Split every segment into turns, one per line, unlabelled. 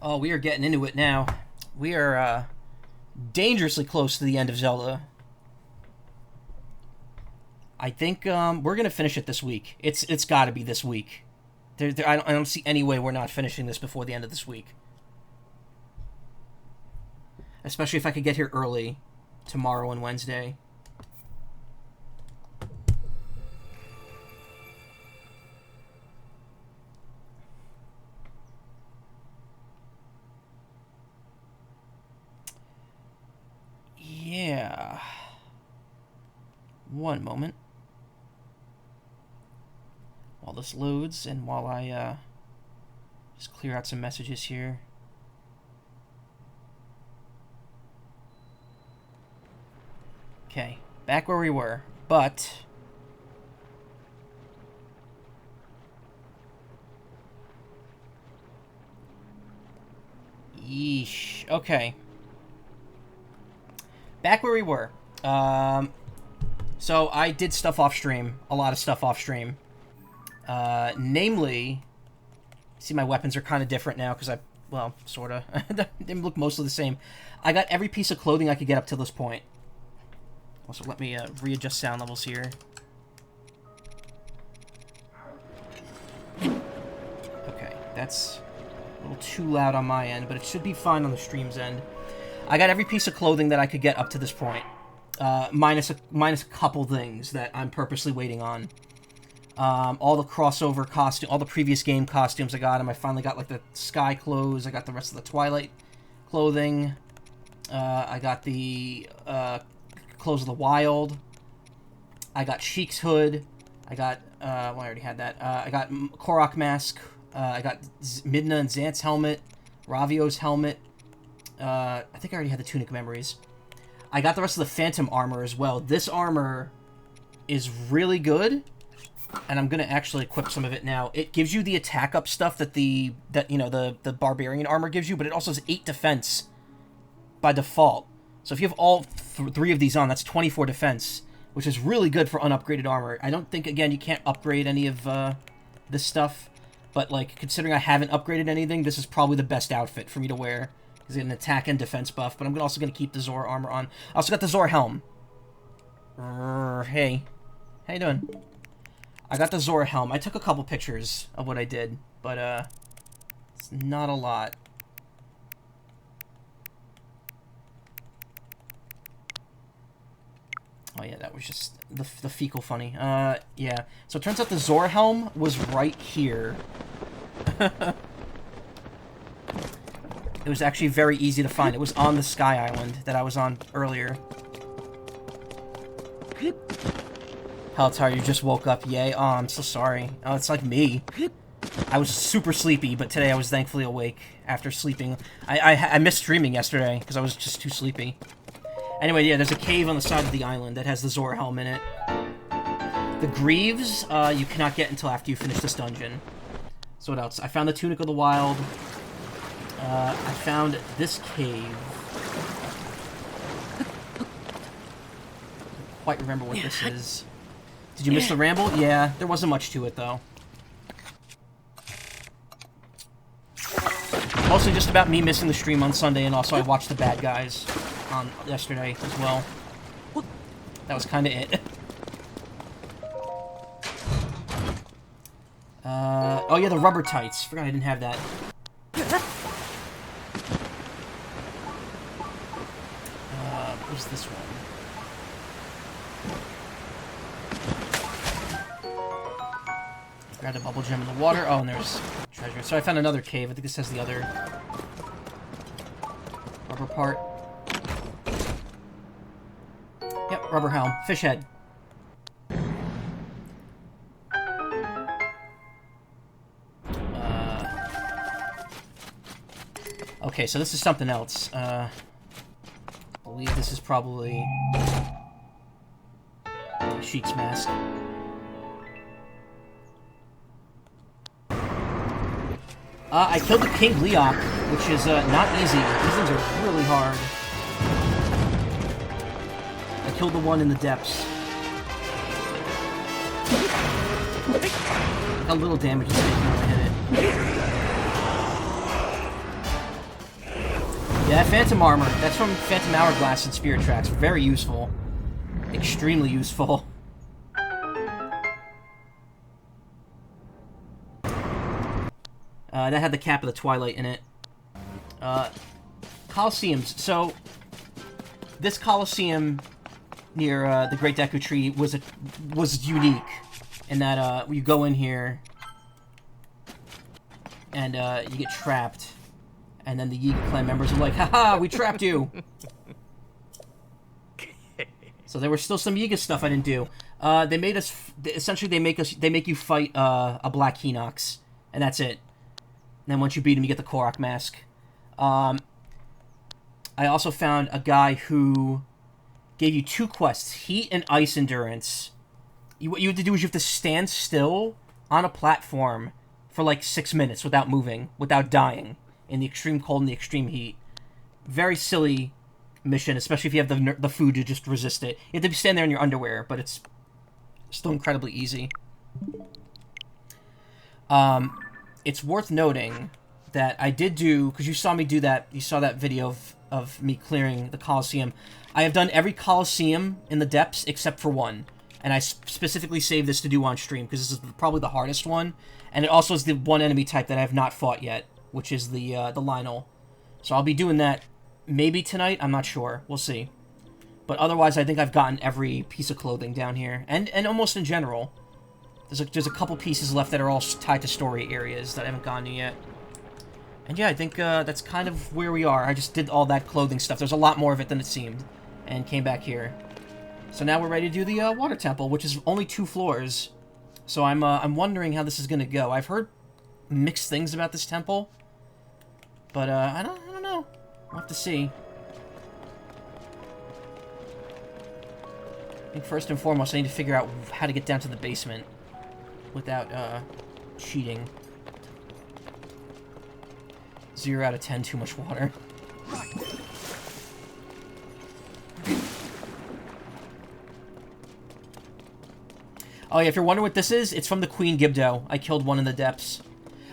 Oh, we are getting into it now. We are dangerously close to the end of Zelda. I think we're gonna finish it this week. It's got to be this week. I don't see any way we're not finishing this before the end of this week. Especially if I could get here early tomorrow and Wednesday. Yeah. One moment. While this loads and while I just clear out some messages here. Okay, back where we were, but yeesh. Okay. Back where we were. So I did stuff off stream. A lot of stuff off stream. Namely, see, my weapons are kind of different now because well, sort of. They look mostly the same. I got every piece of clothing I could get up to this point. Also, let me readjust sound levels here. Okay, that's a little too loud on my end, but it should be fine on the stream's end. I got every piece of clothing that I could get up to this point, minus a couple things that I'm purposely waiting on. All the crossover costume, all the previous game costumes I got them. I finally got like the sky clothes. I got the rest of the Twilight clothing. I got the clothes of the Wild. I got Sheik's hood. I got well, I already had that. I got Korok mask. I got Midna and Xant's helmet. Ravio's helmet. I think I already had the Tunic Memories. I got the rest of the Phantom armor as well. This armor is really good, and I'm gonna actually equip some of it now. It gives you the attack up stuff that the Barbarian armor gives you, but it also has 8 defense by default. So if you have all 3 of these on, that's 24 defense, which is really good for unupgraded armor. I don't think, again, you can't upgrade any of this stuff, but like considering I haven't upgraded anything, this is probably the best outfit for me to wear. It's an attack and defense buff, but I'm also going to keep the Zora armor on. I also got the Zora helm. Hey. How you doing? I got the Zora helm. I took a couple pictures of what I did, but it's not a lot. Oh yeah, that was just the fecal funny. Yeah. So it turns out the Zora helm was right here. It was actually very easy to find. It was on the Sky Island that I was on earlier. Peltar, you just woke up. Yay. Oh, I'm so sorry. Oh, it's like me. I was super sleepy, but today I was thankfully awake after sleeping. I missed streaming yesterday because I was just too sleepy. Anyway, yeah, there's a cave on the side of the island that has the Zora helm in it. The Greaves, you cannot get until after you finish this dungeon. So what else? I found the Tunic of the Wild. I found this cave. I don't quite remember what this is. Did you miss the ramble? Yeah, there wasn't much to it, though. Mostly just about me missing the stream on Sunday, and also I watched The Bad Guys on yesterday as well. That was kind of it. Oh yeah, the rubber tights. Forgot I didn't have that. What's this one? Grab a bubble gem in the water. Oh, and there's treasure. So I found another cave. I think this has the other rubber part. Yep, rubber helm. Fish head. Okay, so this is something else. I believe this is probably Sheik's mask. I killed the King Leok, which is not easy. These things are really hard. I killed the one in the depths. Look how little damage it's taking when I hit it. Yeah, Phantom Armor. That's from Phantom Hourglass and Spirit Tracks. Very useful. Extremely useful. That had the Cap of the Twilight in it. Colosseums. So, this Colosseum near the Great Deku Tree was unique in that you go in here and you get trapped, and then the Yiga clan members are like, "Haha, we trapped you." So there was still some Yiga stuff I didn't do. They made us essentially they make you fight a Black Hinox, and that's it. And then once you beat him, you get the Korok mask. I also found a guy who gave you 2 quests: Heat and Ice Endurance. What you have to do is you have to stand still on a platform for like 6 minutes without moving, without dying, in the extreme cold and the extreme heat. Very silly mission, especially if you have the food to just resist it. You have to stand there in your underwear, but it's still incredibly easy. It's worth noting that I did do, because you saw me do that, you saw that video of me clearing the Colosseum. I have done every Colosseum in the depths except for one. And I specifically saved this to do on stream, because this is probably the hardest one. And it also is the one enemy type that I have not fought yet, which is the Lionel. So I'll be doing that maybe tonight, I'm not sure. We'll see. But otherwise, I think I've gotten every piece of clothing down here. And almost in general. There's a couple pieces left that are all tied to story areas that I haven't gotten to yet. And yeah, I think that's kind of where we are. I just did all that clothing stuff. There's a lot more of it than it seemed. And came back here. So now we're ready to do the water temple, which is only 2 floors. So I'm wondering how this is going to go. I've heard mixed things about this temple. But I don't know. We'll have to see. I think first and foremost, I need to figure out how to get down to the basement without cheating. 0 out of 10, too much water. Oh yeah, if you're wondering what this is, it's from the Queen Gibdo. I killed one in the depths.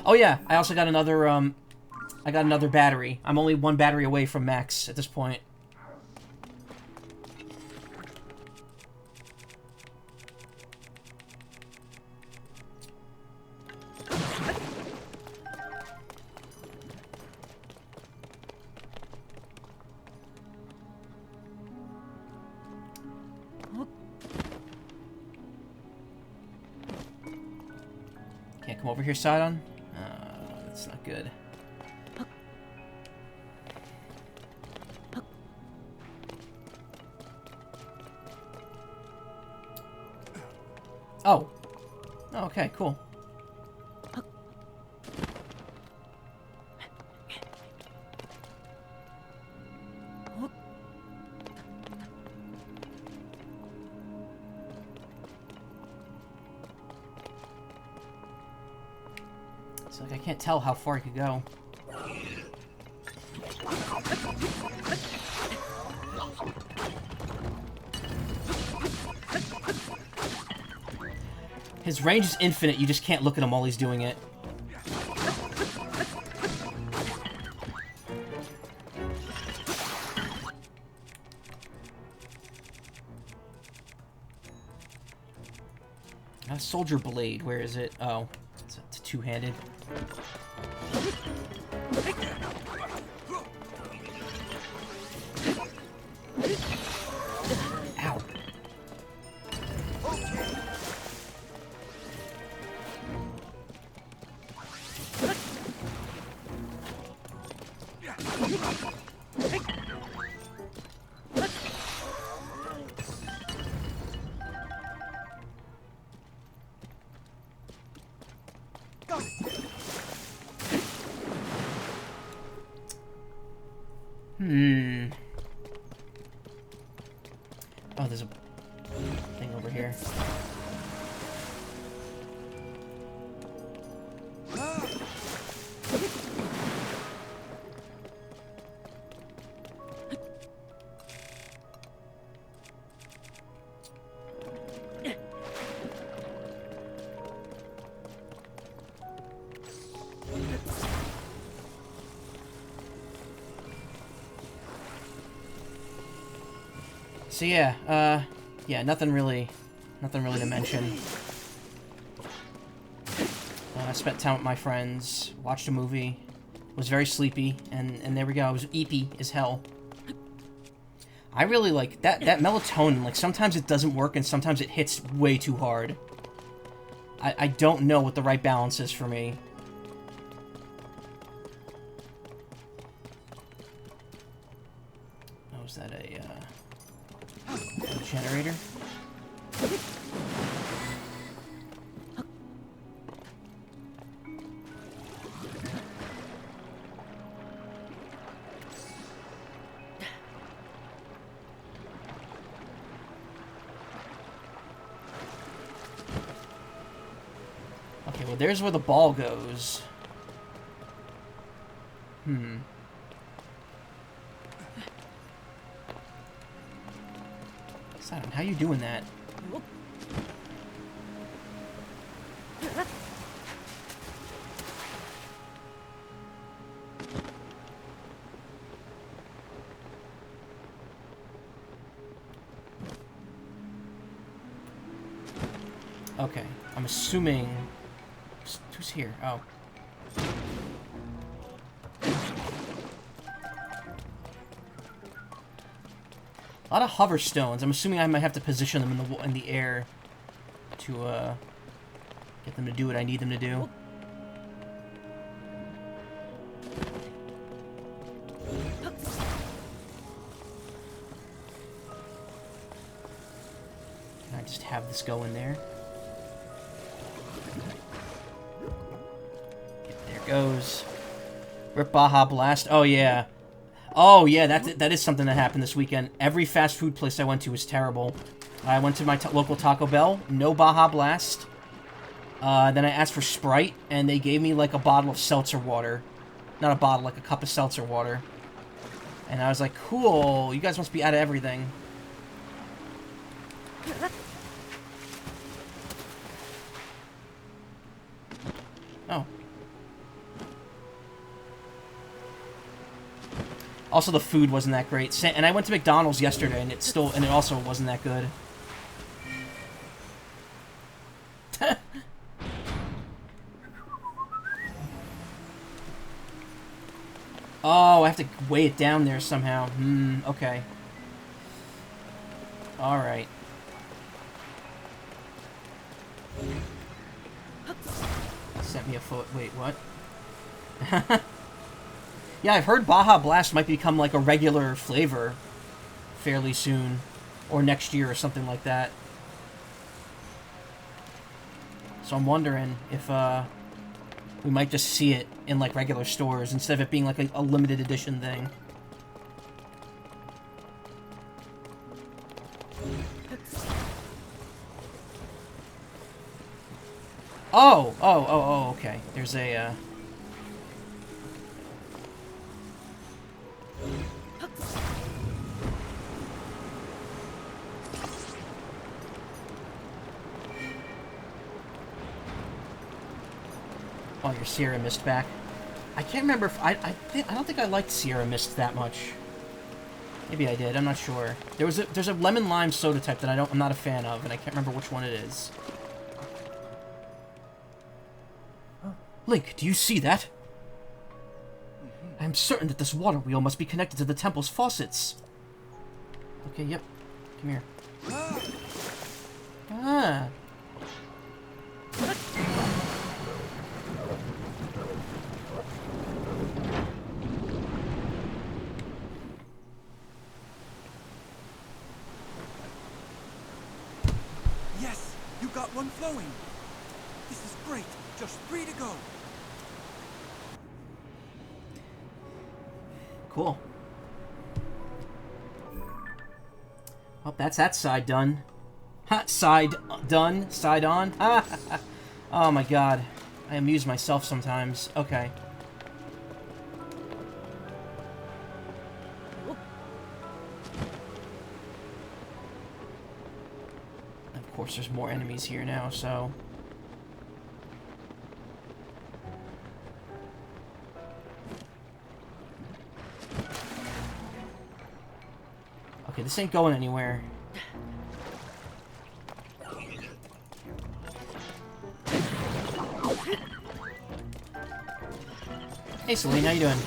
Oh yeah, I also got another, I got another battery. I'm only 1 battery away from max at this point. Can't come over here, Sidon? That's not good. Oh. Okay, cool. It's like I can't tell how far I could go. His range is infinite, you just can't look at him while he's doing it. A soldier blade, where is it? Oh, it's a two-handed. Ow. Oh, there's a thing over here. So yeah, yeah, nothing really to mention. I spent time with my friends, watched a movie, was very sleepy, and there we go. I was eepy as hell. I really like that melatonin. Like, sometimes it doesn't work, and sometimes it hits way too hard. I don't know what the right balance is for me. Oh, is that a generator? Okay, well, there's where the ball goes. Simon, how you doing that? Okay, I'm assuming... Who's here? Oh. A lot of hover stones. I'm assuming I might have to position them in the air to get them to do what I need them to do. Can I just have this go in there? There goes. Rip Baja Blast. Oh yeah. Oh yeah, that is something that happened this weekend. Every fast food place I went to was terrible. I went to my local Taco Bell, no Baja Blast. Then I asked for Sprite, and they gave me like a bottle of seltzer water. Not a bottle, like a cup of seltzer water. And I was like, cool, you guys must be out of everything. Oh. Also, the food wasn't that great. And I went to McDonald's yesterday, and it also wasn't that good. Oh, I have to weigh it down there somehow. Okay. Alright. Sent me a foot. Wait, what? Yeah, I've heard Baja Blast might become like a regular flavor fairly soon. Or next year or something like that. So I'm wondering if we might just see it in like regular stores instead of it being like a limited edition thing. Oh, okay. There's a Oh, your Sierra Mist back. I can't remember if I don't think I liked Sierra Mist that much. Maybe I did. I'm not sure. There's a lemon lime soda type that I'm not a fan of, and I can't remember which one it is. Link, do you see that? I'm certain that this water wheel must be connected to the temple's faucets. Okay, yep. Come here. Ah.
Yes, you got one flowing. This is great. Just 3 to go.
Cool. Well, that's that side done. Ha! Side done. Side on. Ah! Oh my god. I amuse myself sometimes. Okay. Of course, there's more enemies here now, so... Okay, this ain't going anywhere. Hey, Celine, how you doing?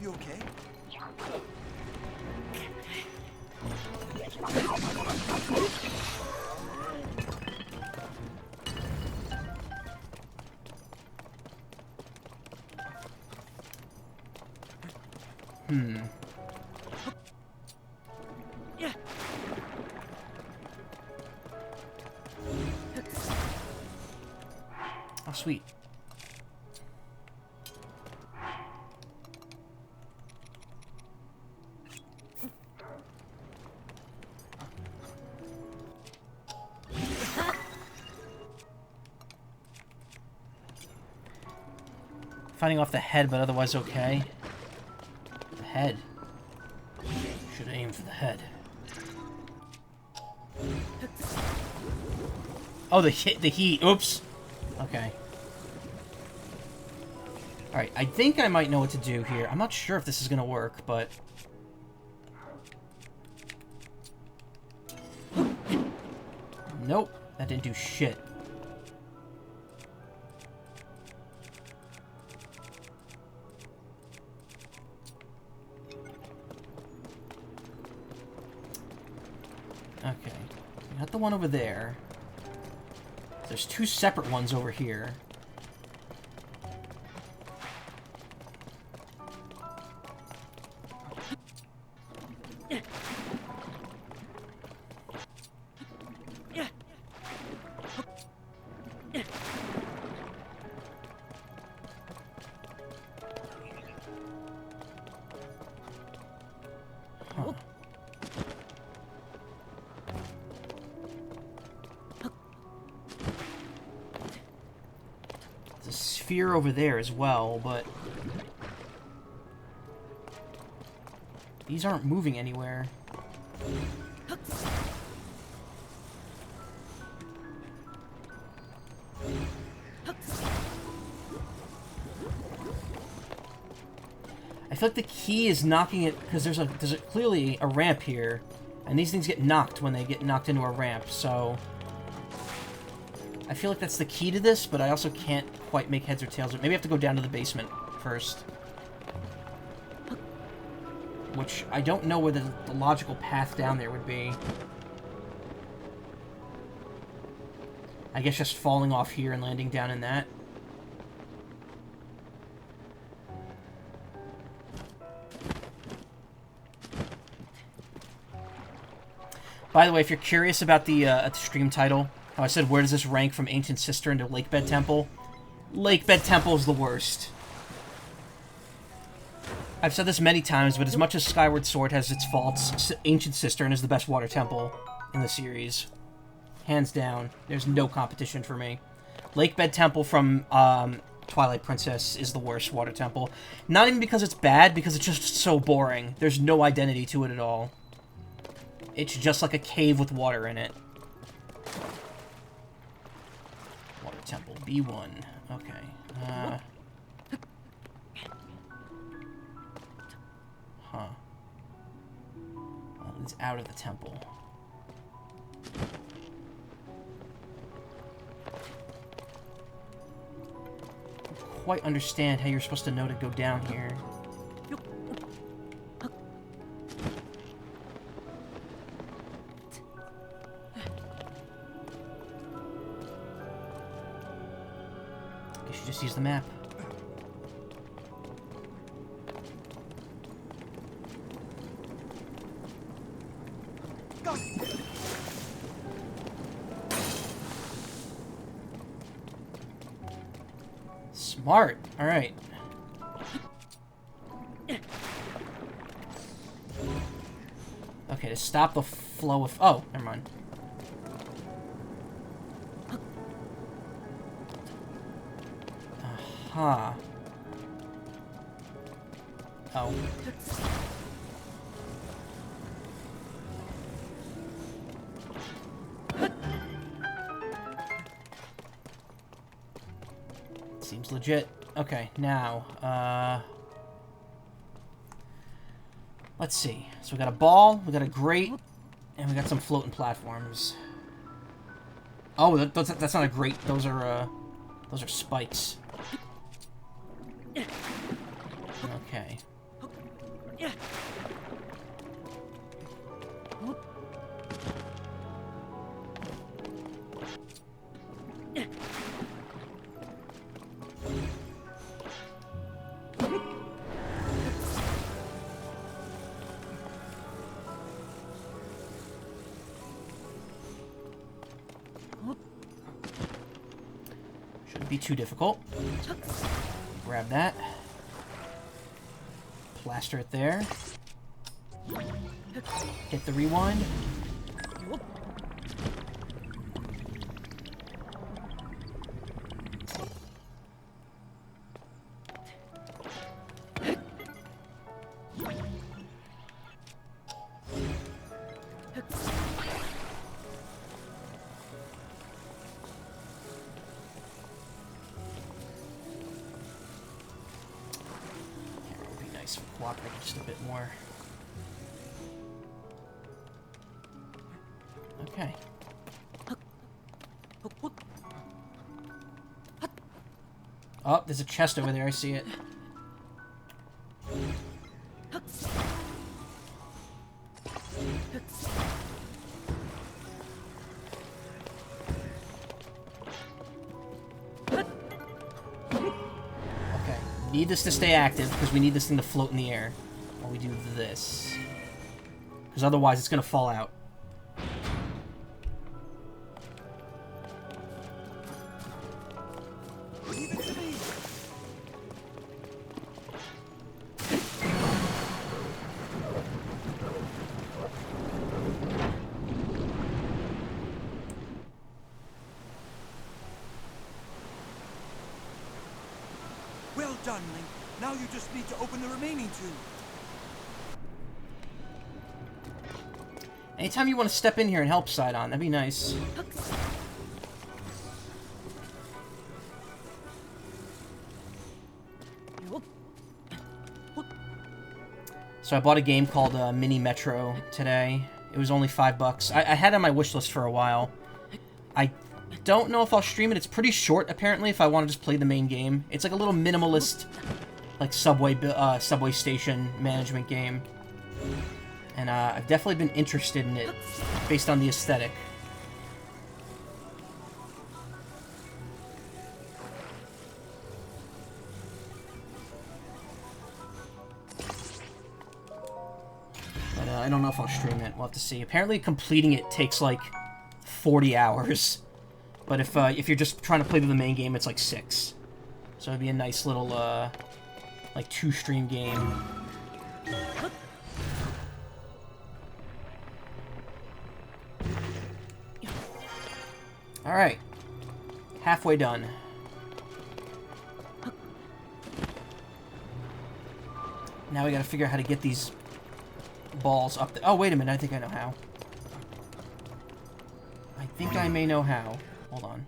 You okay?
Oh, sweet. Fighting off the head, but otherwise okay. The head. Should aim for the head. Oh, the heat. Oops. Okay. Alright, I think I might know what to do here. I'm not sure if this is gonna work, but... Nope. That didn't do shit. Okay. Not the one over there. There's two separate ones over here. Huh. There's a sphere over there as well, but... these aren't moving anywhere. I feel like the key is knocking it, because there's clearly a ramp here, and these things get knocked when they get knocked into a ramp, so... I feel like that's the key to this, but I also can't quite make heads or tails of it. Maybe I have to go down to the basement first. Which, I don't know where the logical path down there would be. I guess just falling off here and landing down in that. By the way, if you're curious about the stream title, how I said, where does this rank from Ancient Sister into Lakebed Temple? Lakebed Temple is the worst. I've said this many times, but as much as Skyward Sword has its faults, Ancient Cistern is the best water temple in the series. Hands down. There's no competition for me. Lakebed Temple from Twilight Princess is the worst water temple. Not even because it's bad, because it's just so boring. There's no identity to it at all. It's just like a cave with water in it. Water Temple B1. Okay. Huh. Well, it's out of the temple. I don't quite understand how you're supposed to know to go down here. Guess you just use the map. Smart. All right. Okay, to stop the flow of... oh, never mind. Aha. Oh. Seems legit. Okay, now, Let's see. So we got a ball, we got a grate, and we got some floating platforms. Oh, that's not a grate. Those are spikes. Okay. Shouldn't be too difficult. Grab that. Plaster it there. Hit the rewind. Cooperate just a bit more. Okay. Oh, there's a chest over there. I see it. Need this to stay active, because we need this thing to float in the air while we do this. Because otherwise it's going to fall out.
Well done, Link. Now you just need to open the remaining two.
Anytime you want to step in here and help Sidon, that'd be nice. So I bought a game called Mini Metro today. It was only $5. I had it on my wish list for a while. I don't know if I'll stream it. It's pretty short, apparently, if I want to just play the main game. It's like a little minimalist, like, subway station management game. And I've definitely been interested in it, based on the aesthetic. But I don't know if I'll stream it. We'll have to see. Apparently completing it takes, like, 40 hours. But if you're just trying to play the main game, it's like 6. So it'd be a nice little, like, 2-stream game. Alright. Halfway done. Now we gotta figure out how to get these balls up there. Oh, wait a minute. I think I know how. I think I may know how. Hold on.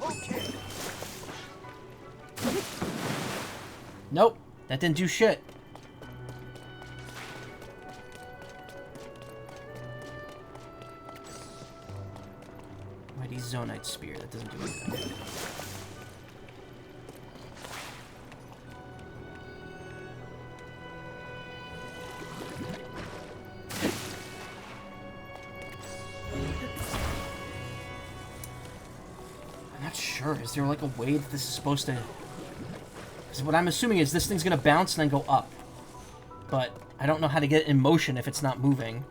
Okay.
Nope. That didn't do shit. Mighty Zonite Spear. That doesn't do anything. Is there like a way that this is supposed to... Because what I'm assuming is this thing's going to bounce and then go up. But I don't know how to get it in motion if it's not moving.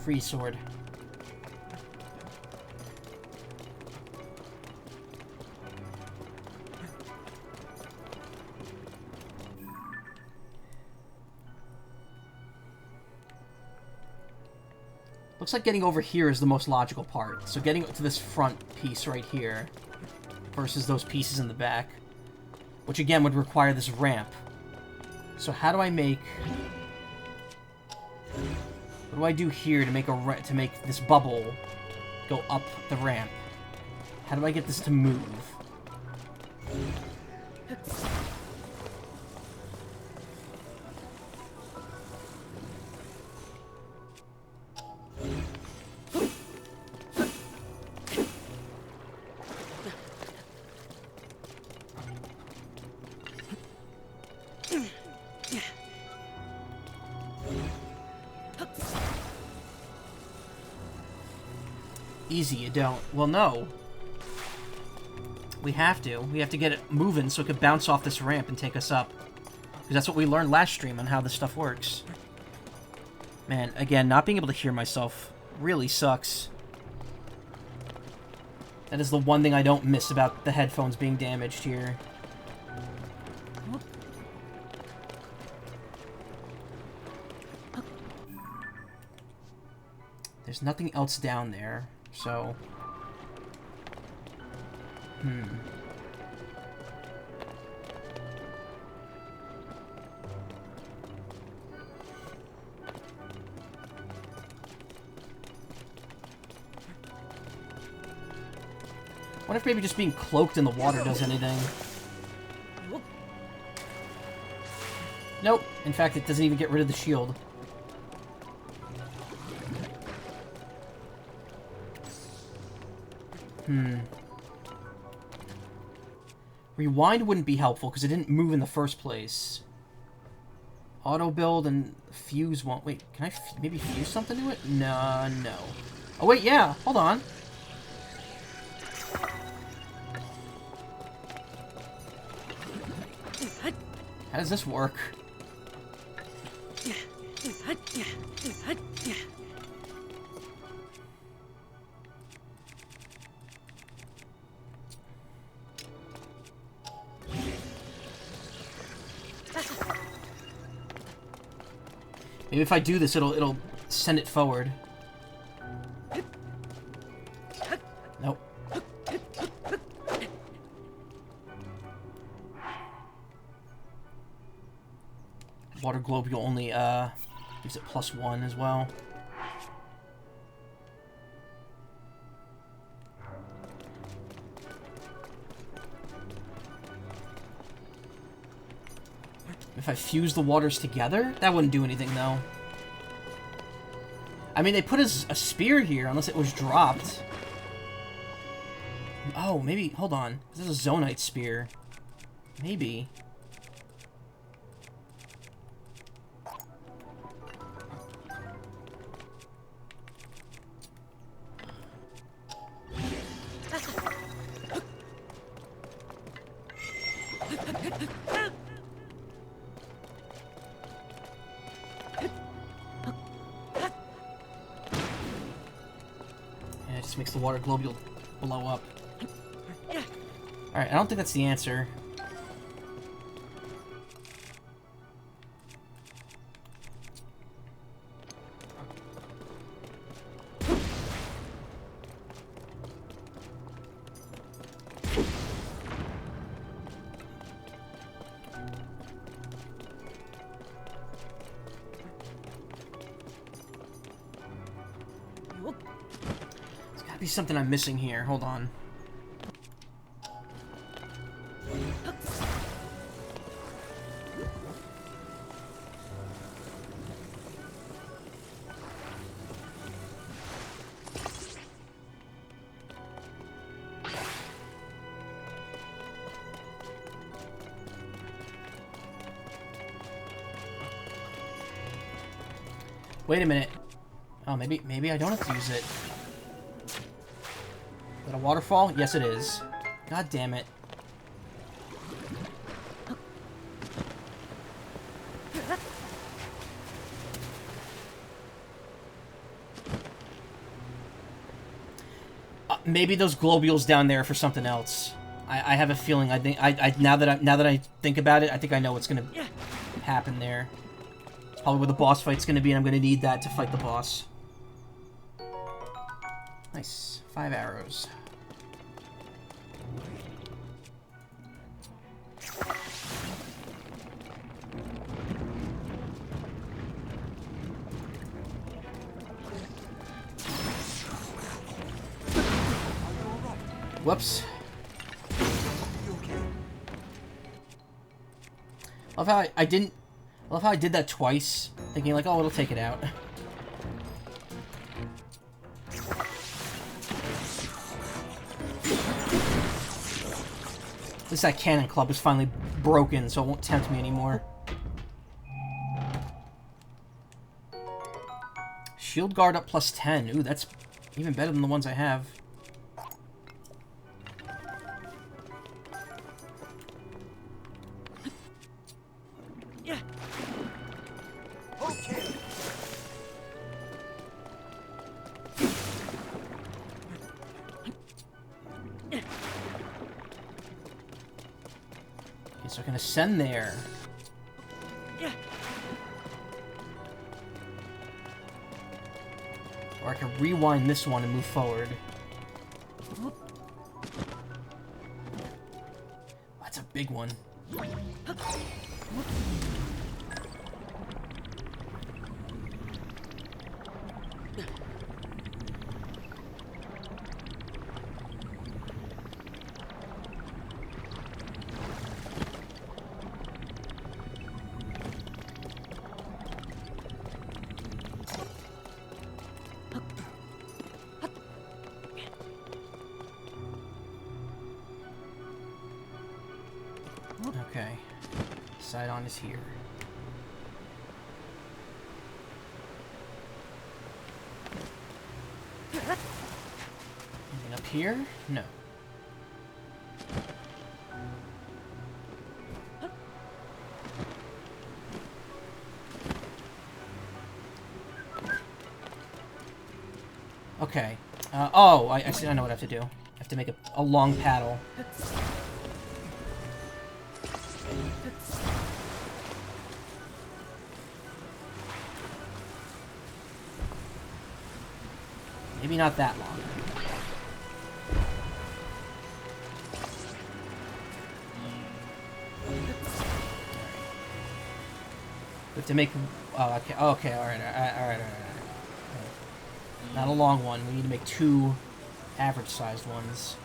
Free sword. Looks like getting over here is the most logical part. So getting to this front piece right here versus those pieces in the back, which again would require this ramp. So how do I make... What do I do here to make this bubble go up the ramp? How do I get this to move? Easy, you don't. Well, no. We have to. We have to get it moving so it could bounce off this ramp and take us up. Because that's what we learned last stream on how this stuff works. Man, again, not being able to hear myself really sucks. That is the one thing I don't miss about the headphones being damaged here. There's nothing else down there. So, wonder if maybe just being cloaked in the water does anything. Nope. In fact, it doesn't even get rid of the shield. Rewind wouldn't be helpful because it didn't move in the first place. Auto build and fuse won't... Wait, can I maybe fuse something to it? No, no. Oh, wait, yeah. Hold on. How does this work? Maybe if I do this, it'll send it forward. Nope. Water globe, you'll only gives it +1 as well. If I fuse the waters together? That wouldn't do anything, though. I mean, they put a spear here, unless it was dropped. Oh, maybe... Hold on. This is a Zonite spear. Maybe. Makes the water globule blow up. Alright, I don't think that's the answer. Something I'm missing here. Hold on. Wait a minute. Oh, maybe I don't have to use it. Is that a waterfall? Yes, it is. God damn it. Maybe those globules down there are for something else. I have a feeling. I think now that I think about it, I think I know what's gonna happen there. Probably where the boss fight's gonna be, and I'm gonna need that to fight the boss. Nice. 5 arrows. Whoops. Love how I didn't... Love how I did that twice, thinking like, oh, it'll take it out. At least that cannon club is finally broken, so it won't tempt me anymore. Shield guard up plus 10. Ooh, that's even better than the ones I have. So I can ascend there. Or I can rewind this one and move forward. That's a big one. Okay. Sidon is here. Anything up here? No. Okay. Oh, I see. I know what I have to do. I have to make a long paddle. Maybe not that long. We have to make... Oh, okay. Okay, alright. Not a long one. We need to make 2 average-sized ones.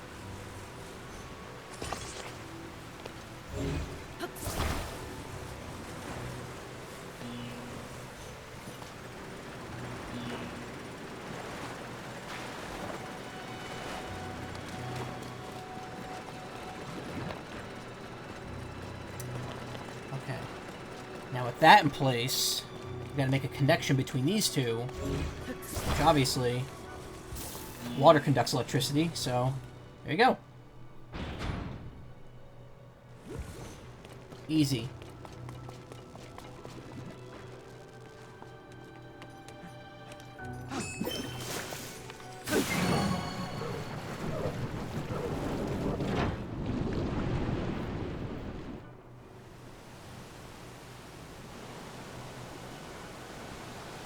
Okay. Now with that in place, we gotta make a connection between these two, which obviously water conducts electricity, so there you go. Easy.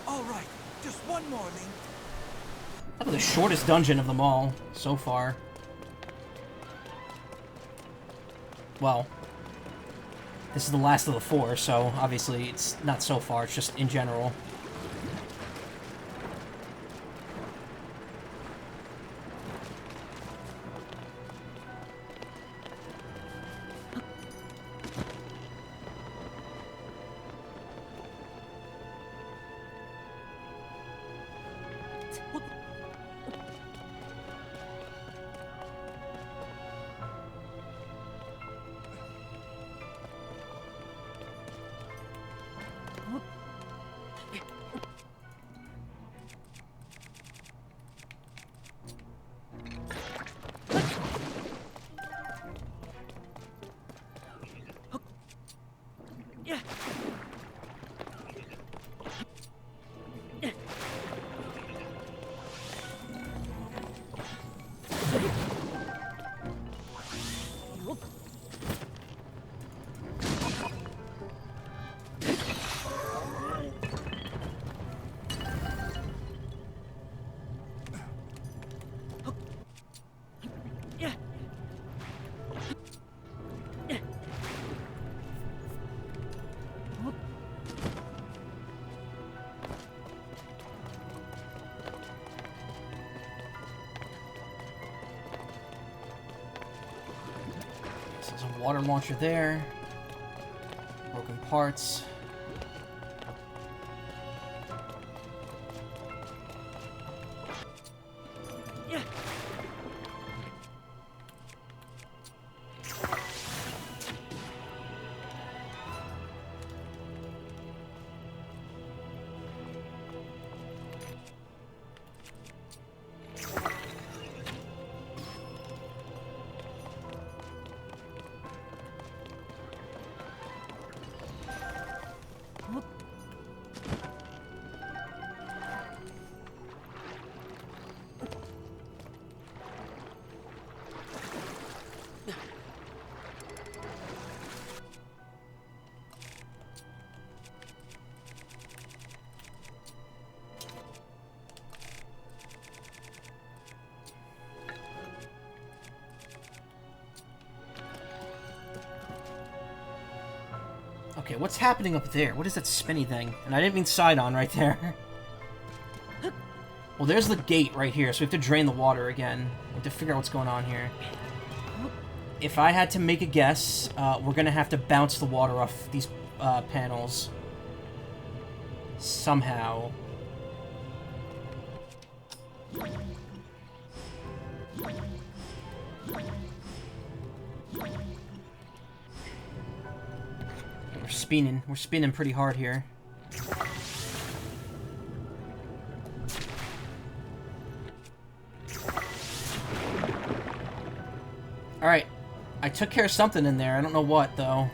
All right, just one more, Link.
That was the shortest dungeon of them all so far. Well, this is the last of the 4, so obviously it's not so far, it's just in general. So there's a water launcher there. Broken parts. Okay, what's happening up there? What is that spinny thing? And I didn't mean Sidon right there. Well, there's the gate right here, so we have to drain the water again. We have to figure out what's going on here. If I had to make a guess, we're gonna have to bounce the water off these panels. Somehow. We're spinning pretty hard here. Alright. I took care of something in there. I don't know what, though.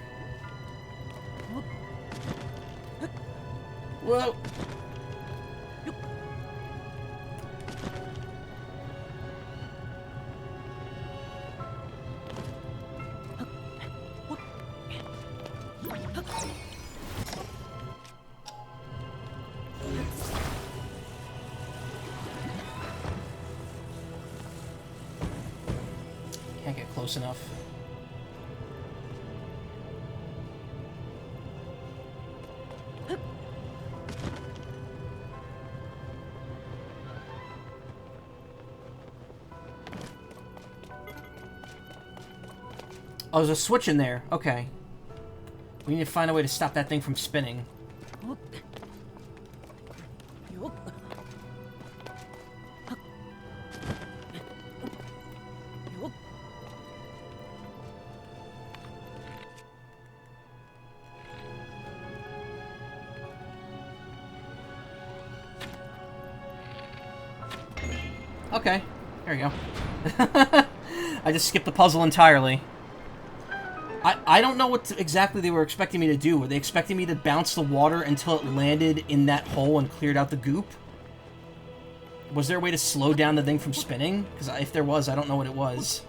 Whoa! Can't get close enough. Oh, there's a switch in there. Okay. We need to find a way to stop that thing from spinning. Okay, there we go. I just skipped the puzzle entirely. I don't know what exactly they were expecting me to do. Were they expecting me to bounce the water until it landed in that hole and cleared out the goop? Was there a way to slow down the thing from spinning? Because if there was, I don't know what it was.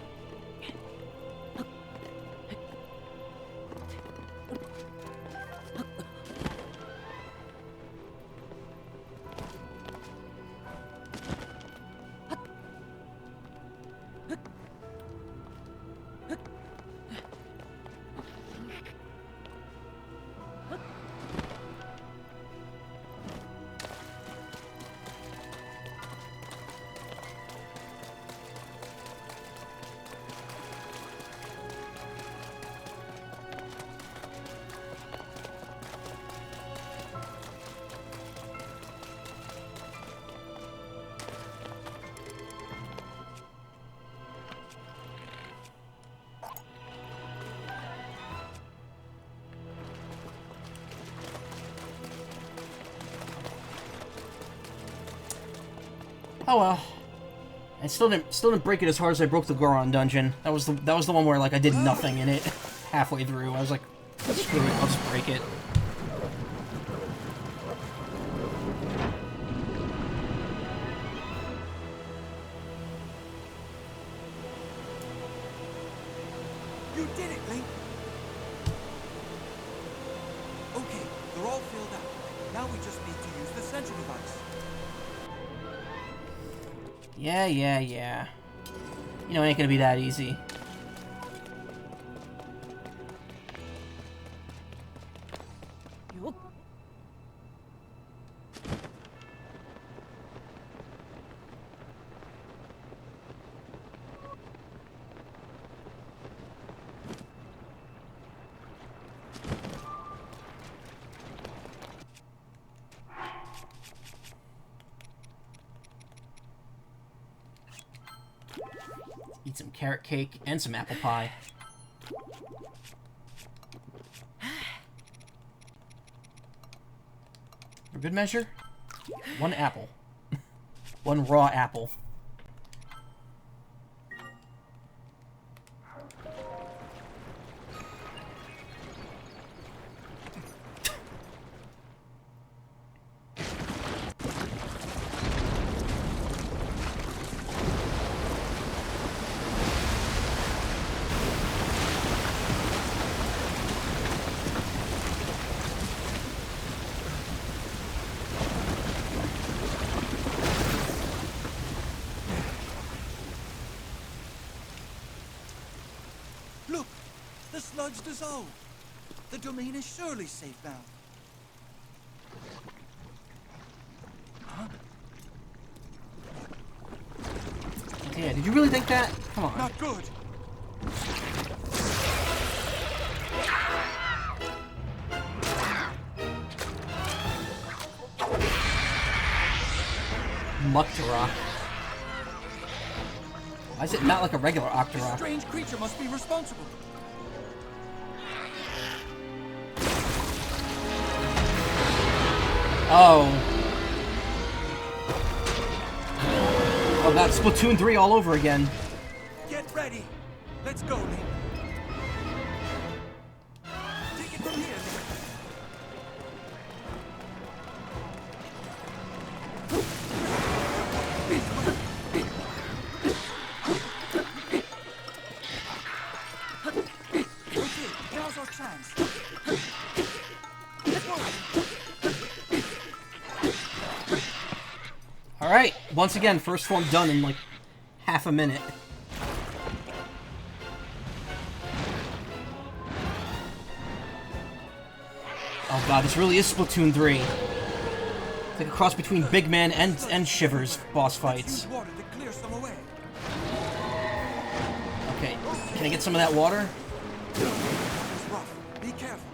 Oh well. I still didn't break it as hard as I broke the Goron dungeon. That was the one where like I did nothing in it halfway through. I was like, screw it, I'll just break it.
You did it, Link! Okay, they're all filled out. Now we just need to use the central device.
Yeah. You know, it ain't gonna be that easy. carrot cake, and some apple pie. For good measure, 1 apple. 1 raw apple.
Look! The sludge dissolved! The domain is surely safe now.
Yeah, did you really think that? Come on.
Not good!
Mucktarok. Why is it not like a regular
This
Octorok?
strange creature must be responsible.
Oh. Oh god, Splatoon 3 all over again.
Get ready! Let's go, Link. Take it from here, Link. Okay, now's our chance. Let's go.
Alright, once again, first form done in like half a minute. Oh god, this really is Splatoon 3. It's like a cross between Big Man and Shivers boss fights.
Use water to clear some away.
Okay, can I get some of that water?
It's rough. Be careful.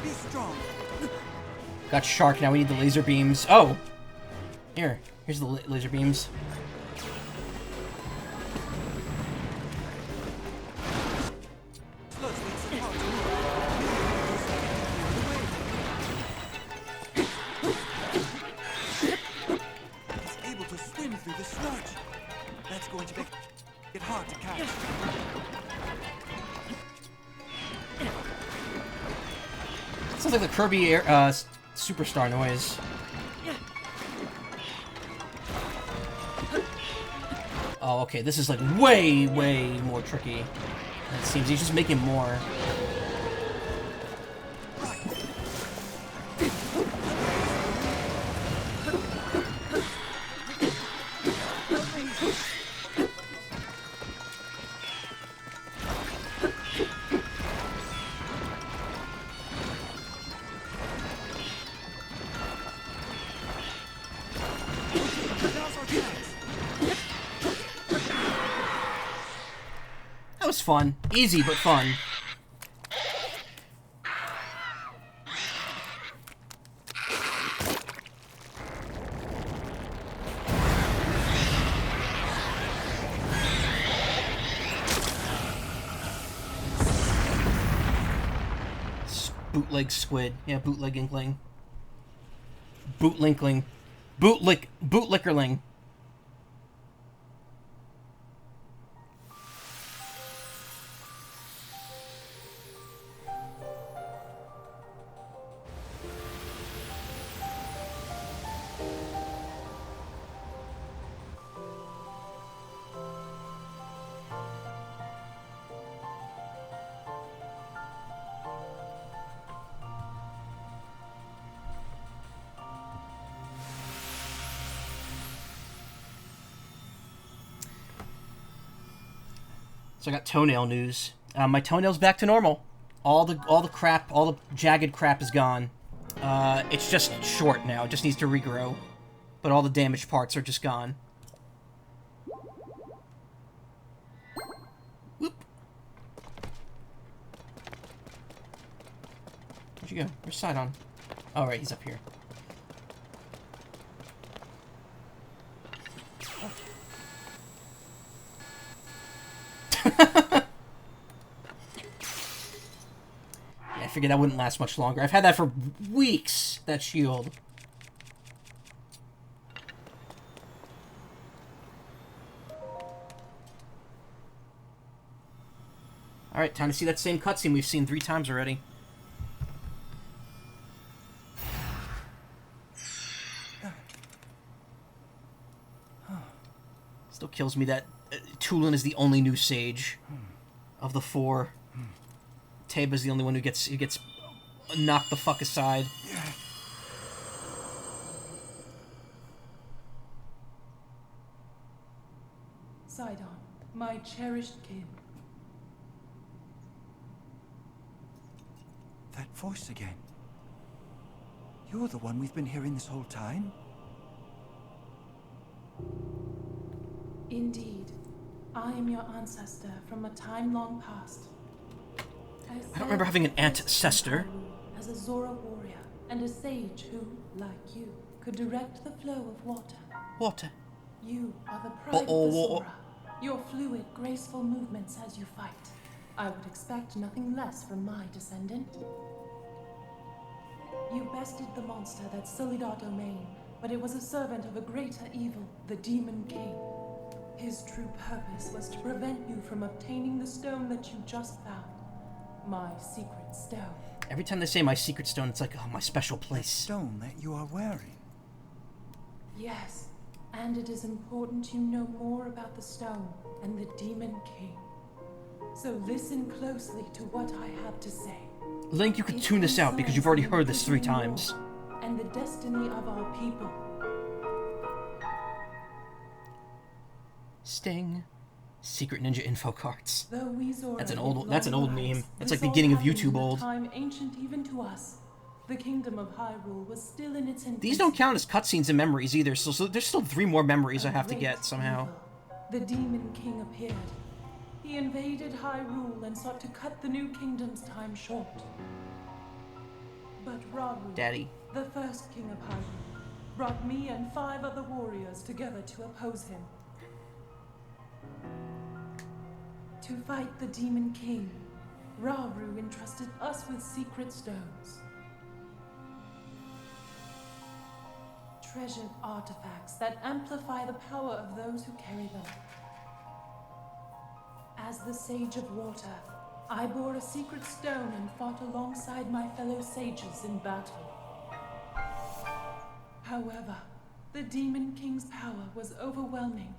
Be strong.
Got Shark, now we need the laser beams. Oh! Here's the laser beams.
Sludge needs some help to move. He's able to swim through the sludge. That's going to make it hard to catch.
Sounds like the Kirby superstar noise. Oh, okay, this is like way more tricky. It seems he's just making more. That was fun. Easy, but fun. Bootleg squid. Yeah, bootleg inkling. Bootlinkling. Bootlickerling. So I got toenail news. My toenail's back to normal. All the crap, all the jagged crap is gone. It's just short now. It just needs to regrow. But all the damaged parts are just gone. Whoop. Where'd you go? Where's Sidon? Oh, right, he's up here. Yeah, I figured that wouldn't last much longer. I've had that for weeks, that shield. Alright, time to see that same cutscene we've seen 3 times already. Still kills me that Tulin is the only new sage of the 4. Teba's the only one who gets knocked the fuck aside.
Sidon, my cherished kin.
That voice again. You're the one we've been hearing this whole time?
Indeed. I am your ancestor from a time long past.
I don't remember having an ancestor.
As a Zora warrior and a sage who, like you, could direct the flow of water.
Water.
You are the pride of the Zora. Your fluid, graceful movements as you fight. I would expect nothing less from my descendant. You bested the monster that sullied our domain, but it was a servant of a greater evil, the Demon King. His true purpose was to prevent you from obtaining the stone that you just found. My secret stone.
Every time they say my secret stone, it's like, oh, my special place.
Stone that you are wearing.
Yes, and it is important you know more about the stone and the Demon King. So listen closely to what I have to say.
Link, you could tune this out because you've already heard this 3 times.
And the destiny of our people.
Sting. Secret Ninja info cards.
Though we Zora
That's an
live
old
long
meme.
lives,
That's
this
like the
all
beginning of
happened
YouTube
in a
old.
time ancient even to us. The kingdom of Hyrule was still in its infancy.
These don't count as cutscenes and memories either, so there's still 3 more memories I have to get somehow.
Evil. The Demon King appeared. He invaded Hyrule and sought to cut the new kingdom's time short. But Rauru,
Daddy.
the first king of Hyrule, brought me and 5 other warriors together to oppose him. To fight the Demon King, Rauru entrusted us with secret stones. Treasured artifacts that amplify the power of those who carry them. As the Sage of Water, I bore a secret stone and fought alongside my fellow sages in battle. However, the Demon King's power was overwhelming.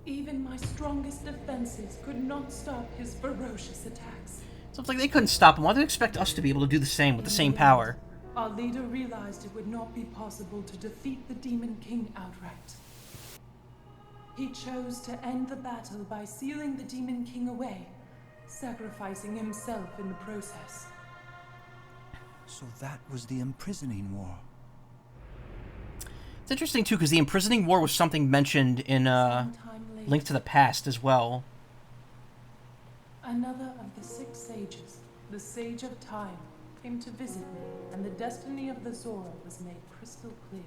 Even my strongest defenses could not stop his ferocious attacks.
So it's like they couldn't stop him. Why do they expect us to be able to do the same with the same power?
Our leader realized it would not be possible to defeat the Demon King outright. He chose to end the battle by sealing the Demon King away, sacrificing himself in the process.
So that was the imprisoning war.
It's interesting too, because the imprisoning war was something mentioned in
Sometime later,
Link to the Past as well.
another of the 6 sages, the Sage of Time, came to visit me, and the destiny of the Zora was made crystal clear.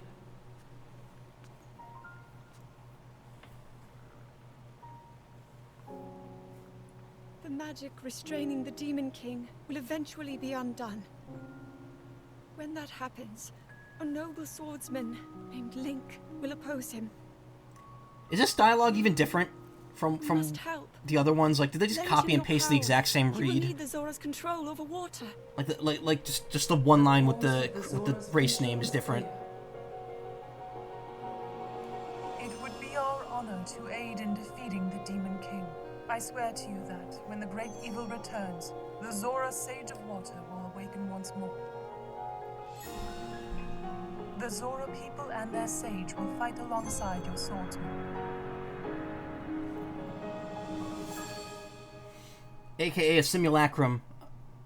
The magic restraining the Demon King will eventually be undone. When that happens, a noble swordsman named Link will oppose him.
Is this dialogue even different from
Must help.
the other ones? Like, did they just
Lend
copy
him
and
your
paste the
power.
exact same
You will
read?
need the Zora's control over water.
Like just the one line with the race name is different.
It would be our honor to aid in defeating the Demon King. I swear to you that, when the great evil returns, the Zora Sage of Water will awaken once more. The Zora people and their sage will fight alongside your swordsmen.
AKA a simulacrum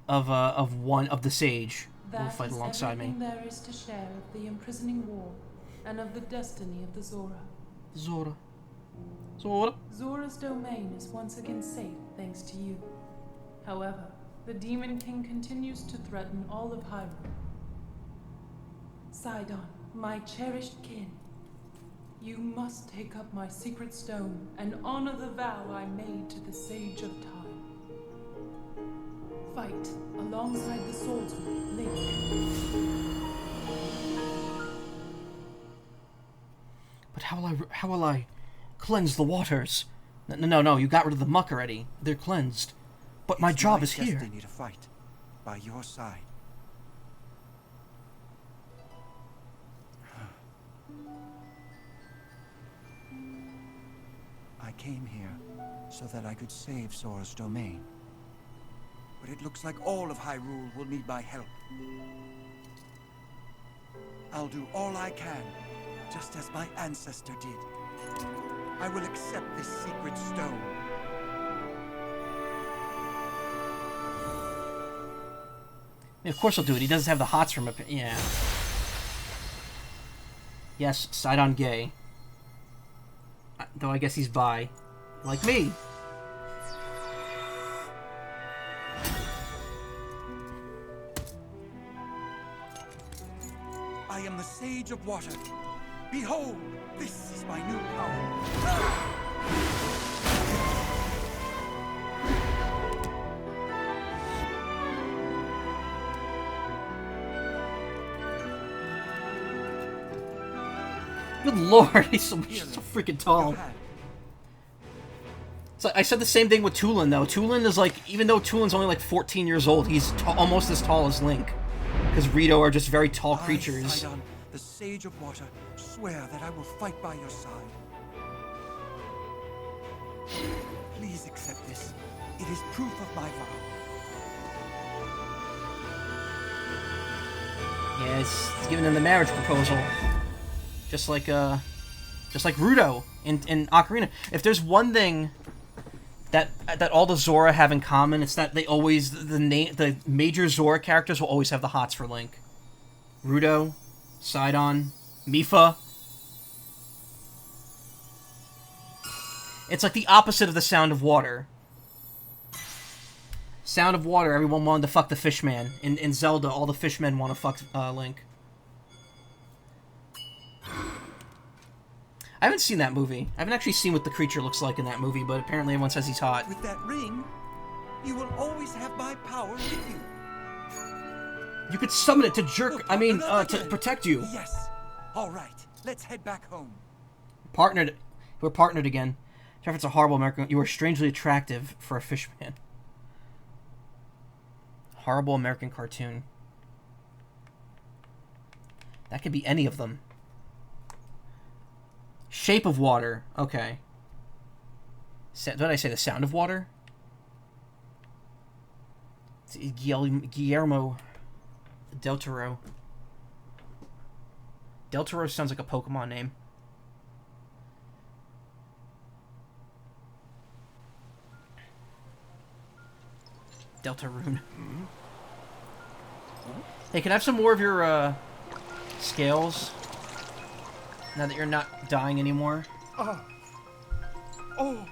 of one of the sage who will
That
fight
is
alongside me.
everything there is to share of the imprisoning war and of the destiny of the Zora.
Zora. Zora.
Zora's domain is once again safe thanks to you. However, the Demon King continues to threaten all of Hyrule. Sidon, my cherished kin, you must take up my secret stone and honor the vow I made to the Sage of Time. Fight alongside the swordsman, Link.
But how will I cleanse the waters? No, you got rid of the muck already. They're cleansed. But my job is here.
Destiny to fight by your side. I came here so that I could save Zora's domain. But it looks like all of Hyrule will need my help. I'll do all I can, just as my ancestor did. I will accept this secret stone.
Of course he'll do it. He doesn't have the hots from up. Yeah. Yes, Sidon gay. Though I guess he's bi. Like me.
I am the Sage of Water. Behold, this is my new power.
Good lord, he's so freaking tall. So I said the same thing with Tulin, though. Tulin is like, even though Tulin's only like 14 years old, he's almost as tall as Link. Because Rito are just very tall creatures.
Sidon, the Sage of Water, swear that I will fight by your side. Please accept this. It is proof of my vow.
Yeah, he's giving him the marriage proposal. Just like Ruto in Ocarina. If there's one thing that all the Zora have in common, it's that they always the major Zora characters will always have the hots for Link. Ruto, Sidon, Mipha. It's like the opposite of the Sound of Water. Sound of Water, everyone wanted to fuck the Fishman. In Zelda, all the Fishmen want to fuck Link. I haven't seen that movie. I haven't actually seen what the creature looks like in that movie, but apparently everyone says he's hot.
With that ring, you will always have my power with you.
You could summon it to to protect you.
Yes. All right. Let's head back home.
Partnered. We're partnered again. Jeff, it's a horrible American. You are strangely attractive for a fishman. Horrible American cartoon. That could be any of them. Shape of Water. Okay. What did I say? The Sound of Water? It's Guillermo Del Toro. Del Toro sounds like a Pokemon name. Deltarune. Hey, can I have some more of your scales? Now that you're not dying anymore. Oh!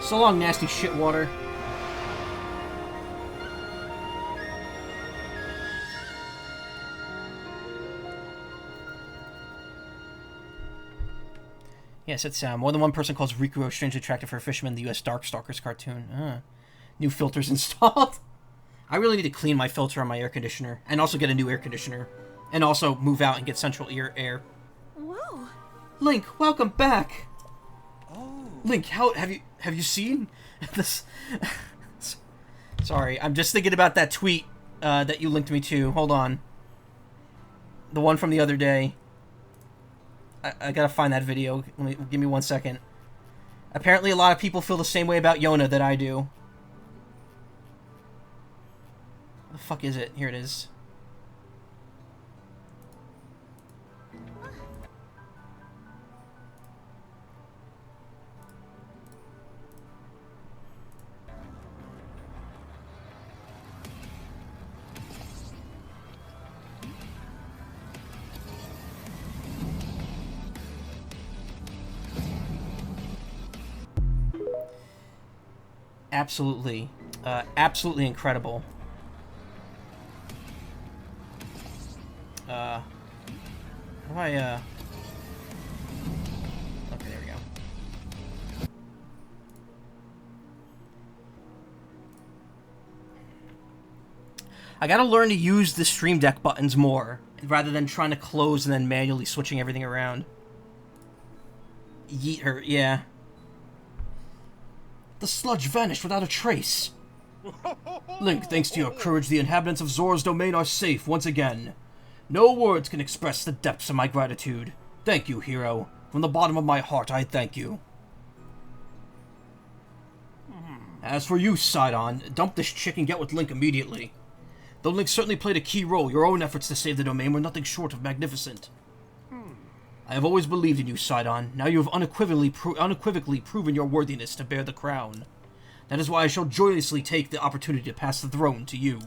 So long, nasty shit water. Yes, it's more than one person calls Rikuo strangely attractive for a fisherman in the U.S. Darkstalkers cartoon. New filters installed. I really need to clean my filter on my air conditioner, and also get a new air conditioner, and also move out and get central air.
Whoa!
Link, welcome back.
Oh.
Link, how have you seen this? Sorry, I'm just thinking about that tweet that you linked me to. Hold on. The one from the other day. I gotta find that video. Give me 1 second. Apparently a lot of people feel the same way about Yona that I do. What the fuck is it? Here it is. Absolutely. Absolutely incredible. How do I, Okay, there we go. I gotta learn to use the Stream Deck buttons more, rather than trying to close and then manually switching everything around. Yeet her, yeah. The sludge vanished without a trace. Link, thanks to your courage, the inhabitants of Zora's domain are safe once again. No words can express the depths of my gratitude. Thank you, hero. From the bottom of my heart, I thank you. As for you, Sidon, dump this chick and get with Link immediately. Though Link certainly played a key role, your own efforts to save the domain were nothing short of magnificent. I have always believed in you, Sidon. Now you have unequivocally proven your worthiness to bear the crown. That is why I shall joyously take the opportunity to pass the throne to you.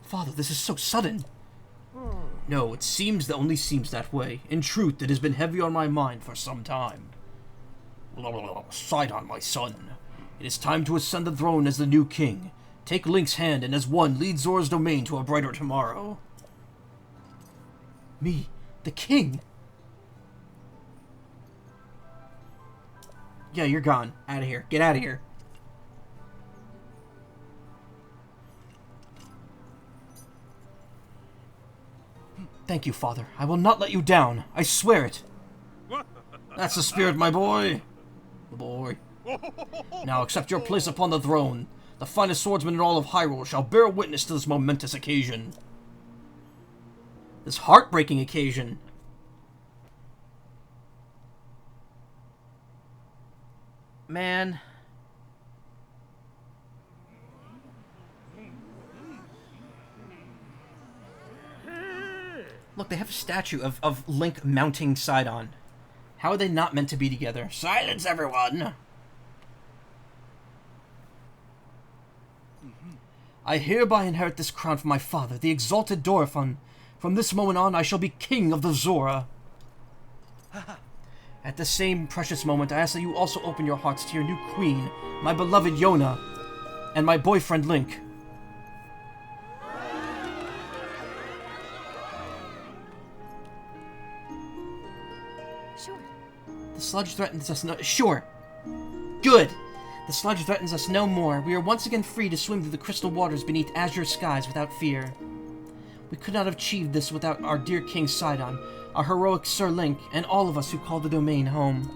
Father, this is so sudden. No, it only seems that way. In truth, it has been heavy on my mind for some time. Sidon, my son. It is time to ascend the throne as the new king. Take Link's hand and as one, lead Zora's domain to a brighter tomorrow. Me, the king? Yeah, you're gone. Out of here. Get out of here. Thank you, Father. I will not let you down. I swear it. That's the spirit, my boy. Boy. Now accept your place upon the throne. The finest swordsman in all of Hyrule shall bear witness to this momentous occasion. This heartbreaking occasion. Man. Look, they have a statue of Link mounting Sidon. How are they not meant to be together? Silence, everyone! I hereby inherit this crown from my father, the exalted Dorephan. From this moment on, I shall be king of the Zora. At the same precious moment, I ask that you also open your hearts to your new queen, my beloved Yona, and my boyfriend Link.
Sure.
The sludge threatens us no— Sure. Good. The sludge threatens us no more. We are once again free to swim through the crystal waters beneath azure skies without fear. We could not have achieved this without our dear King Sidon, our heroic Sir Link, and all of us who call the domain home.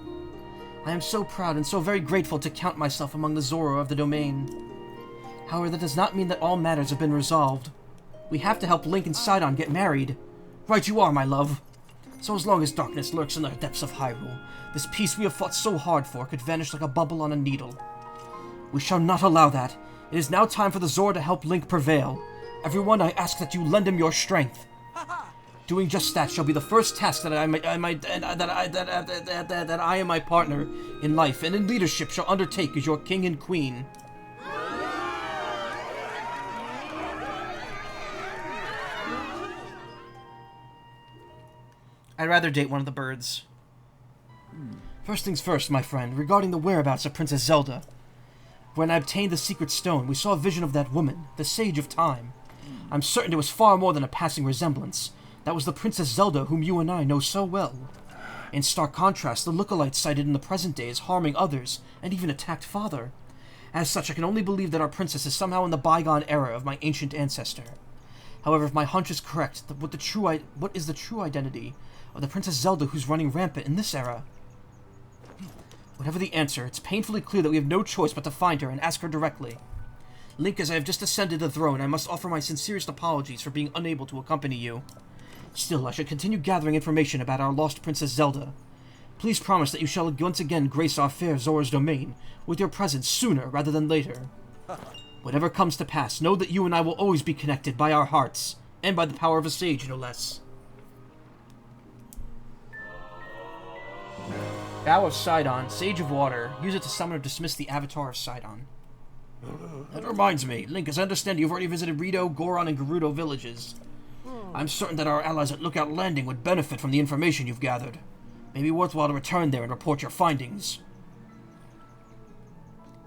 I am so proud and so very grateful to count myself among the Zora of the domain. However, that does not mean that all matters have been resolved. We have to help Link and Sidon get married. Right you are, my love. So as long as darkness lurks in the depths of Hyrule, this peace we have fought so hard for could vanish like a bubble on a needle. We shall not allow that. It is now time for the Zora to help Link prevail. Everyone, I ask that you lend him your strength. Doing just that shall be the first task that I and my partner in life and in leadership shall undertake as your king and queen. I'd rather date one of the birds. First things first, my friend, regarding the whereabouts of Princess Zelda. When I obtained the secret stone, we saw a vision of that woman, the Sage of Time. I'm certain it was far more than a passing resemblance. That was the Princess Zelda whom you and I know so well. In stark contrast, the lookalike sighted in the present day is harming others, and even attacked Father. As such, I can only believe that our princess is somehow in the bygone era of my ancient ancestor. However, if my hunch is correct, what is the true identity of the Princess Zelda who's running rampant in this era? Whatever the answer, it's painfully clear that we have no choice but to find her and ask her directly. Link, as I have just ascended the throne, I must offer my sincerest apologies for being unable to accompany you. Still, I should continue gathering information about our lost Princess Zelda. Please promise that you shall once again grace our fair Zora's domain with your presence sooner rather than later. Whatever comes to pass, know that you and I will always be connected by our hearts, and by the power of a sage, no less. Bow of Sidon, Sage of Water. Use it to summon or dismiss the avatar of Sidon. That reminds me, Link, as I understand you've already visited Rito, Goron, and Gerudo villages. I'm certain that our allies at Lookout Landing would benefit from the information you've gathered. Maybe worthwhile to return there and report your findings.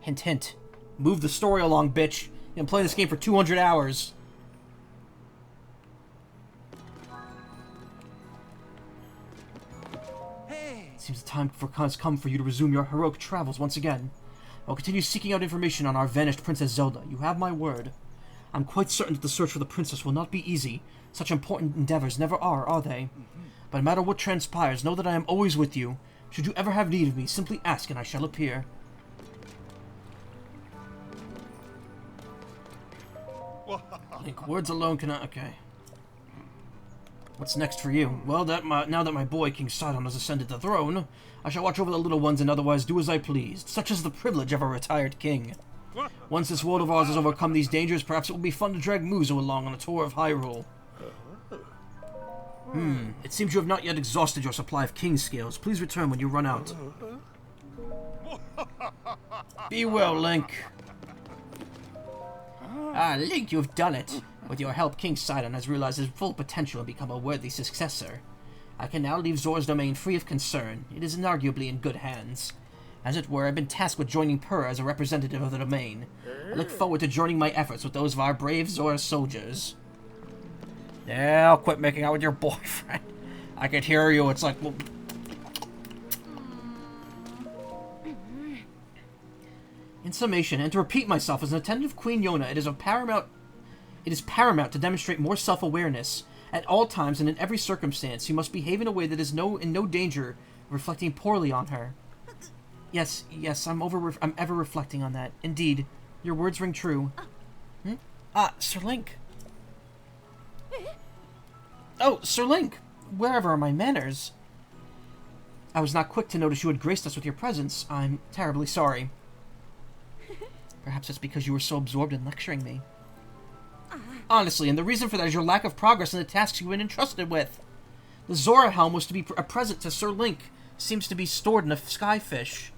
Hint, hint. Move the story along, bitch. You've been playing this game for 200 hours.
Hey!
It seems the time has come for you to resume your heroic travels once again. I'll continue seeking out information on our vanished Princess Zelda. You have my word. I'm quite certain that the search for the princess will not be easy. Such important endeavors never are they? But no matter what transpires, know that I am always with you. Should you ever have need of me, simply ask and I shall appear. Link, words alone cannot... Okay. What's next for you? Well, now that my boy, King Sidon, has ascended the throne, I shall watch over the little ones and otherwise do as I pleased. Such is the privilege of a retired king. Once this world of ours has overcome these dangers, perhaps it will be fun to drag Muzo along on a tour of Hyrule. It seems you have not yet exhausted your supply of king scales. Please return when you run out. Be well, Link. Link, you've done it. With your help, King Sidon has realized his full potential and become a worthy successor. I can now leave Zora's domain free of concern. It is inarguably in good hands. As it were, I've been tasked with joining Purah as a representative of the domain. I look forward to joining my efforts with those of our brave Zora soldiers. Yeah, I'll quit making out with your boyfriend. I could hear you. It's like... Well... In summation, and to repeat myself, as an attendant of Queen Yona, it is paramount to demonstrate more self-awareness. At all times and in every circumstance, you must behave in a way that is in no danger of reflecting poorly on her. Yes, I'm ever reflecting on that. Indeed, your words ring true. Sir Link. Oh, Sir Link! Wherever are my manners? I was not quick to notice you had graced us with your presence. I'm terribly sorry. Perhaps it's because you were so absorbed in lecturing me. Honestly, and the reason for that is your lack of progress in the tasks you've been entrusted with. The Zora helm was to be a present to Sir Link. Seems to be stored in a skyfish.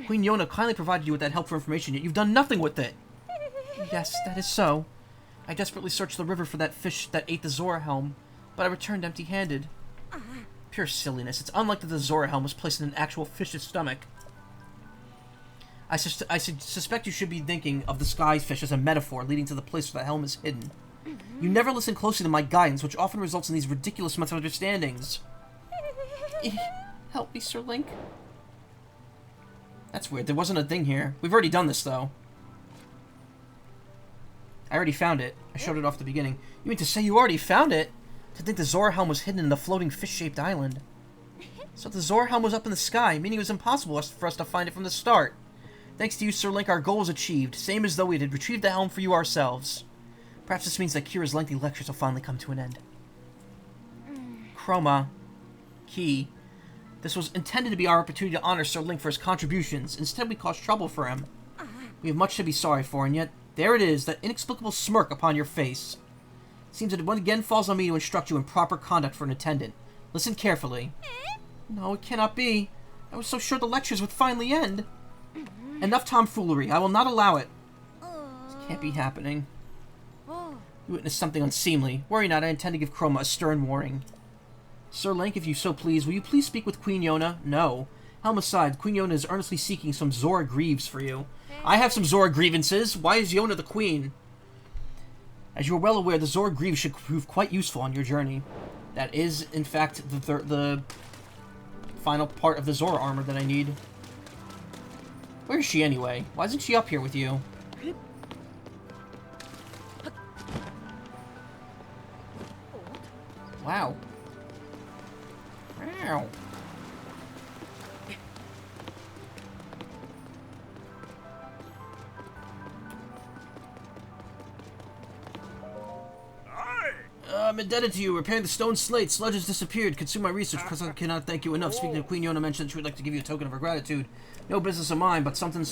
Queen Yona kindly provided you with that helpful information, yet you've done nothing with it. Yes, that is so. I desperately searched the river for that fish that ate the Zora helm, but I returned empty-handed. Pure silliness. It's unlikely that the Zora helm was placed in an actual fish's stomach. I suspect you should be thinking of the skyfish as a metaphor leading to the place where the helm is hidden. You never listen closely to my guidance, which often results in these ridiculous misunderstandings. Help me, Sir Link. That's weird. There wasn't a thing here. We've already done this, though. I already found it. I showed it off at the beginning. You mean to say you already found it? To think the Zora helm was hidden in the floating fish-shaped island. So the Zora helm was up in the sky, meaning it was impossible for us to find it from the start. Thanks to you, Sir Link, our goal was achieved, same as though we had retrieved the helm for you ourselves. Perhaps this means that Kira's lengthy lectures will finally come to an end. Chroma. Key. This was intended to be our opportunity to honor Sir Link for his contributions. Instead, we caused trouble for him. We have much to be sorry for, and yet, there it is, that inexplicable smirk upon your face. Seems that it once again falls on me to instruct you in proper conduct for an attendant. Listen carefully. No, it cannot be. I was so sure the lectures would finally end. Enough tomfoolery. I will not allow it. This can't be happening. You witnessed something unseemly. Worry not, I intend to give Chroma a stern warning. Sir Link, if you so please, will you please speak with Queen Yona? No. Helm aside, Queen Yona is earnestly seeking some Zora Greaves for you. I have some Zora grievances. Why is Yona the queen? As you are well aware, the Zora Greaves should prove quite useful on your journey. That is, in fact, the final part of the Zora armor that I need. Where is she anyway? Why isn't she up here with you? Wow. Wow. I'm indebted to you. Repairing the stone slate. Sludge has disappeared. Consume my research because I cannot thank you enough. Speaking of Queen Yona mentioned that she would like to give you a token of her gratitude. No business of mine, but something,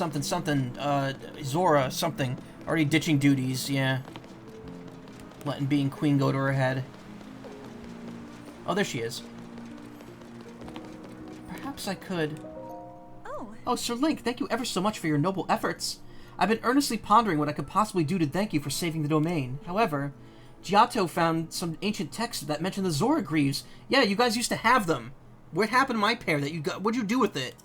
Zora, something. Already ditching duties, yeah. Letting being queen go to her head. Oh, there she is. Perhaps I could... Oh, Sir Link, thank you ever so much for your noble efforts. I've been earnestly pondering what I could possibly do to thank you for saving the domain. However, Giotto found some ancient texts that mention the Zora Greaves. Yeah, you guys used to have them. What happened to my pair that you got? What'd you do with it?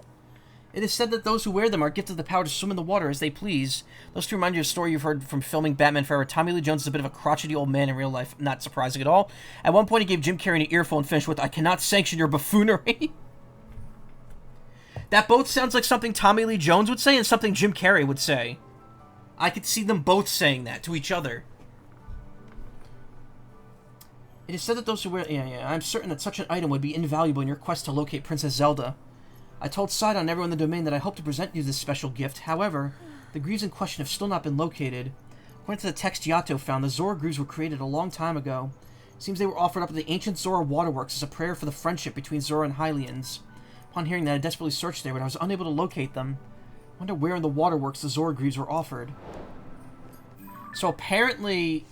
It is said that those who wear them are gifted the power to swim in the water as they please. Those two remind you of a story you've heard from filming Batman Forever. Tommy Lee Jones is a bit of a crotchety old man in real life. Not surprising at all. At one point, he gave Jim Carrey an earful and finished with, "I cannot sanction your buffoonery." That both sounds like something Tommy Lee Jones would say and something Jim Carrey would say. I could see them both saying that to each other. It is said that those who wear... Yeah. I'm certain that such an item would be invaluable in your quest to locate Princess Zelda. I told Sidon and everyone in the domain that I hope to present you this special gift. However, the Greaves in question have still not been located. According to the text Yato found, the Zora Greaves were created a long time ago. It seems they were offered up at the ancient Zora waterworks as a prayer for the friendship between Zora and Hylians. Upon hearing that, I desperately searched there, but I was unable to locate them. I wonder where in the waterworks the Zora Greaves were offered. So apparently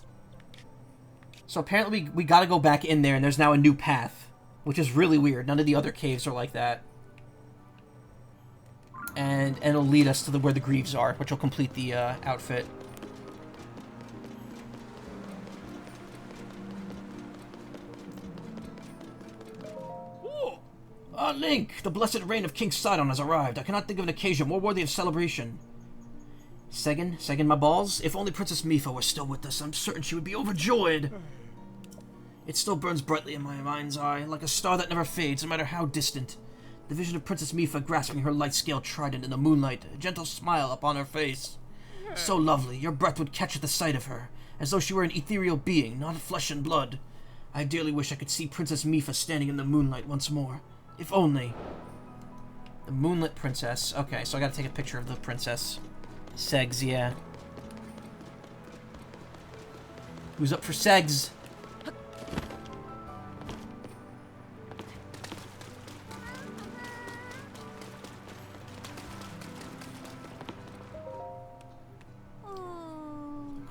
we gotta go back in there, and there's now a new path, which is really weird. None of the other caves are like that. And it'll lead us to where the Greaves are, which will complete the outfit. Link! The blessed reign of King Sidon has arrived. I cannot think of an occasion more worthy of celebration. Segan, my balls? If only Princess Mipha were still with us, I'm certain she would be overjoyed. It still burns brightly in my mind's eye, like a star that never fades, no matter how distant. The vision of Princess Mipha grasping her light-scale trident in the moonlight, a gentle smile upon her face. So lovely, your breath would catch at the sight of her, as though she were an ethereal being, not flesh and blood. I dearly wish I could see Princess Mipha standing in the moonlight once more. If only. The Moonlit Princess. Okay, so I gotta take a picture of the princess. Segs, yeah. Who's up for Segs?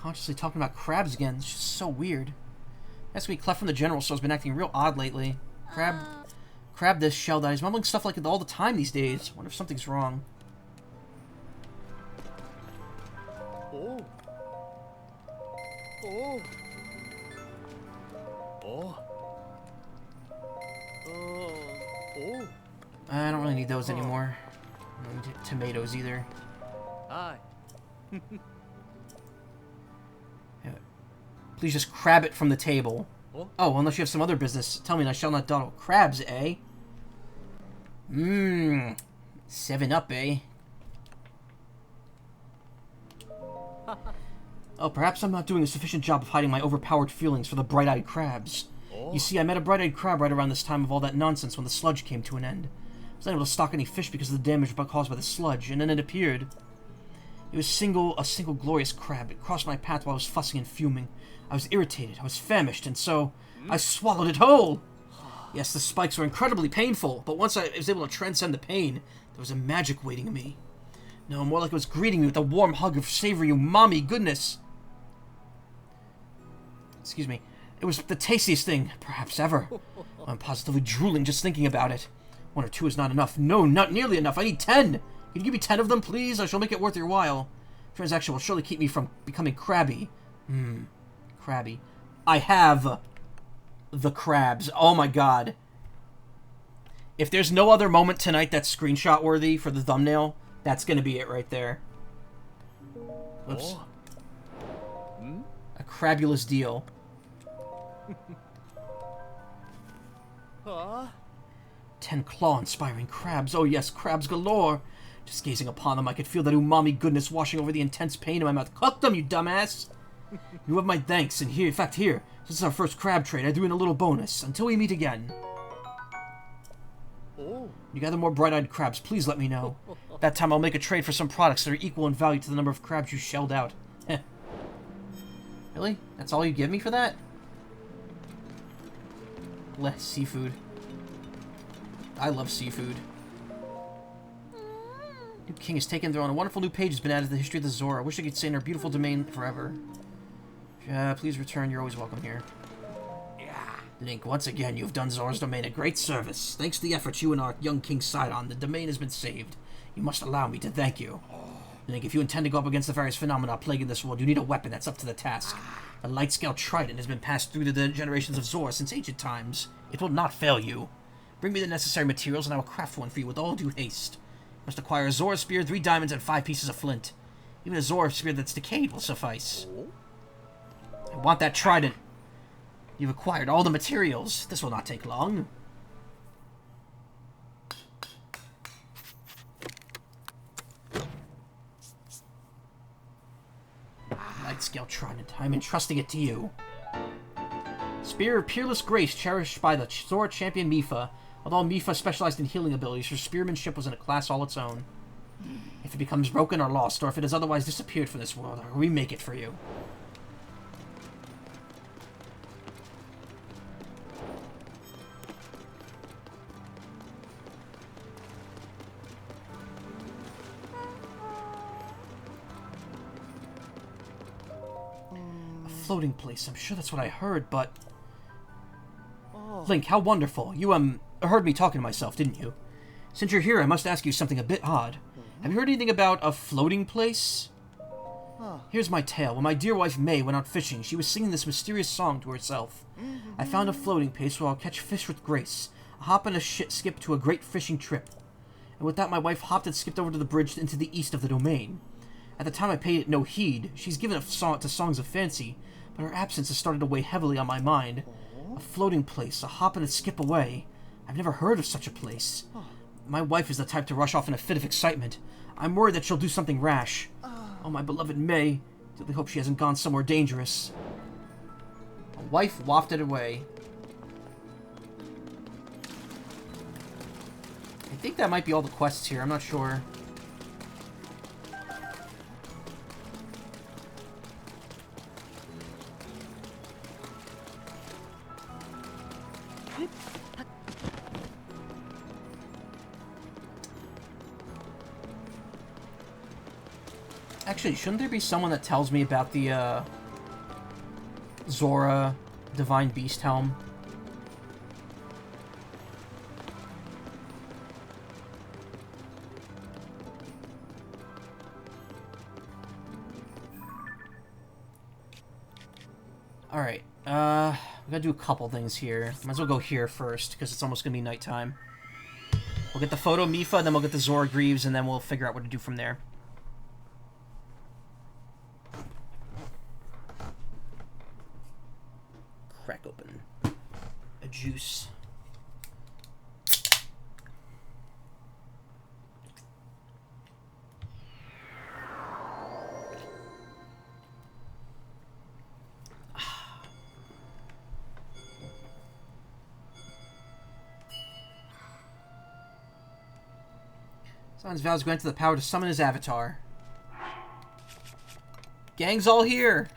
Consciously talking about crabs again. It's just so weird. That's me. Clef from the general store's been acting real odd lately. Crab this, shell that. He's mumbling stuff like it all the time these days. Wonder if something's wrong. I don't really need those anymore. I don't need tomatoes either. Please just crab it from the table. Oh, unless you have some other business. Tell me and I shall not dawdle. Crabs, eh? 7-Up, eh? Oh, perhaps I'm not doing a sufficient job of hiding my overpowered feelings for the bright-eyed crabs. You see, I met a bright-eyed crab right around this time of all that nonsense when the sludge came to an end. I was unable to stock any fish because of the damage caused by the sludge, and then it appeared. It was a single glorious crab. It crossed my path while I was fussing and fuming. I was irritated, I was famished, and so I swallowed it whole. Yes, the spikes were incredibly painful, but once I was able to transcend the pain, there was a magic waiting me. No, more like it was greeting me with a warm hug of savory umami goodness. Excuse me. It was the tastiest thing, perhaps ever. I'm positively drooling just thinking about it. 1 or 2 is not enough. No, not nearly enough. I need 10. Can you give me 10 of them, please? I shall make it worth your while. Transaction will surely keep me from becoming crabby. Crabby. I have the crabs. Oh my god. If there's no other moment tonight that's screenshot worthy for the thumbnail, that's gonna be it right there. Oops. A crabulous deal. 10 claw-inspiring crabs. Oh yes, crabs galore. Just gazing upon them, I could feel that umami goodness washing over the intense pain in my mouth. Cook them, you dumbass! You have my thanks, and here, in fact, here, since it's our first crab trade, I threw in a little bonus. Until we meet again. You gather more bright-eyed crabs, please let me know. That time I'll make a trade for some products that are equal in value to the number of crabs you shelled out. Heh. Really? That's all you give me for that? Less seafood. I love seafood. New king has taken throne. A wonderful new page has been added to the history of the Zora. I wish I could stay in our beautiful domain forever. Please return. You're always welcome here. Link, once again, you have done Zora's domain a great service. Thanks to the efforts you and our young king Sidon, the domain has been saved. You must allow me to thank you. Link, if you intend to go up against the various phenomena plaguing this world, you need a weapon that's up to the task. The light-scale trident has been passed through the generations of Zora since ancient times. It will not fail you. Bring me the necessary materials, and I will craft one for you with all due haste. Must acquire a Zora spear, 3 diamonds, and 5 pieces of flint. Even a Zora spear that's decayed will suffice. I want that trident. You've acquired all the materials. This will not take long. Light scale trident. I'm entrusting it to you. Spear of Peerless Grace, cherished by the Zora champion Mipha. Although Mipha specialized in healing abilities, her spearmanship was in a class all its own. If it becomes broken or lost, or if it has otherwise disappeared from this world, I'll remake it for you. A floating place, I'm sure that's what I heard, but... Link, how wonderful. You, heard me talking to myself, didn't you? Since you're here, I must ask you something a bit odd. Have you heard anything about a floating place? Here's my tale. When my dear wife May went out fishing, she was singing this mysterious song to herself. I found a floating place where I'll catch fish with grace. A hop and a skip to a great fishing trip. And with that, my wife hopped and skipped over to the bridge into the east of the domain. At the time, I paid it no heed. She's given a song to songs of fancy, but her absence has started to weigh heavily on my mind. A floating place, a hop and a skip away. I've never heard of such a place. My wife is the type to rush off in a fit of excitement. I'm worried that she'll do something rash. Oh, my beloved May. Really hope she hasn't gone somewhere dangerous. A wife wafted away. I think that might be all the quests here. I'm not sure. Actually, shouldn't there be someone that tells me about the, Zora Divine Beast Helm? Alright, we gotta do a couple things here. Might as well go here first, because it's almost gonna be nighttime. We'll get the photo Mipha, then we'll get the Zora Greaves, and then we'll figure out what to do from there. Crack open a juice. Someone's vows granted the power to summon his avatar. Gang's all here.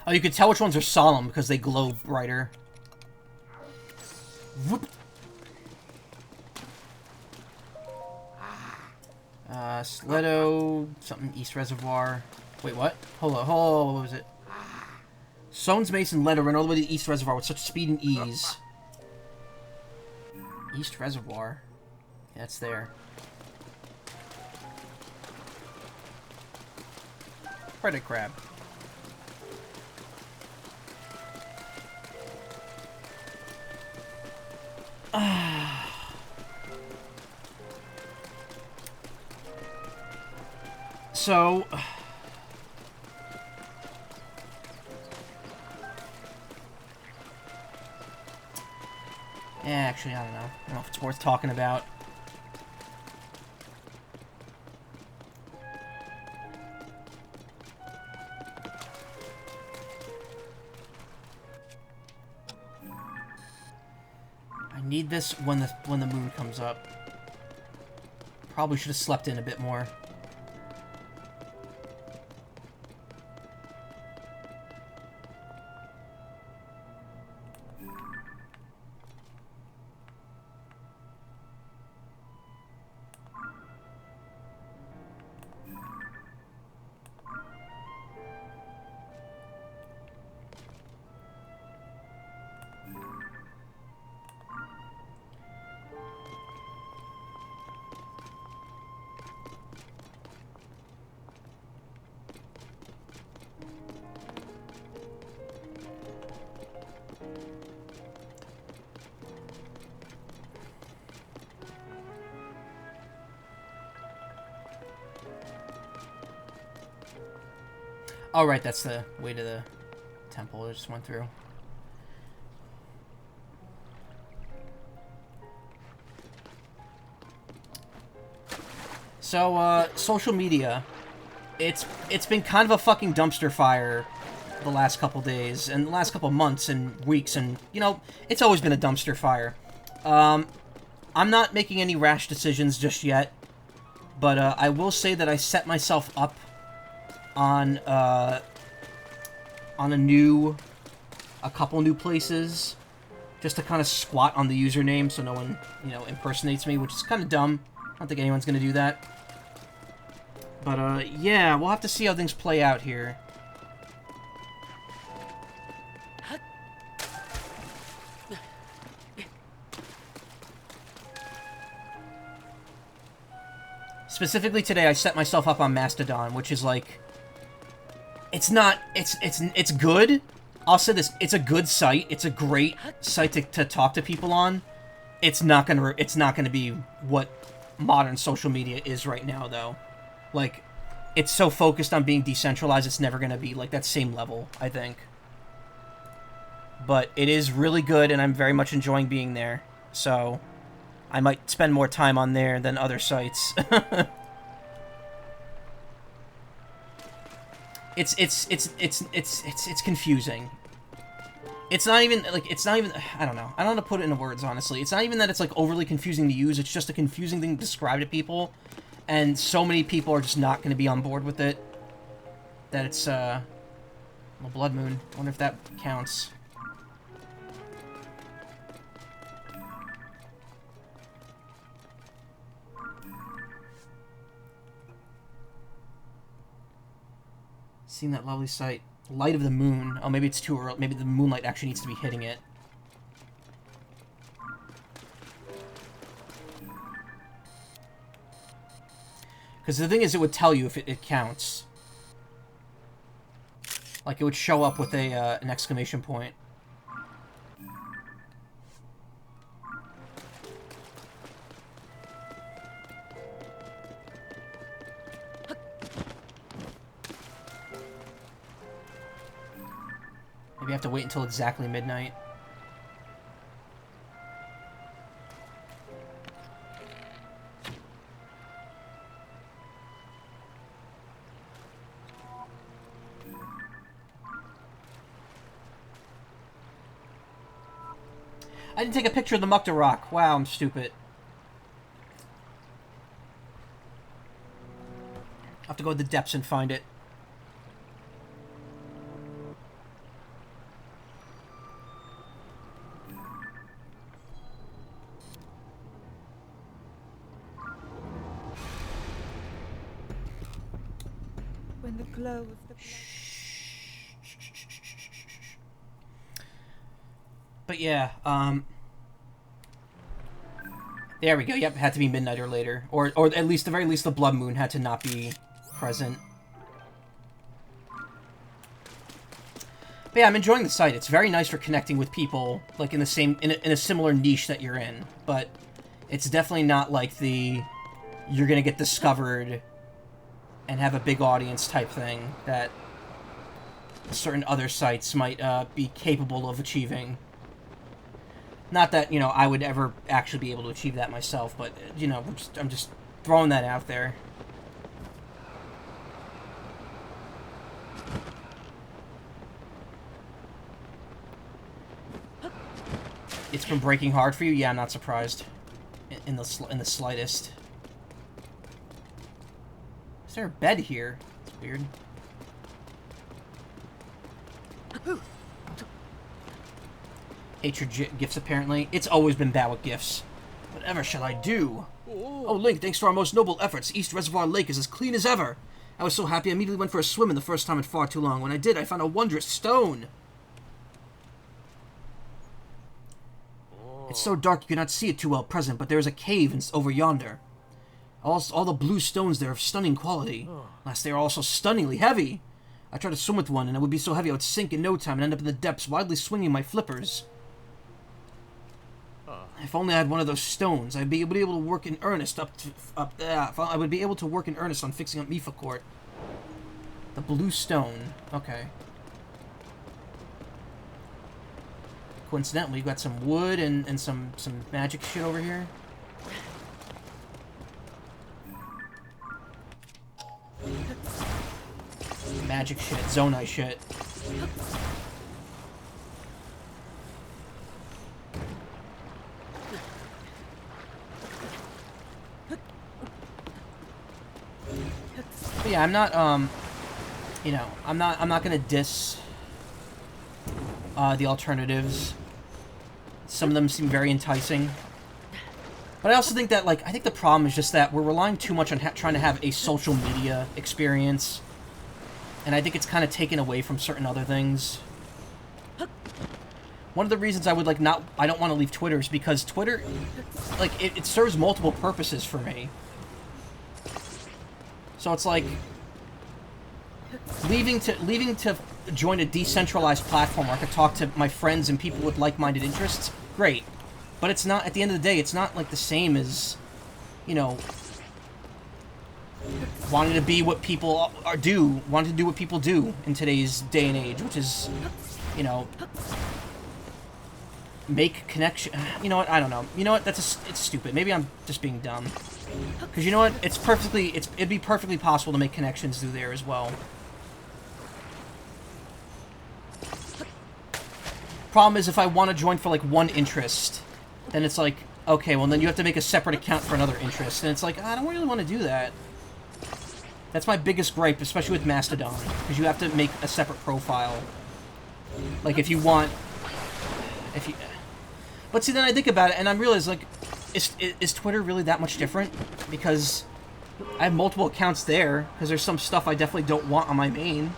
Oh, you can tell which ones are solemn because they glow brighter. Whoop. Slido, something East Reservoir. Wait, what? Hold on, what was it? Stone's Mace and Leto ran all the way to East Reservoir with such speed and ease. East Reservoir. Yeah, it's there. Credit crab. So... yeah, actually, I don't know. I don't know if it's worth talking about. I need this when the moon comes up. Probably should have slept in a bit more. Oh, right, that's the way to the temple I just went through. So, social media. It's been kind of a fucking dumpster fire the last couple days, and the last couple months and weeks, and, you know, it's always been a dumpster fire. I'm not making any rash decisions just yet, but, I will say that I set myself up on, a couple new places, just to kind of squat on the username so no one, you know, impersonates me, which is kind of dumb. I don't think anyone's gonna do that. But, yeah, we'll have to see how things play out here. Specifically today, I set myself up on Mastodon, which is like... It's not... It's good. I'll say this, it's a good site. It's a great site to talk to people on. It's not gonna be what modern social media is right now, though. Like, it's so focused on being decentralized, it's never gonna be, like, that same level, I think. But it is really good, and I'm very much enjoying being there. So, I might spend more time on there than other sites. It's confusing. It's not even, like, I don't know. I don't know how to put it into words, honestly. It's not even that it's, like, overly confusing to use, it's just a confusing thing to describe to people. And so many people are just not going to be on board with it. That it's, well, Blood Moon. I wonder if that counts. Seeing that lovely sight. Light of the moon. Oh, maybe it's too early. Maybe the moonlight actually needs to be hitting it. Because the thing is, it would tell you if it counts. Like, it would show up with a an exclamation point. Maybe I have to wait until exactly midnight. I didn't take a picture of the Mukta Rock. Wow, I'm stupid. I'll have to go to the depths and find it.
When the glow of the blood...
But yeah, there we go. Yep, it had to be midnight or later. Or at least, the very least, the blood moon had to not be present. But yeah, I'm enjoying the site. It's very nice for connecting with people, like, in the same, in a similar niche that you're in. But it's definitely not like the, you're gonna get discovered and have a big audience type thing that certain other sites might be capable of achieving. Not that, you know, I would ever actually be able to achieve that myself, but, you know, I'm just throwing that out there. It's been breaking hard for you? Yeah, I'm not surprised. In the slightest. Is there a bed here? It's weird. Hate your gifts, apparently. It's always been bad with gifts. Whatever shall I do? Oh, Link, thanks to our most noble efforts, East Reservoir Lake is as clean as ever. I was so happy I immediately went for a swim in the first time in far too long. When I did, I found a wondrous stone. It's so dark you cannot see it too well present, but there is a cave over yonder. All the blue stones there of stunning quality. Last, they are also stunningly heavy. I tried to swim with one, and it would be so heavy I would sink in no time and end up in the depths, wildly swinging my flippers. If only I had one of those stones, I'd be able to work in earnest I would be able to work in earnest on fixing up Mifa Court. The blue stone. Okay. Coincidentally, we've got some wood and some magic shit over here. Magic shit, Zonai shit. But yeah, I'm not, you know, I'm not gonna diss the alternatives. Some of them seem very enticing. But I also think that, like, I think the problem is just that we're relying too much on trying to have a social media experience. And I think it's kind of taken away from certain other things. One of the reasons I would, like, I don't want to leave Twitter is because Twitter, like, it serves multiple purposes for me. So it's like, leaving to join a decentralized platform where I could talk to my friends and people with like-minded interests, great. But it's not, at the end of the day, it's not, like, the same as, you know, wanting to be what people wanting to do what people do in today's day and age, which is, you know, make connection. You know what? I don't know. You know what? It's stupid. Maybe I'm just being dumb. Because you know what? It'd be perfectly possible to make connections through there as well. Problem is, if I want to join for, like, one interest, then it's like, okay, well, then you have to make a separate account for another interest, and it's like, I don't really want to do that. That's my biggest gripe, especially with Mastodon, because you have to make a separate profile. Like, if you want... But see, then I think about it, and I realize, like, is Twitter really that much different? Because I have multiple accounts there, because there's some stuff I definitely don't want on my main.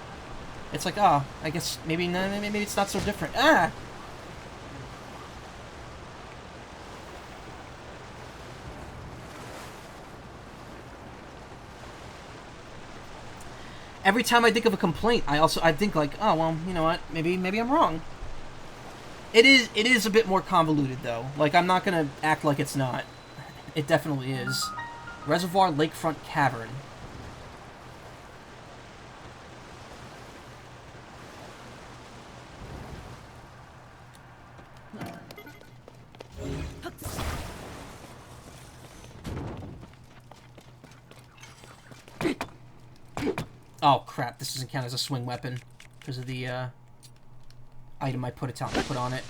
It's like, oh, I guess maybe it's not so different. Ah! Every time I think of a complaint, I think, like, oh, well, you know what, maybe I'm wrong. It is a bit more convoluted, though. Like, I'm not gonna act like it's not. It definitely is. Reservoir Lakefront Cavern. Oh crap, this doesn't count as a swing weapon because of the item I put on it.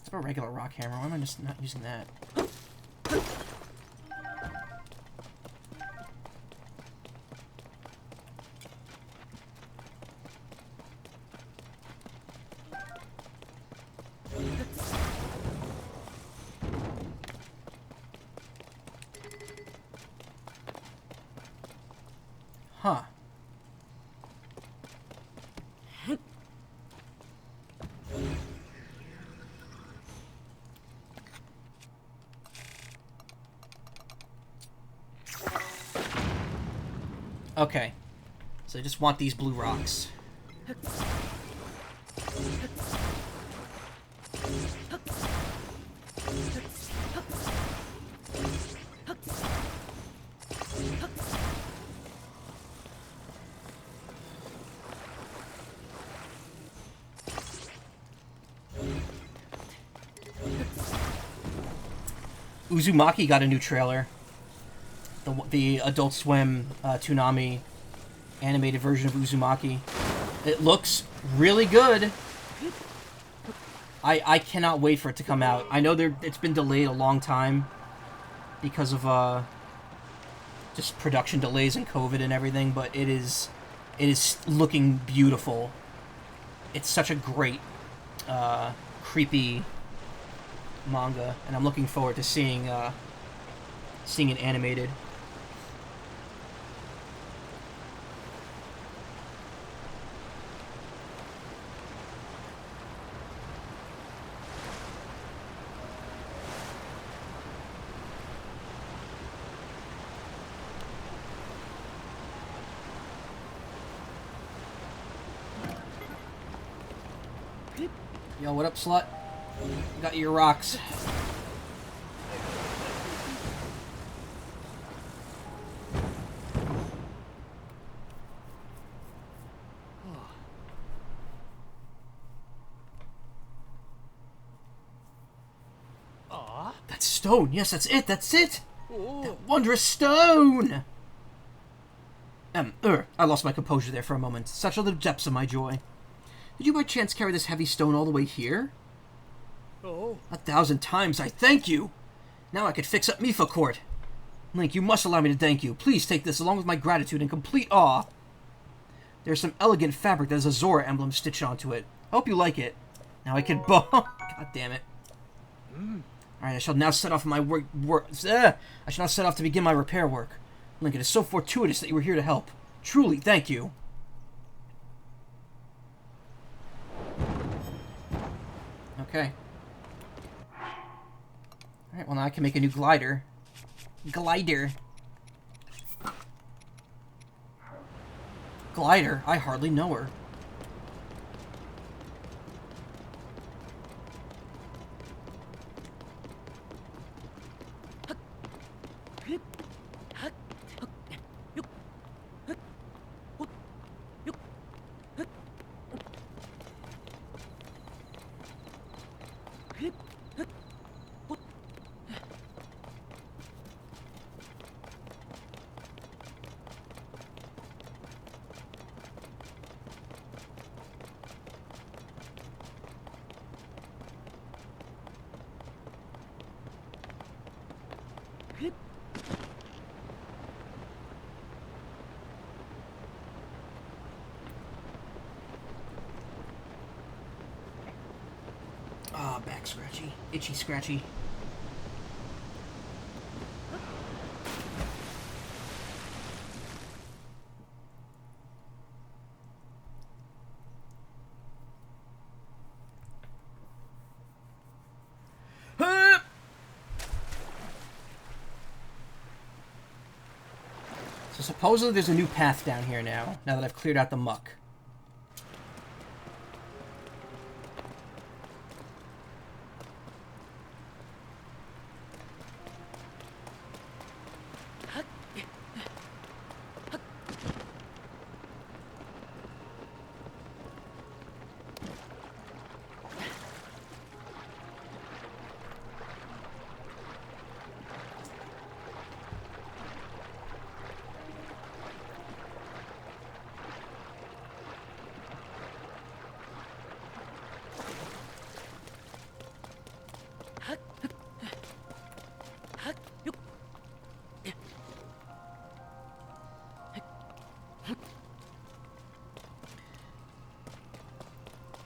It's a regular rock hammer. Why am I just not using that? Huh. Okay. So I just want these blue rocks. Uzumaki got a new trailer. The Adult Swim Toonami animated version of Uzumaki. It looks really good. I cannot wait for it to come out. I know it's been delayed a long time because of just production delays and COVID and everything, but it is looking beautiful. It's such a great creepy manga, and I'm looking forward to seeing it animated. Yo, what up, slut? Got your rocks. That stone. Yes, that's it. That's it. That wondrous stone. I lost my composure there for a moment. Such are the depths of my joy. Did you by chance carry this heavy stone all the way here? 1,000 times I thank you. Now I could fix up Mifa Court. Link, you must allow me to thank you. Please take this along with my gratitude and complete awe. There's some elegant fabric that has a Zora emblem stitched onto it. I hope you like it. Now I can God damn it. Alright, I shall now set off my I shall now set off to begin my repair work. Link, it is so fortuitous that you were here to help. Truly, thank you. Okay. Alright, well now I can make a new glider. Glider. Glider? I hardly know her. Ah, back scratchy. Itchy scratchy. So supposedly there's a new path down here now that I've cleared out the muck.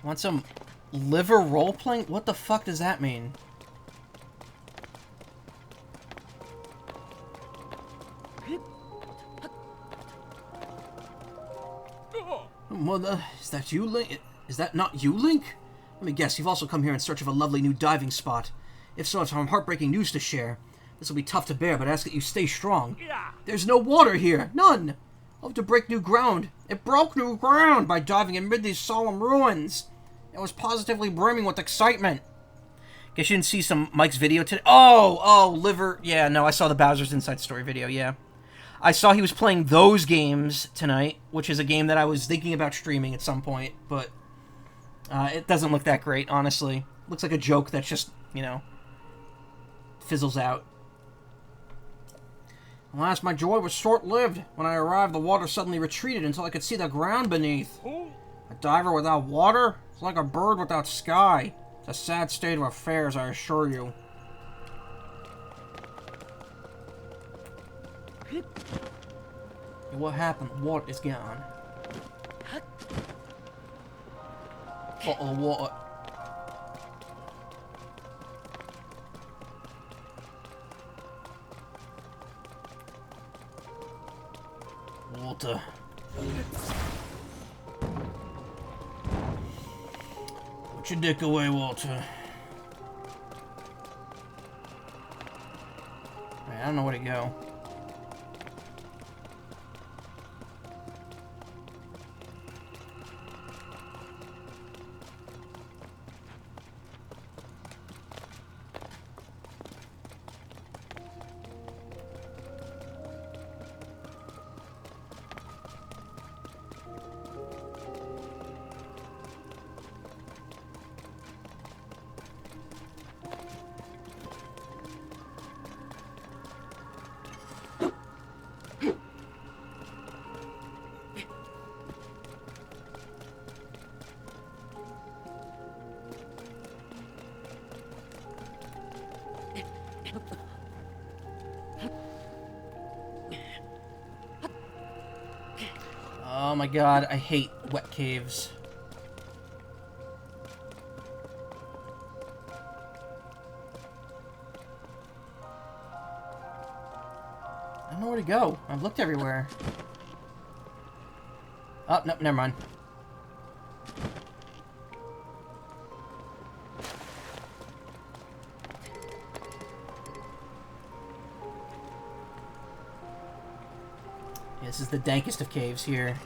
Want some liver role-playing? What the fuck does that mean? Mother, is that you, Link? Is that not you, Link? Let me guess, you've also come here in search of a lovely new diving spot. If so, I have some heartbreaking news to share. This will be tough to bear, but I ask that you stay strong. There's no water here! None! I'll have to break new ground. It broke new ground by diving amid these solemn ruins. It was positively brimming with excitement. Guess you didn't see some Mike's video today. Oh, liver. Yeah, no, I saw the Bowser's Inside Story video, yeah. I saw he was playing those games tonight, which is a game that I was thinking about streaming at some point, but it doesn't look that great, honestly. Looks like a joke that's just, you know, fizzles out. Alas, my joy was short-lived. When I arrived, the water suddenly retreated until I could see the ground beneath. A diver without water? It's like a bird without sky. It's a sad state of affairs, I assure you. What happened? What is gone? Uh-oh, water. Water. Put your dick away, Walter. Right, I don't know where to go. Oh my god, I hate wet caves. I don't know where to go. I've looked everywhere. Oh, no, never mind. This is the dankest of caves here.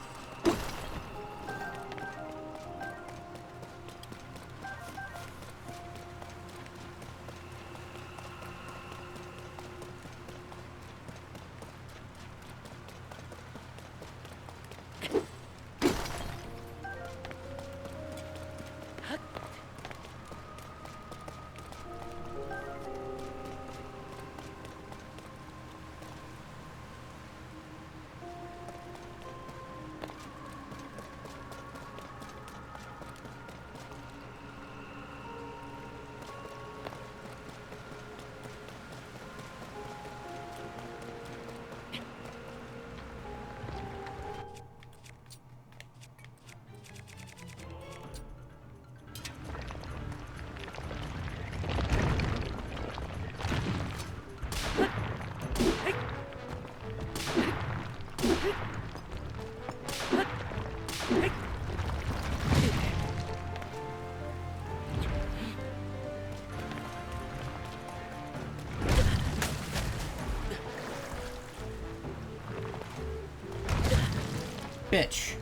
Bitch.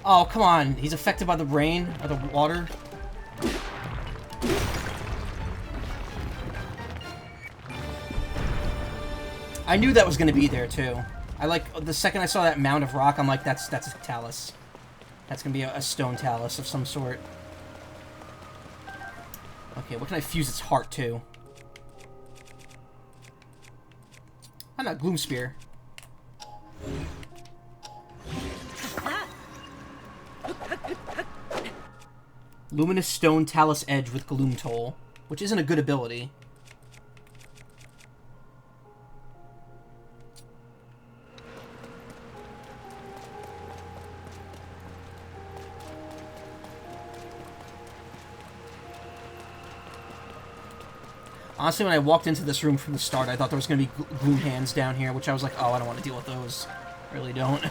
Oh, come on. He's affected by the rain or the water. I knew that was going to be there, too. I like, the second I saw that mound of rock, I'm like, that's a talus. That's going to be a stone talus of some sort. Okay, what can I fuse its heart to? Oh, no, Gloom Spear. Luminous Stone Talus Edge with Gloom Toll, which isn't a good ability. Honestly, when I walked into this room from the start, I thought there was going to be gloom hands down here, which I was like, oh, I don't want to deal with those. Really don't.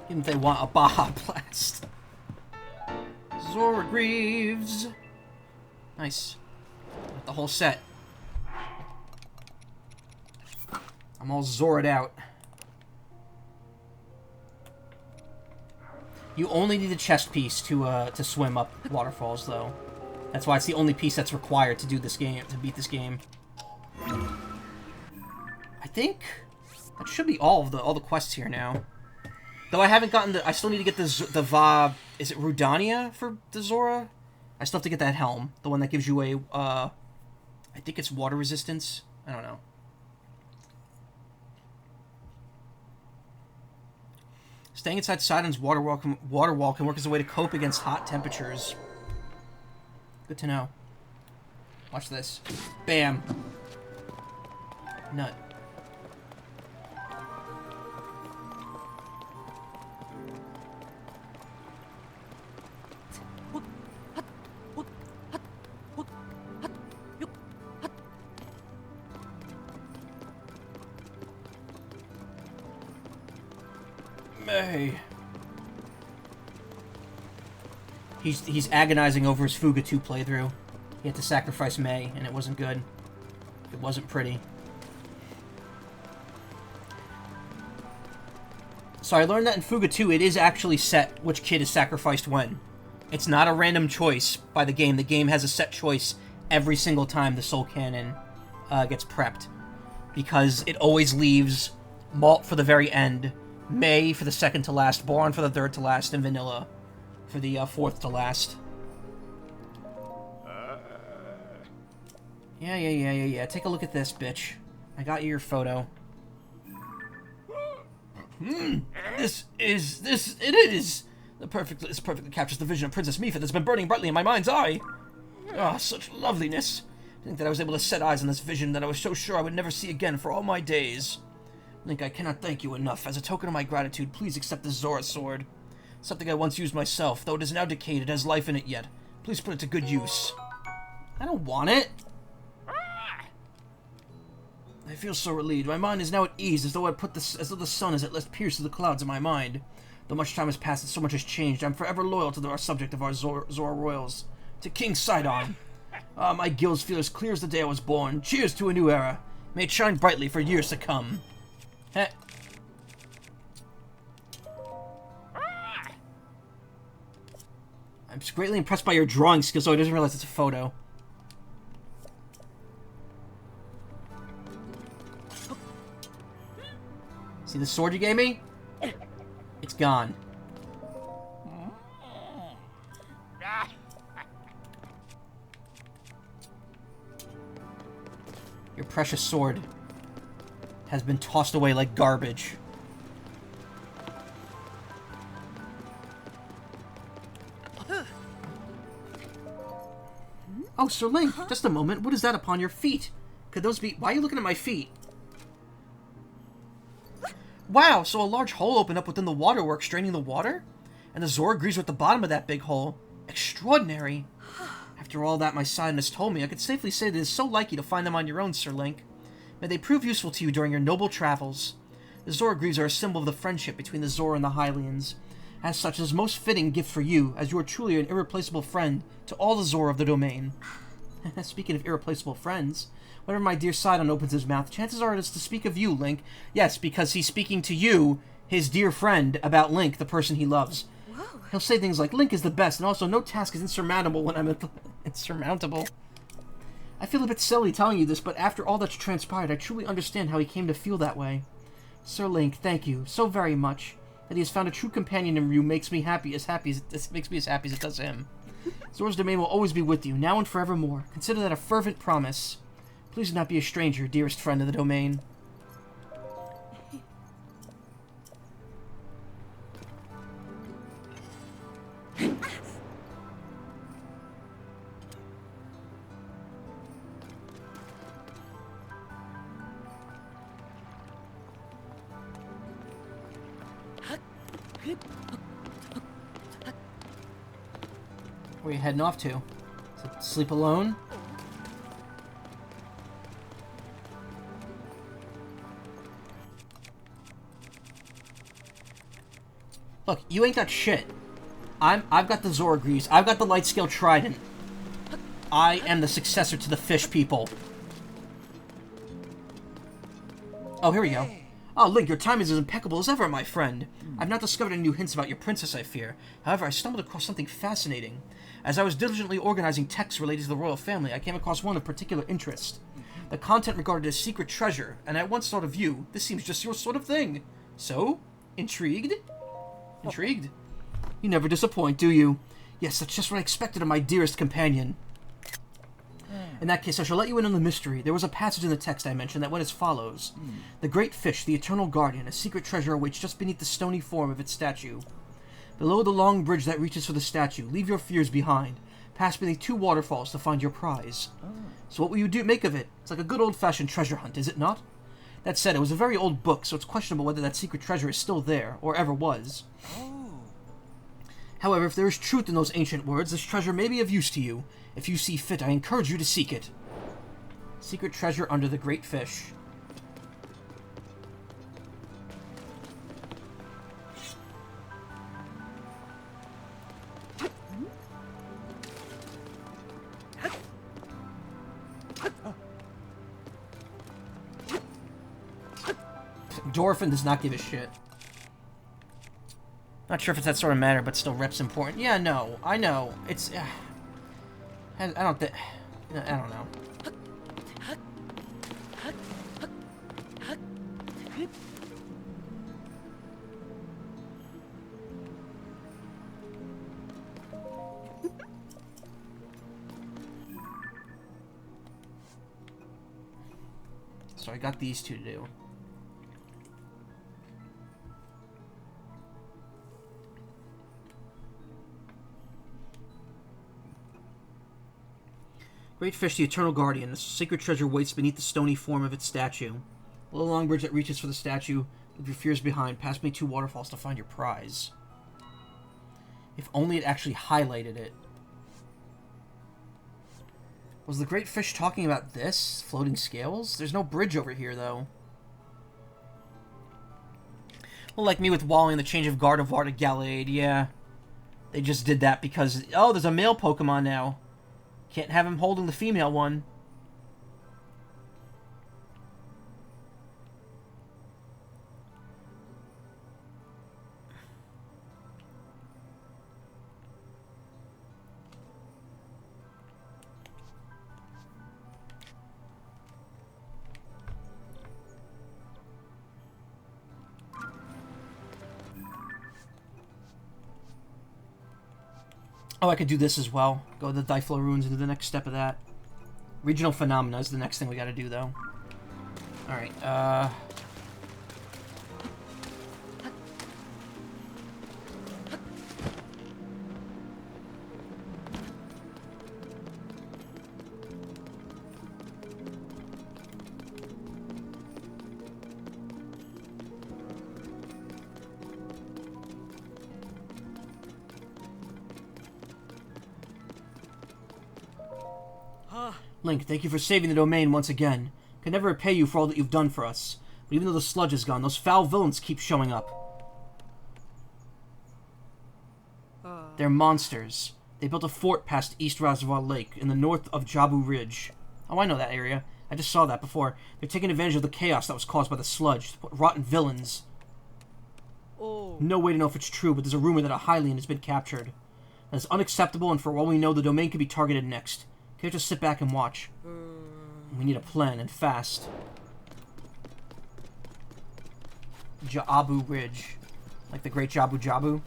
Even if they want a Baja Blast. Zora Greaves. Nice. Got the whole set. I'm all Zora'd out. You only need a chest piece to swim up waterfalls, though. That's why it's the only piece that's required to do this game, to beat this game. I think that should be all the quests here now. Though I haven't gotten the... I still need to get the is it Rudania for the Zora? I still have to get that helm. The one that gives you a, I think it's water resistance. I don't know. Staying inside Sidon's water wall can work as a way to cope against hot temperatures. Good to know. Watch this. Bam. Nut. May. He's agonizing over his Fuga 2 playthrough. He had to sacrifice May, and it wasn't good. It wasn't pretty. So I learned that in Fuga 2, it is actually set which kid is sacrificed when. It's not a random choice by the game. The game has a set choice every single time the Soul Cannon gets prepped. Because it always leaves Malt for the very end, May for the second to last, Boron for the third to last, and Vanilla for the fourth to last. Yeah. Take a look at this, bitch. I got you your photo. It is! This perfectly captures the vision of Princess Mifa that's been burning brightly in my mind's eye. Ah, such loveliness. To think that I was able to set eyes on this vision that I was so sure I would never see again for all my days. Link, I cannot thank you enough. As a token of my gratitude, please accept this Zora sword. Something I once used myself, though it is now decayed, it has life in it yet. Please put it to good use. I don't want it. I feel so relieved. My mind is now at ease, as though the sun has at last pierced through the clouds of my mind. Though much time has passed and so much has changed, I am forever loyal to our subject of our Zora royals, to King Sidon. My gills feel as clear as the day I was born. Cheers to a new era. May it shine brightly for years to come. Heh. I'm greatly impressed by your drawing skills, so I didn't realize it's a photo. See the sword you gave me? It's gone. Your precious sword has been tossed away like garbage. Oh, Sir Link, just a moment. What is that upon your feet? Could those be... Why are you looking at my feet? Wow, so a large hole opened up within the waterworks, draining the water? And the Zora agrees with the bottom of that big hole. Extraordinary. After all that my scientist told me, I could safely say that it is so like you to find them on your own, Sir Link. May they prove useful to you during your noble travels. The Zora Greaves are a symbol of the friendship between the Zora and the Hylians. As such, it is a most fitting gift for you, as you are truly an irreplaceable friend to all the Zora of the domain. Speaking of irreplaceable friends, whenever my dear Sidon opens his mouth, chances are it is to speak of you, Link. Yes, because he's speaking to you, his dear friend, about Link, the person he loves.
Whoa.
He'll say things like, Link is the best, and also no task is insurmountable when I'm insurmountable. I feel a bit silly telling you this, but after all that's transpired, I truly understand how he came to feel that way. Sir Link, thank you so very much. That he has found a true companion in you makes me as happy as it does him. Zora's domain will always be with you, now and forevermore. Consider that a fervent promise. Please do not be a stranger, dearest friend of the domain. Where are you heading off to? Is it sleep alone? Look, you ain't got shit. I've got the Zora Greaves. I've got the light scale trident. I am the successor to the fish people. Oh, here we go. Oh, Link, your timing is as impeccable as ever, my friend. I've not discovered any new hints about your princess, I fear. However, I stumbled across something fascinating. As I was diligently organizing texts related to the royal family, I came across one of particular interest. The content regarded a secret treasure, and I once thought of you. This seems just your sort of thing. So? Intrigued? Intrigued? You never disappoint, do you? Yes, that's just what I expected of my dearest companion. In that case, I shall let you in on the mystery. There was a passage in the text I mentioned that went as follows. The great fish, the eternal guardian, a secret treasure awaits just beneath the stony form of its statue. Below the long bridge that reaches for the statue, leave your fears behind. Pass beneath 2 waterfalls to find your prize. So what will you make of it? It's like a good old-fashioned treasure hunt, is it not? That said, it was a very old book, so it's questionable whether that secret treasure is still there, or ever was. However, if there is truth in those ancient words, this treasure may be of use to you. If you see fit, I encourage you to seek it. Secret treasure under the great fish. Dorfin does not give a shit. Not sure if it's that sort of matter, but still, rep's important. Yeah, no, I know. It's... I don't think... I don't know. So I got these two to do. Great Fish, the Eternal Guardian. The sacred treasure waits beneath the stony form of its statue. A little long bridge that reaches for the statue. Leave your fears behind. Pass me 2 waterfalls to find your prize. If only it actually highlighted it. Was the Great Fish talking about this? Floating scales? There's no bridge over here, though. Well, like me with Wally and the change of Gardevoir to Gallade, yeah. They just did that because... Oh, there's a male Pokemon now. Can't have him holding the female one. Oh, I could do this as well. Go to the Diflo Ruins and do the next step of that. Regional Phenomena is the next thing we gotta do, though. Alright, Link, thank you for saving the domain once again. Can never repay you for all that you've done for us. But even though the sludge is gone, those foul villains keep showing up. They're monsters. They built a fort past East Reservoir Lake, in the north of Jabu Ridge. Oh, I know that area. I just saw that before. They're taking advantage of the chaos that was caused by the sludge. Rotten villains. No way to know if it's true, but there's a rumor that a Hylian has been captured. That is unacceptable, and for all we know, the domain could be targeted next. Can't just sit back and watch. We need a plan, and fast. Jabu Ridge. Like the Great Jabu Jabu.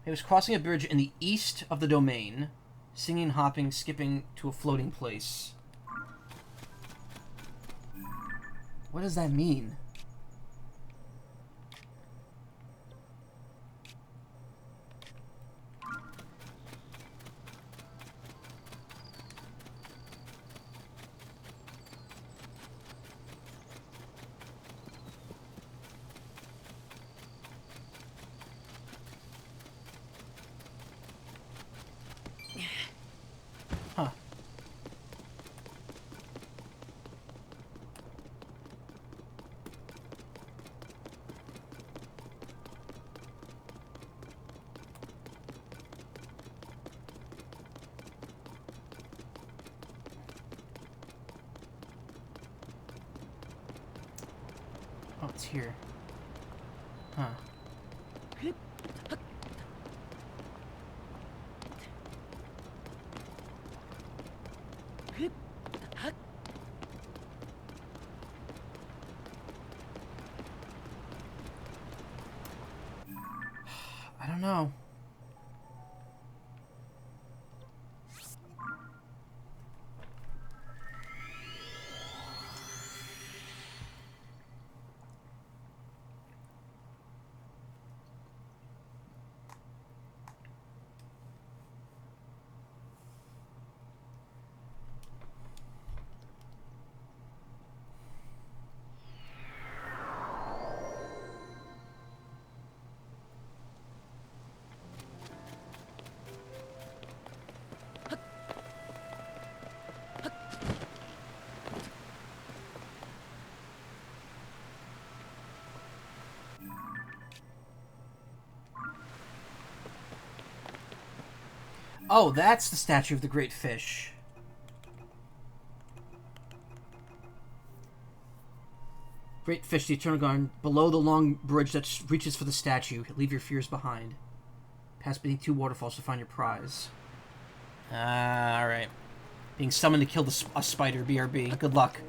He was crossing a bridge in the east of the domain, singing, hopping, skipping to a floating place. What does that mean? Oh, it's here. Huh. I don't know. Oh, that's the statue of the Great Fish. Great fish, the Eternal Garden, below the long bridge that reaches for the statue. Leave your fears behind. Pass beneath 2 waterfalls to find your prize. Alright. Being summoned to kill a spider, BRB. Good luck.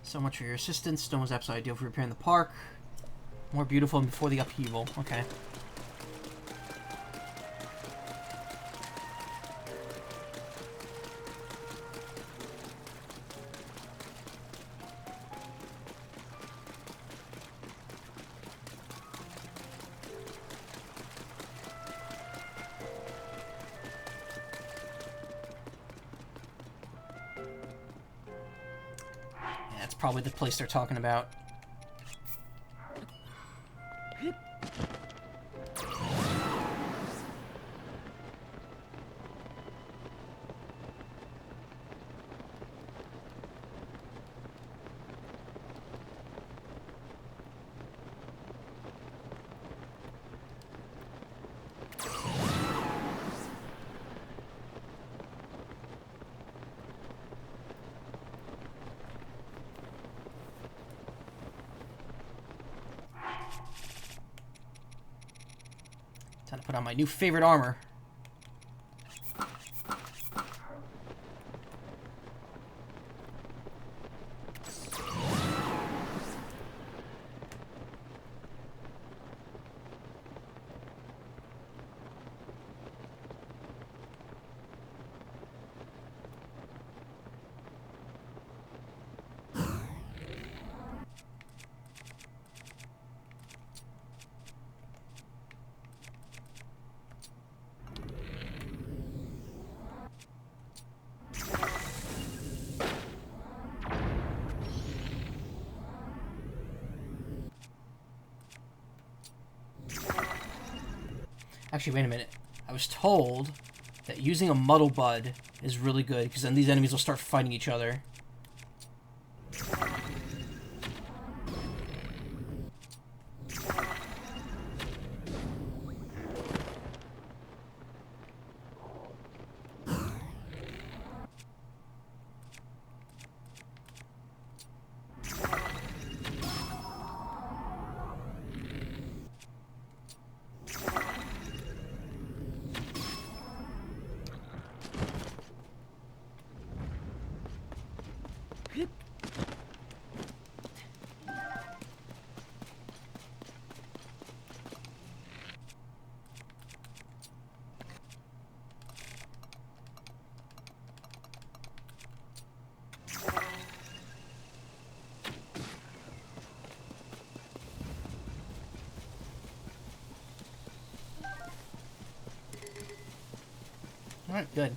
So much for your assistance. Stone was absolutely ideal for repairing the park. More beautiful before the upheaval. Okay. That's probably the place they're talking about. Time to put on my new favorite armor. Actually, wait a minute. I was told that using a muddle bud is really good, because then these enemies will start fighting each other. Alright, good.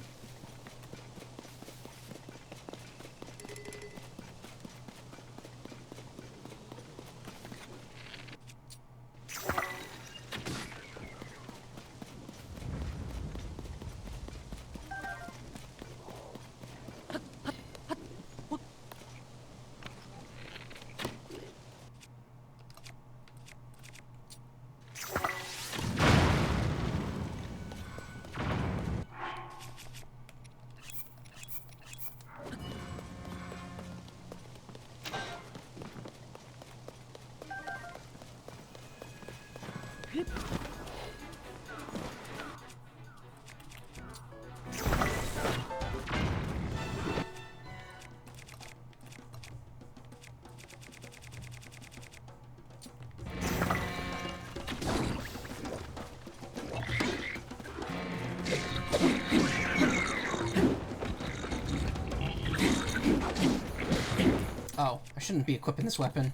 Oh, I shouldn't be equipping this weapon.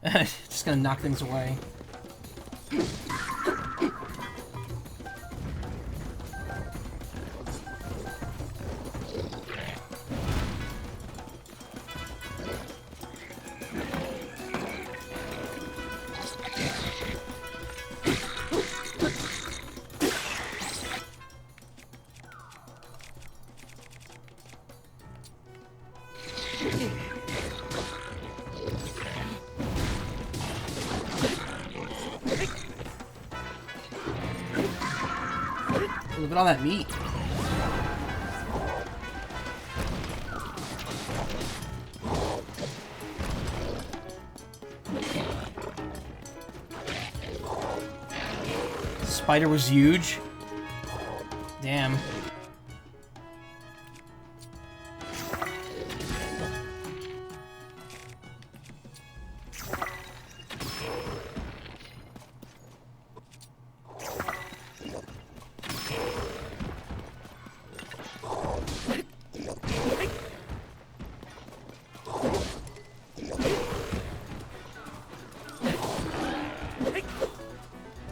Just gonna knock things away. Look at all that meat. Spider was huge. Damn.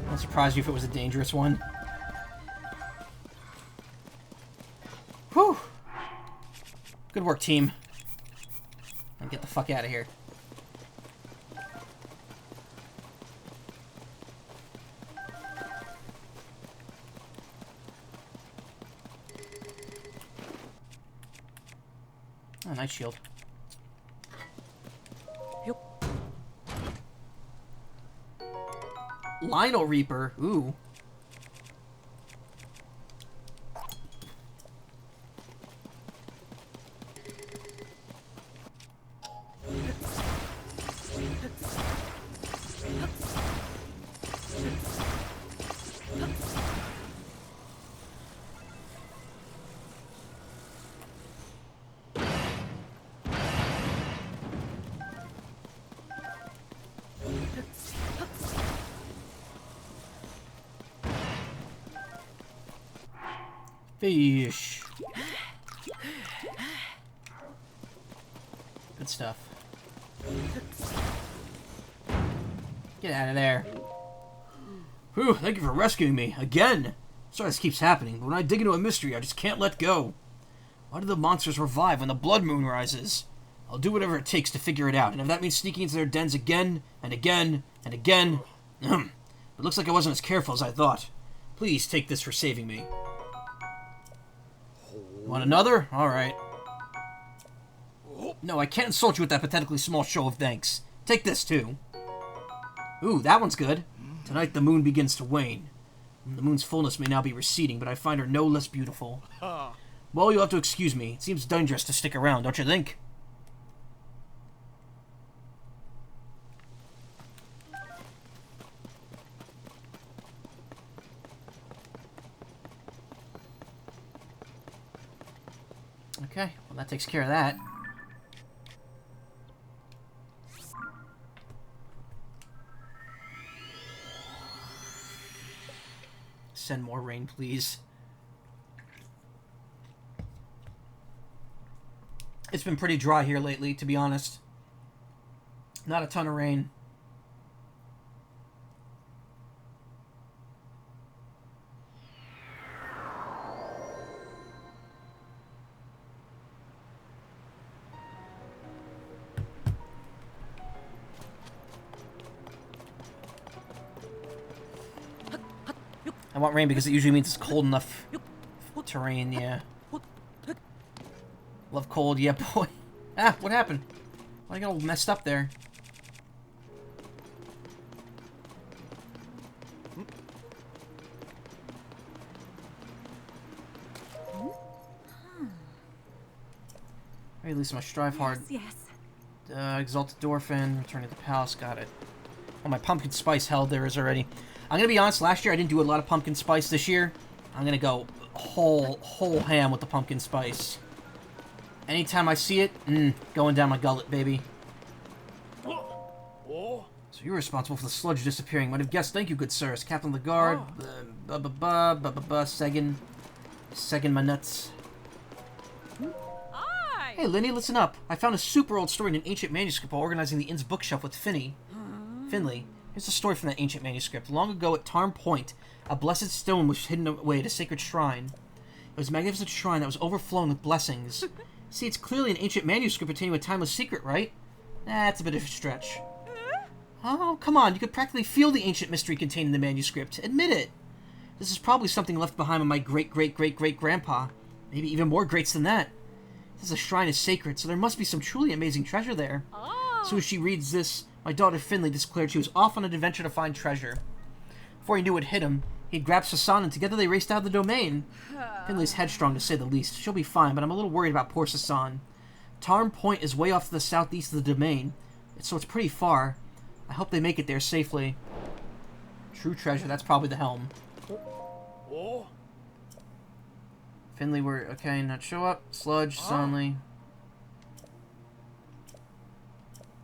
I'd surprise you if it was a dangerous one. Whew. Good work, team. And get the fuck out of here. Oh, nice shield. Lionel Reaper. Ooh. Fish. Good stuff. Get out of there. Whew, thank you for rescuing me. Again! Sorry this keeps happening, but when I dig into a mystery, I just can't let go. Why do the monsters revive when the blood moon rises? I'll do whatever it takes to figure it out, and if that means sneaking into their dens again, and again, and again... It looks like I wasn't as careful as I thought. Please take this for saving me. Want another? Alright. No, I can't insult you with that pathetically small show of thanks. Take this, too. Ooh, that one's good. Tonight the moon begins to wane. The moon's fullness may now be receding, but I find her no less beautiful. Well, you'll have to excuse me. It seems dangerous to stick around, don't you think? Okay, well that takes care of that. Send more rain, please. It's been pretty dry here lately, to be honest. Not a ton of rain. I want rain because it usually means it's cold enough terrain, yeah. Love cold, yeah, boy. Ah, what happened? Why I got all messed up there? At least my strive hard.
Yes.
Exalted Dorphin, return to the palace, got it. Oh, my pumpkin spice held there is already. I'm gonna be honest, last year I didn't do a lot of pumpkin spice. This year, I'm gonna go whole ham with the pumpkin spice. Anytime I see it, going down my gullet, baby. So you're responsible for the sludge disappearing. Might have guessed. Thank you, good sir. As captain of the guard. Segging my nuts. Hey, Linny, listen up. I found a super old story in an ancient manuscript while organizing the inn's bookshelf with Finley. Here's a story from that ancient manuscript. Long ago at Tarn Point, a blessed stone was hidden away at a sacred shrine. It was a magnificent shrine that was overflowing with blessings. See, it's clearly an ancient manuscript pertaining to a timeless secret, right? That's a bit of a stretch. Oh, come on. You could practically feel the ancient mystery contained in the manuscript. Admit it. This is probably something left behind by my great-great-great-great-grandpa. Maybe even more greats than that. This shrine is sacred, so there must be some truly amazing treasure there. So as she reads this, my daughter Finley declared she was off on an adventure to find treasure. Before he knew it hit him, He grabbed Sasan, and together they raced out of the domain. Finley's headstrong, to say the least. She'll be fine, but I'm a little worried about poor Sasan. Tarn Point is way off to the southeast of the domain, so it's pretty far. I hope they make it there safely. True treasure, that's probably the helm. Finley, we're... Okay, not show up. Sludge, Sonley.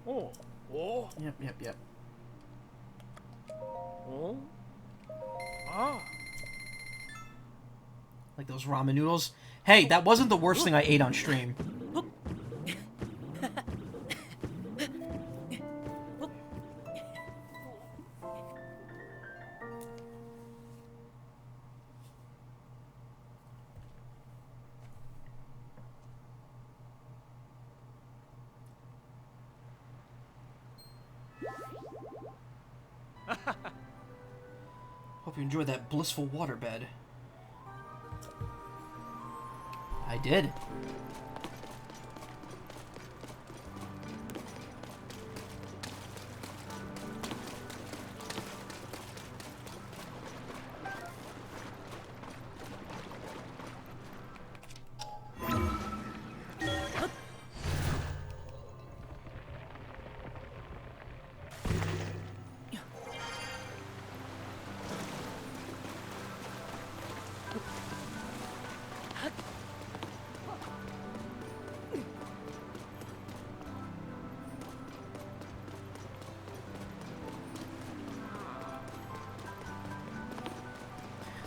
Yep. Like those ramen noodles. Hey, that wasn't the worst thing I ate on stream. Hope you enjoyed that blissful waterbed. I did.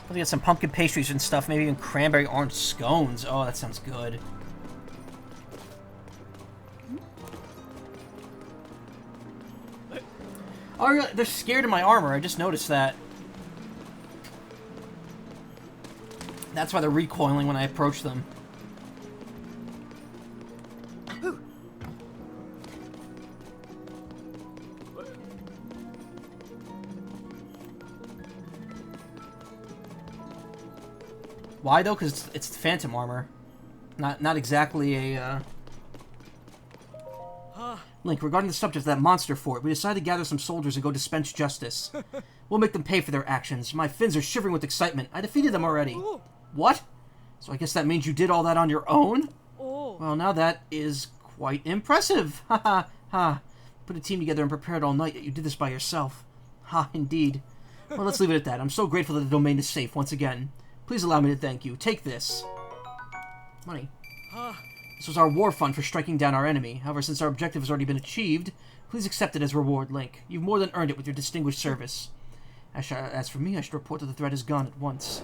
We got some pumpkin pastries and stuff, maybe even cranberry orange scones. Oh, that sounds good. Oh, really? They're scared of my armor. I just noticed that. That's why they're recoiling when I approach them. Why though? Because it's phantom armor, not exactly a. Link, regarding the subject of that monster fort, we decided to gather some soldiers and go dispense justice. We'll make them pay for their actions. My fins are shivering with excitement. I defeated them already. What? So I guess that means you did all that on your own? Well, now that is quite impressive. Ha ha ha. Put a team together and prepared all night, yet you did this by yourself. Ha, indeed. Well, let's leave it at that. I'm so grateful that the domain is safe once again. Please allow me to thank you. Take this. Money. This was our war fund for striking down our enemy. However, since our objective has already been achieved, please accept it as reward, Link. You've more than earned it with your distinguished service. As for me, I should report that the threat is gone at once.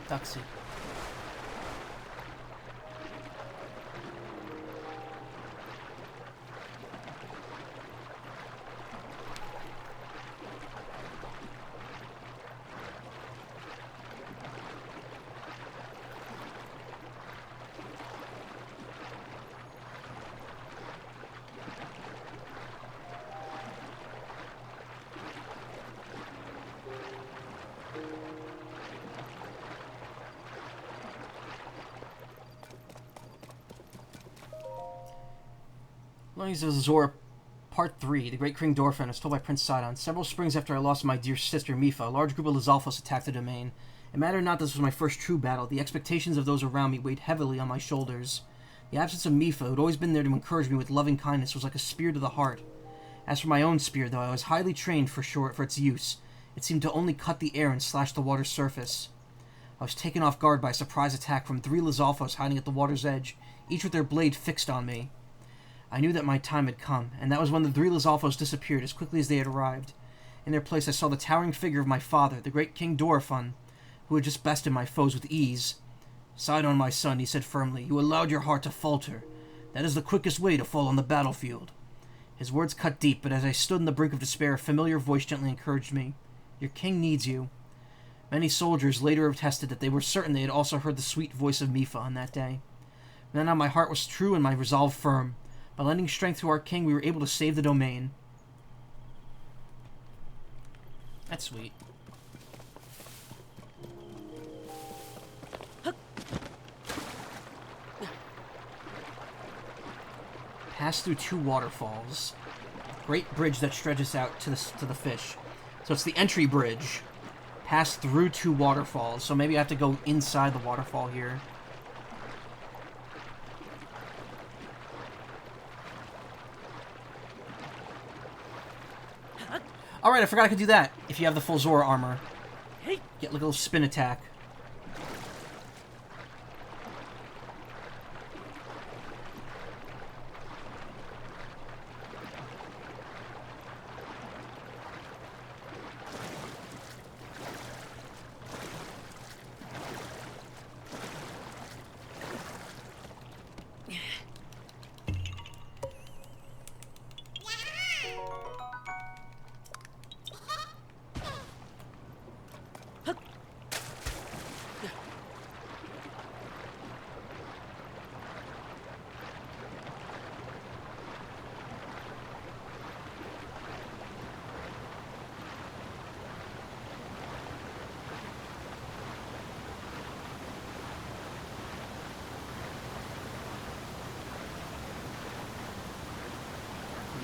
Taxi. Learnings of Zora, Part 3. The Great King Dorfin. I was told by Prince Sidon. Several springs after I lost my dear sister Mipha, a large group of Lizalfos attacked the domain. It mattered not this was my first true battle. The expectations of those around me weighed heavily on my shoulders. The absence of Mipha, who had always been there to encourage me with loving kindness, was like a spear to the heart. As for my own spear, though I was highly trained for its use, it seemed to only cut the air and slash the water's surface. I was taken off guard by a surprise attack from 3 Lizalfos hiding at the water's edge, each with their blade fixed on me. I knew that my time had come, and that was when the 3 Lizalfos disappeared as quickly as they had arrived. In their place I saw the towering figure of my father, the great King Dorfin, who had just bested my foes with ease. "Sidon, my son," he said firmly, "you allowed your heart to falter. That is the quickest way to fall on the battlefield." His words cut deep, but as I stood on the brink of despair, a familiar voice gently encouraged me. "Your king needs you." Many soldiers later attested that they were certain they had also heard the sweet voice of Mipha on that day. But now my heart was true and my resolve firm. By lending strength to our king, we were able to save the domain. That's sweet. Pass through 2 waterfalls. Great bridge that stretches out to the fish. So it's the entry bridge. Pass through 2 waterfalls. So maybe I have to go inside the waterfall here. Alright, I forgot I could do that if you have the full Zora armor. Get like a little spin attack.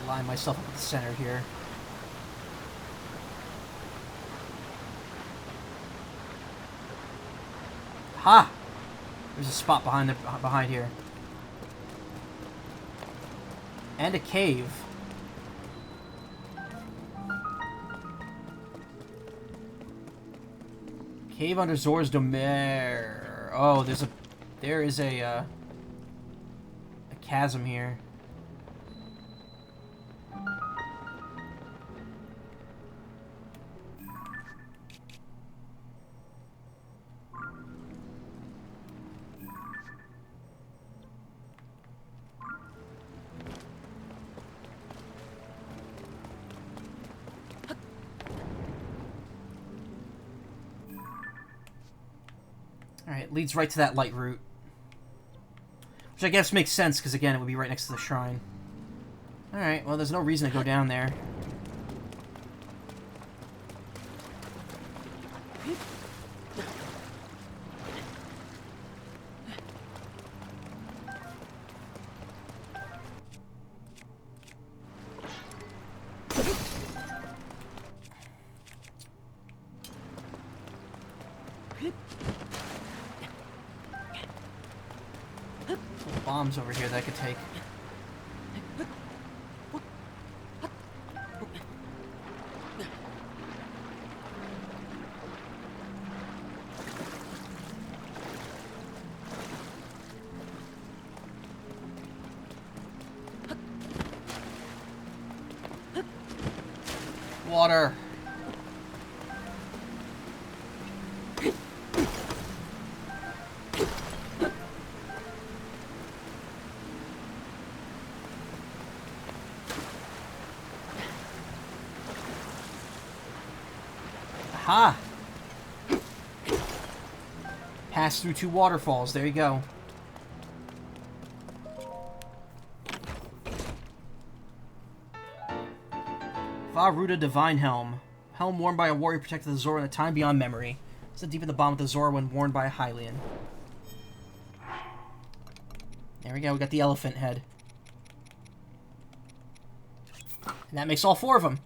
Line myself up at the center here. Ha! There's a spot behind here. And a cave. Cave under Zora's domain. Oh, there is a chasm here. Alright, leads right to that light route. Which I guess makes sense, because again, it would be right next to the shrine. Alright, well, there's no reason to go down there. Bombs over here that I could take. Water. Aha! Pass through 2 waterfalls. There you go. Varuda Divine Helm. Helm worn by a warrior protected the Zora in a time beyond memory. Set deep in the bottom of the Zora when worn by a Hylian. There we go. We got the elephant head. And that makes all 4 of them.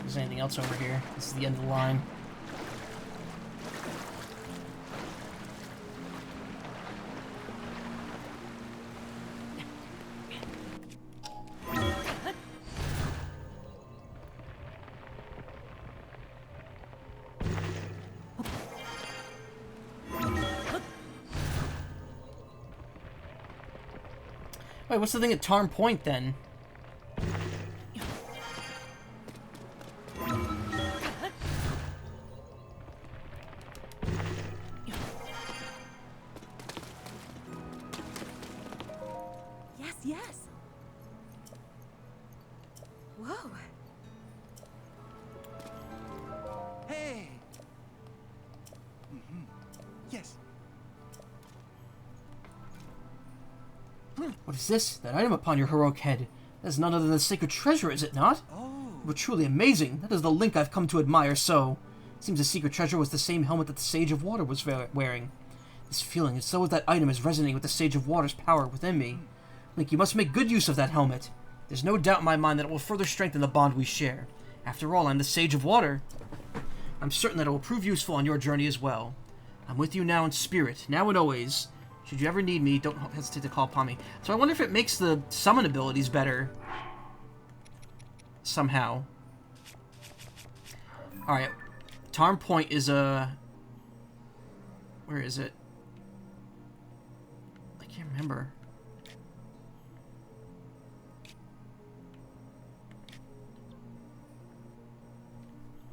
Is there anything else over here? This is the end of the line. Wait, what's the thing at Tarn Point then?
Yes. Whoa.
Hey! Yes.
What is this? That item upon your heroic head. That is none other than the sacred treasure, is it not?
Oh.
But truly amazing. That is the link I've come to admire so. Seems the secret treasure was the same helmet that the Sage of Water was wearing. This feeling is so that item is resonating with the Sage of Water's power within me. Link, you must make good use of that helmet. There's no doubt in my mind that it will further strengthen the bond we share. After all, I'm the Sage of Water. I'm certain that it will prove useful on your journey as well. I'm with you now in spirit, now and always. Should you ever need me, don't hesitate to call upon me. So I wonder if it makes the summon abilities better. Somehow. Alright. Tarn Point is a... Where is it? I can't remember.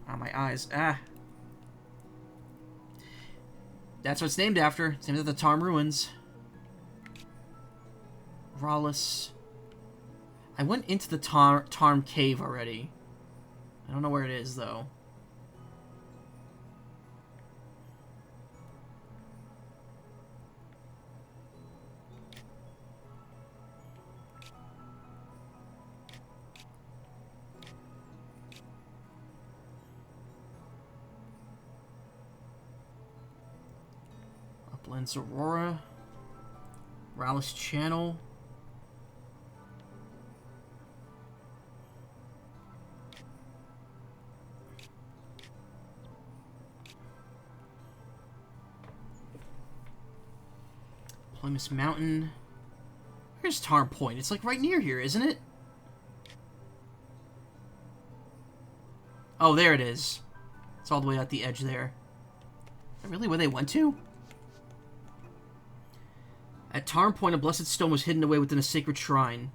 Ah, my eyes. Ah. That's what it's named after. It's named after the Tarn Ruins. Rallis. I went into the Tarn Cave already. I don't know where it is, though. Uplands Aurora. Rallis Channel. Plymouth Mountain. Where's Tarn Point? It's like right near here, isn't it? Oh, there it is. It's all the way at the edge there. Is that really where they went to? At Tarn Point, a blessed stone was hidden away within a sacred shrine.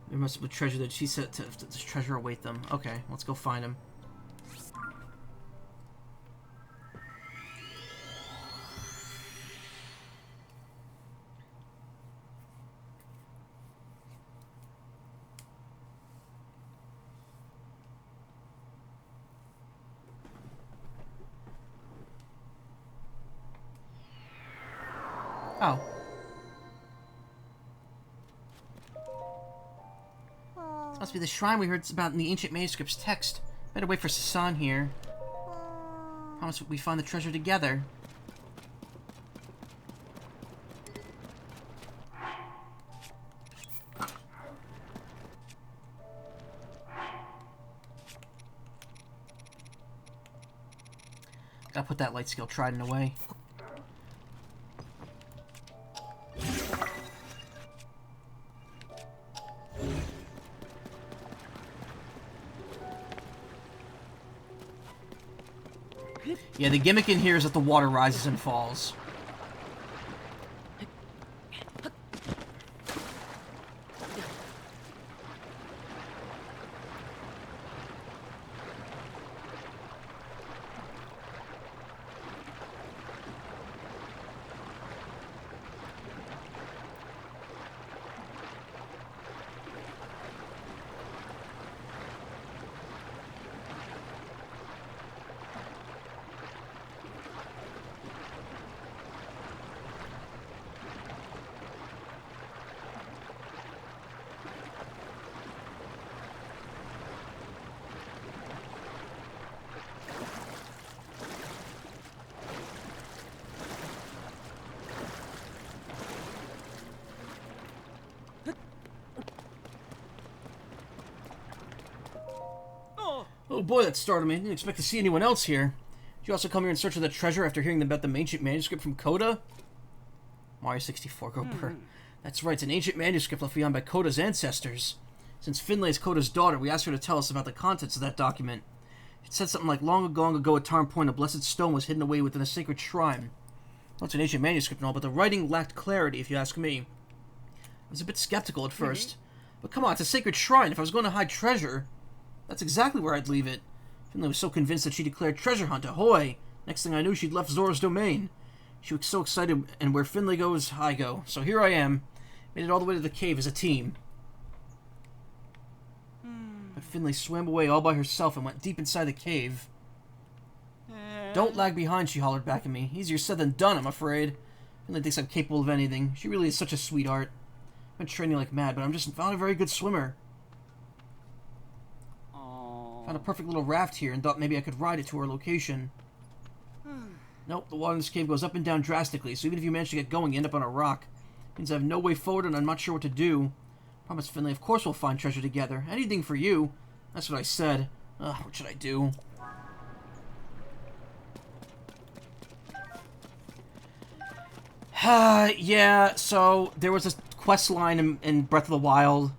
There must be a treasure that she said to treasure await them. Okay, let's go find him. Oh. This must be the shrine we heard about in the ancient manuscript's text. Better wait for Sasan here. Promise we find the treasure together. Gotta put that light skill trident away. Yeah, the gimmick in here is that the water rises and falls. boy, that startled me. I didn't expect to see anyone else here. Did you also come here in search of the treasure after hearing about the ancient manuscript from Coda? Mario 64, go burr. That's right, it's an ancient manuscript left behind by Coda's ancestors. Since Finlay is Coda's daughter, we asked her to tell us about the contents of that document. It said something like, long ago at Tarn Point, a blessed stone was hidden away within a sacred shrine. Well, it's an ancient manuscript and all, but the writing lacked clarity, if you ask me. I was a bit skeptical at first. But come on, it's a sacred shrine. If I was going to hide treasure, that's exactly where I'd leave it. Finlay was so convinced that she declared treasure hunt, ahoy! Next thing I knew, she'd left Zora's domain. She was so excited, and where Finlay goes, I go. So here I am. Made it all the way to the cave as a team. But Finlay swam away all by herself and went deep inside the cave. Don't lag behind, she hollered back at me. Easier said than done, I'm afraid. Finlay thinks I'm capable of anything. She really is such a sweetheart. I've been training like mad, but I'm just not a very good swimmer. Found a perfect little raft here and thought maybe I could ride it to our location. Nope, the water in this cave goes up and down drastically, so even if you manage to get going, you end up on a rock. Means I have no way forward and I'm not sure what to do. Promise, Finlay, of course we'll find treasure together. Anything for you. That's what I said. Ugh, what should I do? Yeah, so there was a quest line in Breath of the Wild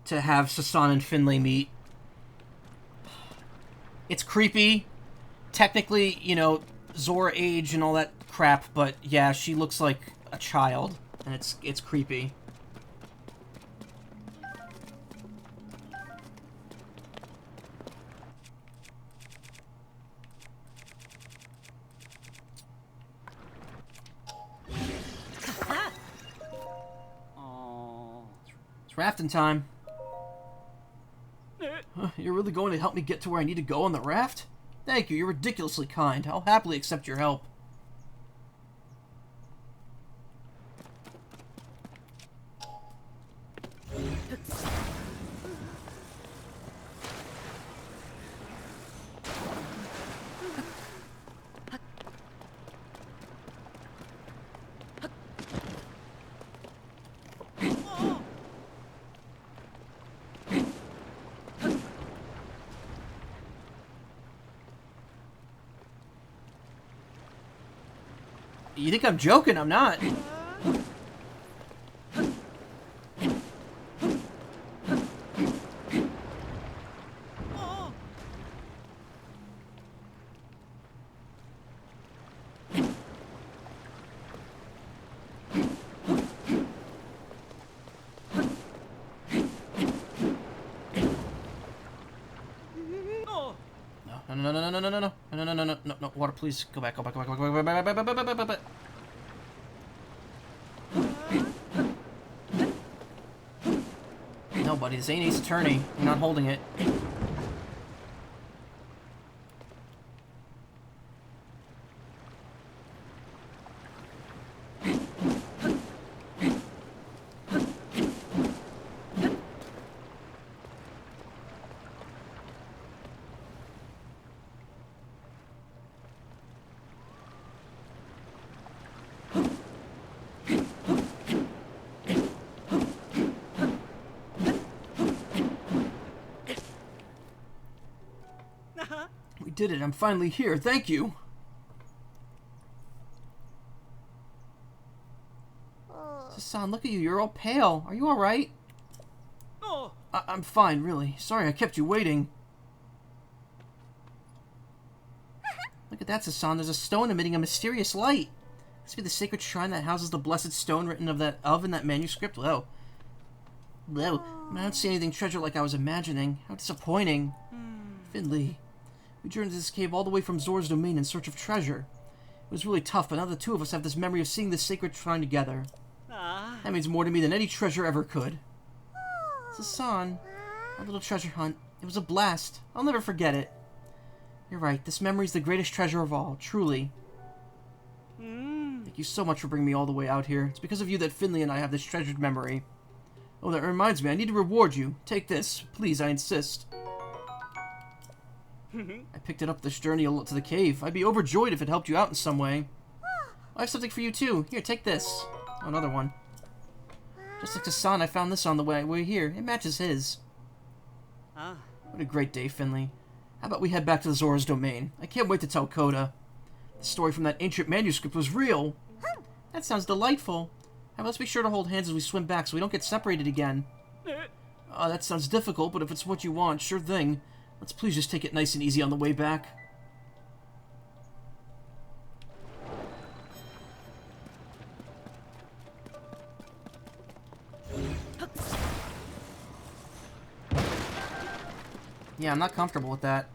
to have Sasan and Finlay meet. It's creepy. Technically, you know, Zora age and all that crap, but yeah, she looks like a child, and it's creepy. It's rafting time. You're really going to help me get to where I need to go on the raft? Thank you, you're ridiculously kind. I'll happily accept your help. You think I'm joking? I'm not. No, water, please. Go back, go back, go back, go back, go back, go back, go back, go back, go back. No, buddy, this ain't Ace Attorney. You're not holding it. We did it. I'm finally here. Thank you. Sasan, look at you. You're all pale. Are you all right? I'm fine, really. Sorry I kept you waiting. Look at that, Sasan. There's a stone emitting a mysterious light. This must be the sacred shrine that houses the blessed stone written in that manuscript. Whoa. I don't see anything treasure like I was imagining. How disappointing. Finlay. We journeyed to this cave all the way from Zora's domain in search of treasure. It was really tough, but now the two of us have this memory of seeing this sacred shrine together. That means more to me than any treasure ever could. Sasan, our little treasure hunt. It was a blast. I'll never forget it. You're right, this memory's the greatest treasure of all, truly. Thank you so much for bringing me all the way out here. It's because of you that Finlay and I have this treasured memory. Oh, that reminds me, I need to reward you. Take this. Please, I insist. I picked it up this journey to the cave. I'd be overjoyed if it helped you out in some way. I have something for you too. Here, take this. Oh, another one. Just like Sasan, I found this on the way here. It matches his. What a great day, Finlay. How about we head back to the Zora's domain? I can't wait to tell Coda. The story from that ancient manuscript was real. That sounds delightful. Let's be sure to hold hands as we swim back so we don't get separated again. That sounds difficult, but if it's what you want, sure thing. Let's please just take it nice and easy on the way back. Yeah, I'm not comfortable with that.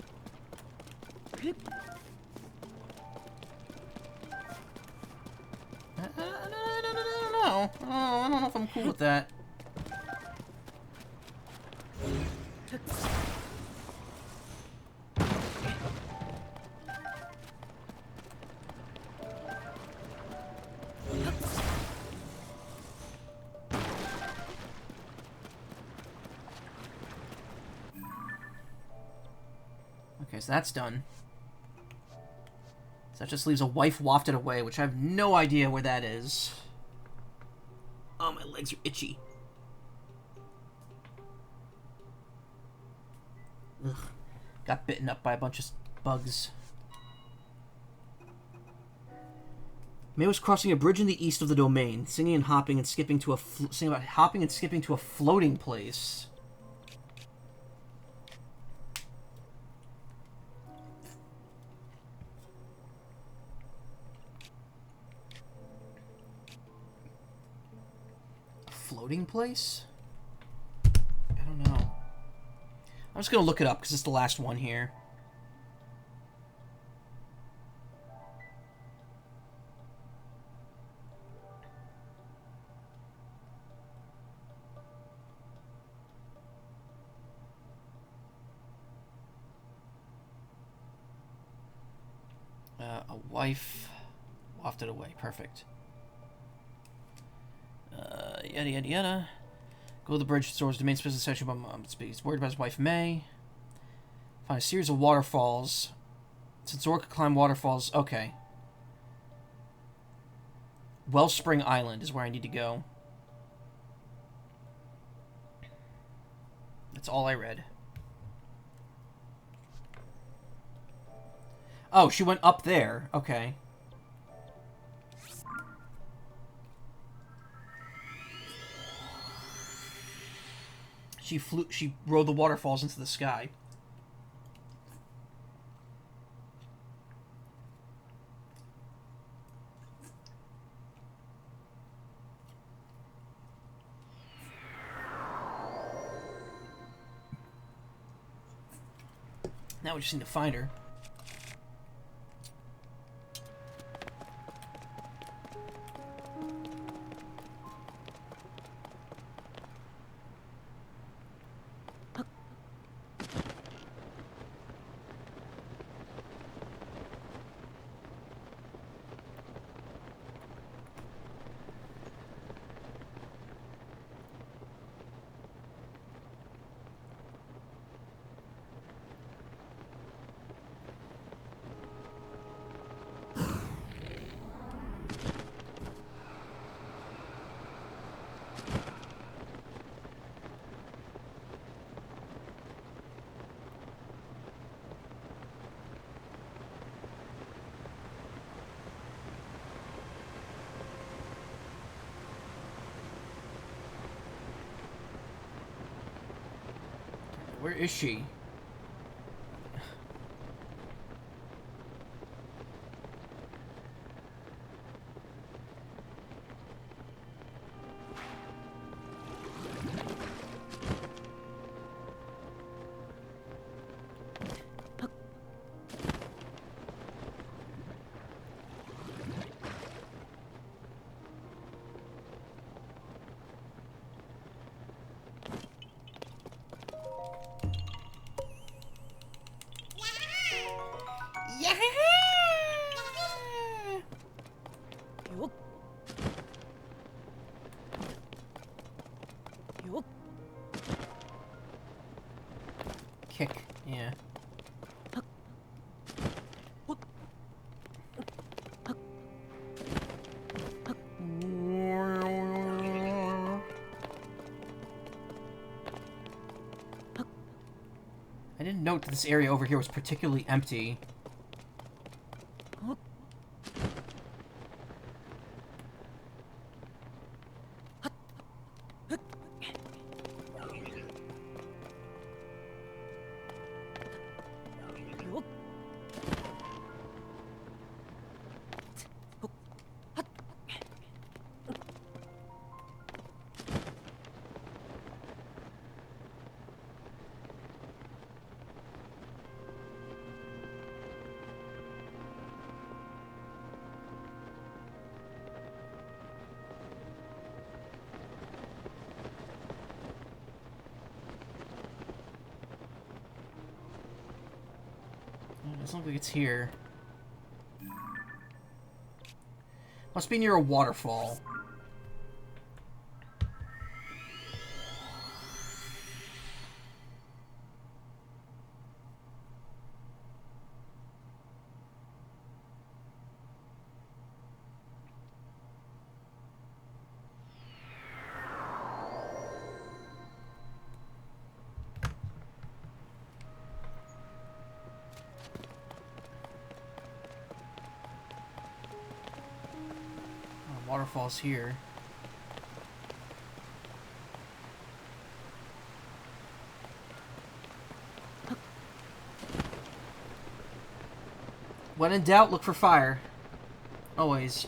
No. Oh, I don't know if I'm cool with that. Okay, so that's done. So that just leaves a wife wafted away, which I have no idea where that is. Oh, my legs are itchy. Ugh. Got bitten up by a bunch of bugs. May was crossing a bridge in the east of the domain, singing and hopping and skipping to singing about hopping and skipping to a floating place. Floating place? I don't know. I'm just gonna look it up because it's the last one here. A wife wafted away. Perfect. Yada yada yada. Go to the bridge to Zora's domain specific section about Mom. He's worried about his wife May. Find a series of waterfalls. Since Zora could climb waterfalls, okay. Wellspring Island is where I need to go. That's all I read. Oh, she went up there. Okay. She rode the waterfalls into the sky. Now we just need to find her. Where is she? Kick, yeah. note that this area over here was particularly empty. Doesn't look like it's here. Must be near a waterfall. Waterfalls here. When in doubt, look for fire. Always.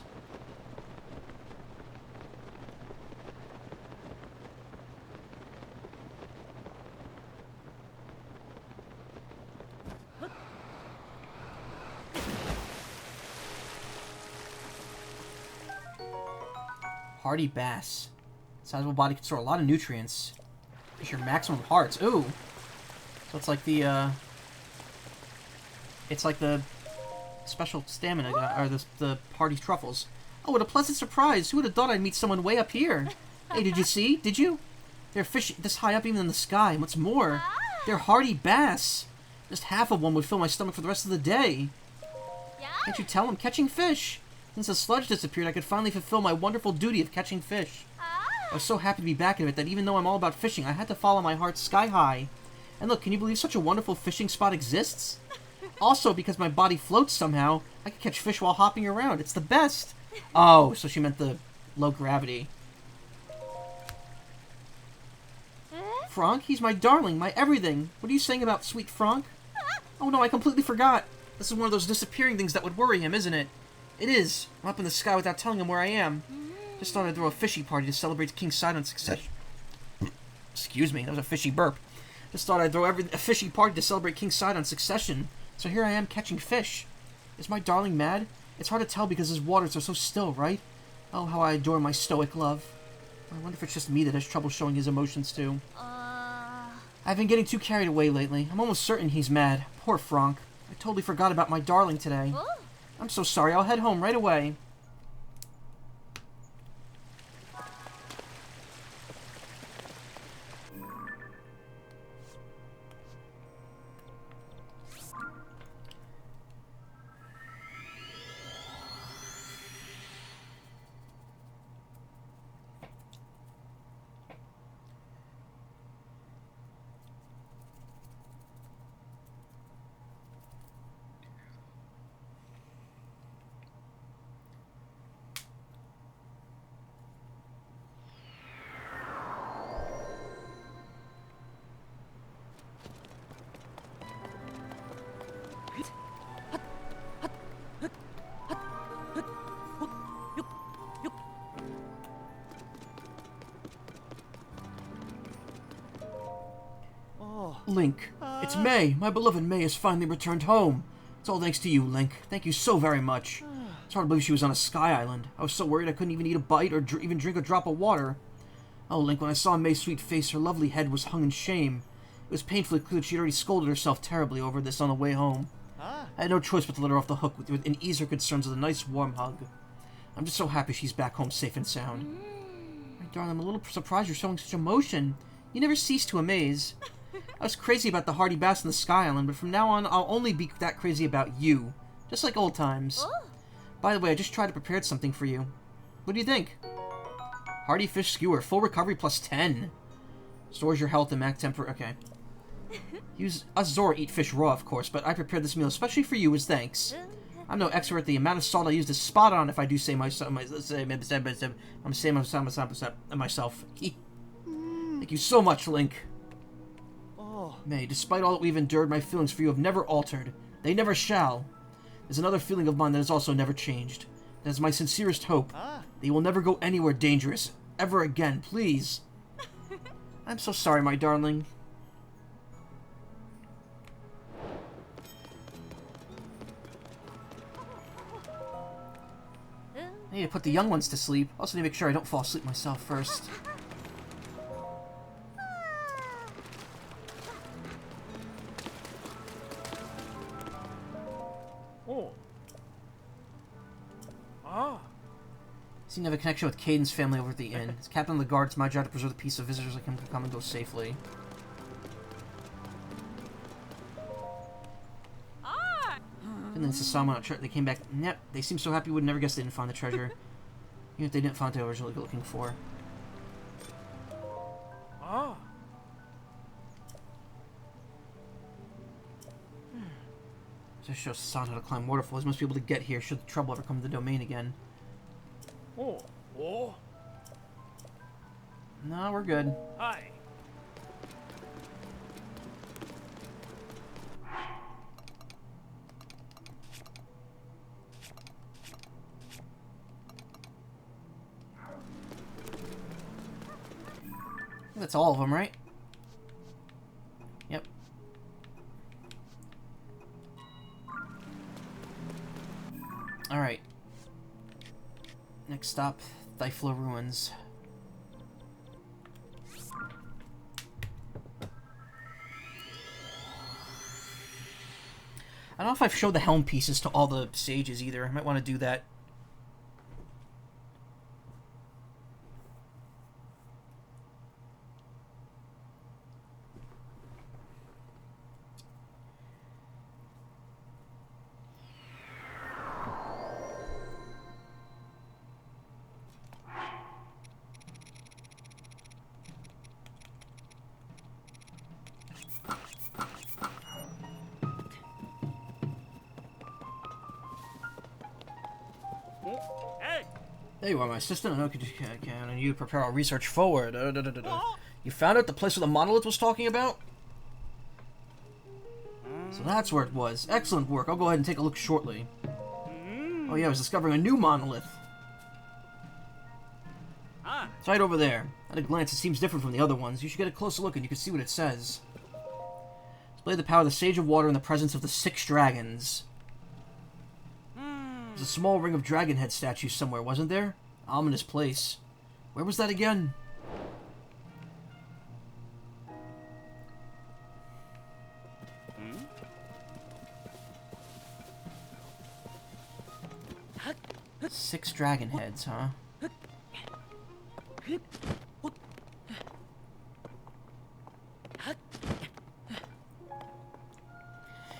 Hardy bass. Sizable body can store a lot of nutrients. It's your maximum hearts. Ooh. So it's like the, it's like the special stamina guy, or the party truffles. Oh, what a pleasant surprise. Who would have thought I'd meet someone way up here? Hey, did you see? Did you? They're fish this high up even in the sky. And what's more, they're hardy bass. Just half of one would fill my stomach for the rest of the day. Can't you tell I'm catching fish? Since the sludge disappeared, I could finally fulfill my wonderful duty of catching fish. I was so happy to be back in it that even though I'm all about fishing, I had to follow my heart sky high. And look, can you believe such a wonderful fishing spot exists? Also, because my body floats somehow, I can catch fish while hopping around. It's the best! Oh, so she meant the low gravity. Franck, he's my darling, my everything. What are you saying about sweet Franck? Oh no, I completely forgot. This is one of those disappearing things that would worry him, isn't it? It is. I'm up in the sky without telling him where I am. Just thought I'd throw a fishy party to celebrate King Sidon's success. Excuse me, that was a fishy burp. Just thought I'd throw a fishy party to celebrate King Sidon's succession. So here I am catching fish. Is my darling mad? It's hard to tell because his waters are so still, right? Oh, how I adore my stoic love. I wonder if it's just me that has trouble showing his emotions too. I've been getting too carried away lately. I'm almost certain he's mad. Poor Franck. I totally forgot about my darling today. I'm so sorry. I'll head home right away. Link, it's May. My beloved May has finally returned home. It's all thanks to you, Link. Thank you so very much. It's hard to believe she was on a sky island. I was so worried I couldn't even eat a bite or even drink a drop of water. Oh, Link, when I saw May's sweet face, her lovely head was hung in shame. It was painfully clear that she'd already scolded herself terribly over this on the way home. I had no choice but to let her off the hook and ease her concerns with a nice warm hug. I'm just so happy she's back home safe and sound. My darling, I'm a little surprised you're showing such emotion. You never cease to amaze. I was crazy about the hardy bass in the Sky Island, but from now on, I'll only be that crazy about you. Just like old times. By the way, I just tried to prepare something for you. What do you think? Hardy fish skewer, full recovery plus 10. Stores your health and max temper. Okay. Us Zora eat fish raw, of course, but I prepared this meal especially for you as thanks. I'm no expert. The amount of salt I used is spot on if I do say myself. I'm saying myself. Thank you so much, Link. May, despite all that we've endured, my feelings for you have never altered. They never shall. There's another feeling of mine that has also never changed. That is my sincerest hope. That you will never go anywhere dangerous. Ever again, please. I'm so sorry, my darling. I need to put the young ones to sleep. Also need to make sure I don't fall asleep myself first. Seem to have a connection with Caden's family over at the inn. As captain of the guard, it's my job to preserve the peace of visitors like him to come and go safely. And then Sasama, they came back. Yep, they seem so happy we would never guess they didn't find the treasure. Even if they didn't find what they were originally looking for. Just shows Sasana how to climb waterfalls. He must be able to get here should the trouble ever come to the domain again. No, we're good.
Hi.
That's all of them, right? Yep. Alright. Next stop, Thifla Ruins. I don't know if I've showed the helm pieces to all the sages either. I might want to do that. There you are, my assistant. I know can you prepare our research forward. You found out the place where the monolith was talking about? So that's where it was. Excellent work. I'll go ahead and take a look shortly. Oh yeah, I was discovering a new monolith. It's right over there. At a glance, it seems different from the other ones. You should get a closer look and you can see what it says. Display the power of the Sage of Water in the presence of the 6 dragons. There's a small ring of dragon head statues somewhere, wasn't there? Ominous place. Where was that again? Six dragon heads, huh?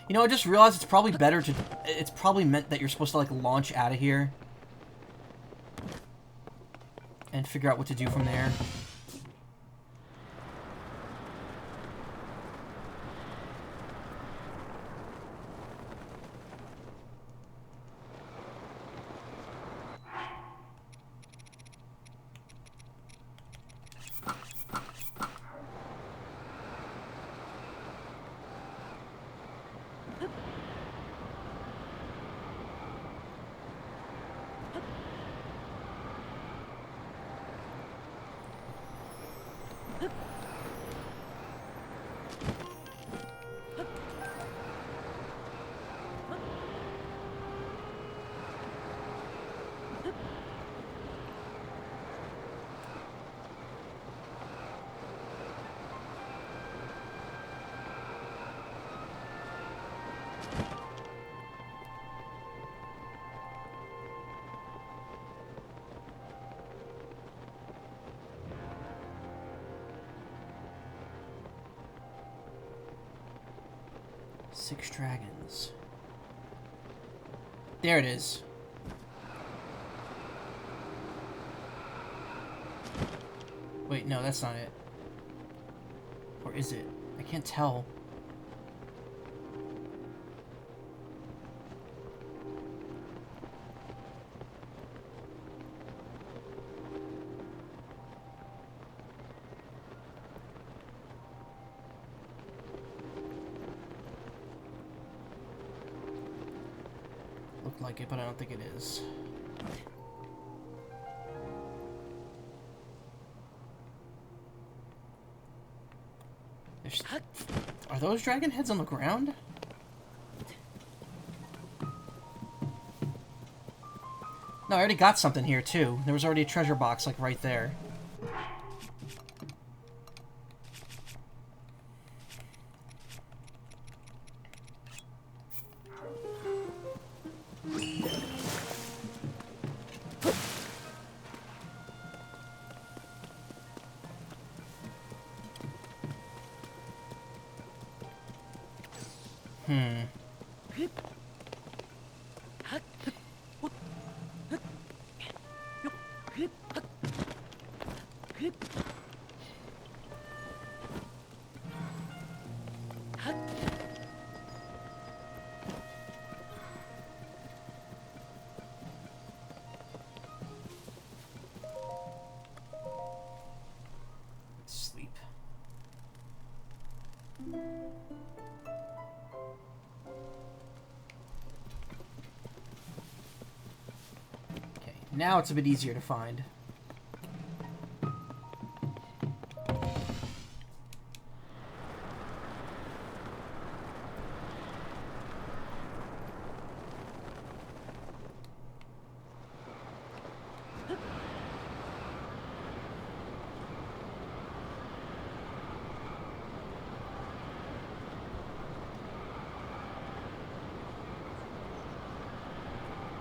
You know, I just realized it's probably better to... It's probably meant that you're supposed to, like, launch out of here. And figure out what to do from there. Six dragons. There it is. Wait, no, that's not it. Or is it? I can't tell. like it, but I don't think it is. Are those dragon heads on the ground? No, I already got something here, too. There was already a treasure box, like, right there. Sleep. Okay, now it's a bit easier to find.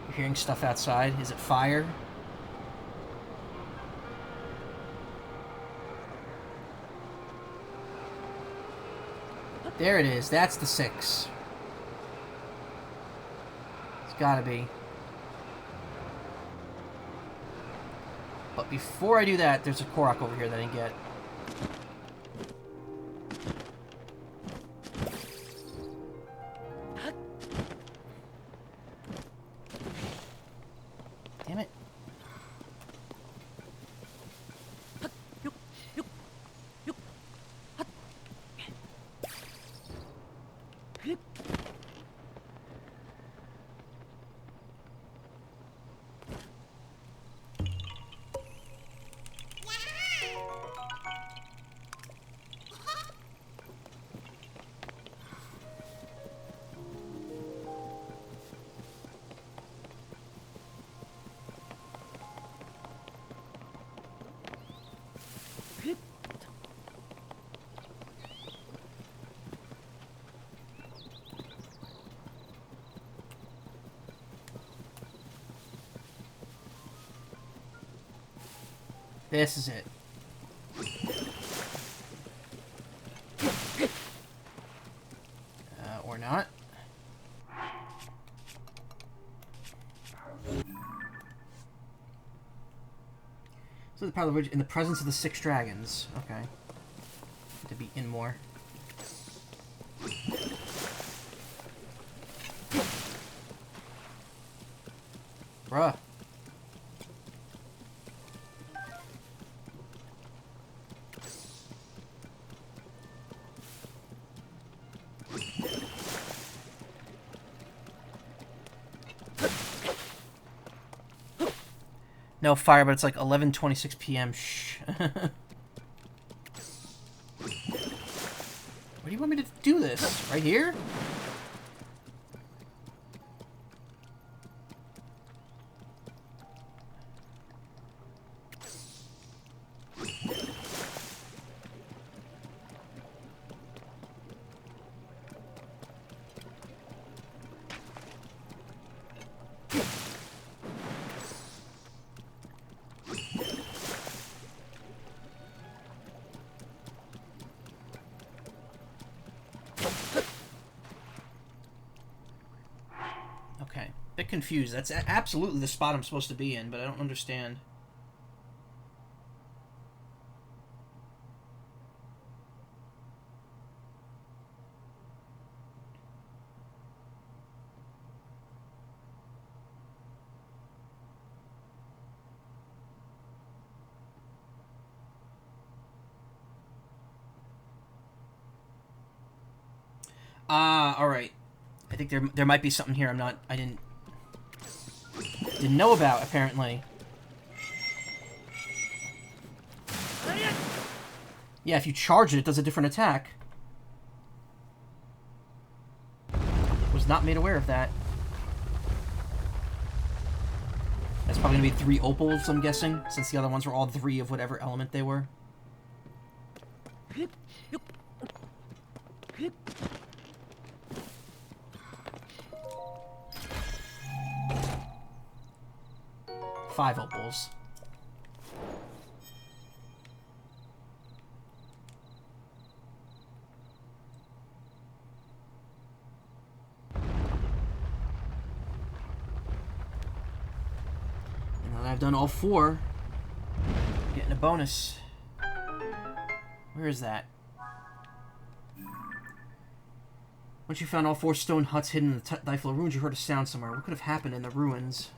You're hearing stuff outside. Is it fire? There it is. That's the 6. It's gotta be. But before I do that, there's a Korok over here that I didn't get. Damn it. This is it. Or not. So the part of the bridge in the presence of the 6 dragons. Okay. To be in more. Bruh. No fire, but it's like 11:26 p.m. Shh. Where do you want me to do this? Right here? Confused. That's absolutely the spot I'm supposed to be in, but I don't understand. All right. I think there might be something here I didn't Didn't know about, apparently. Yeah, if you charge it, it does a different attack. Was not made aware of that. That's probably going to be 3 opals, I'm guessing, since the other ones were all 3 of whatever element they were. Five opals. And now that I've done all 4, I'm getting a bonus. Where is that? Once you found all 4 stone huts hidden in the Typhlo ruins, you heard a sound somewhere. What could have happened in the ruins?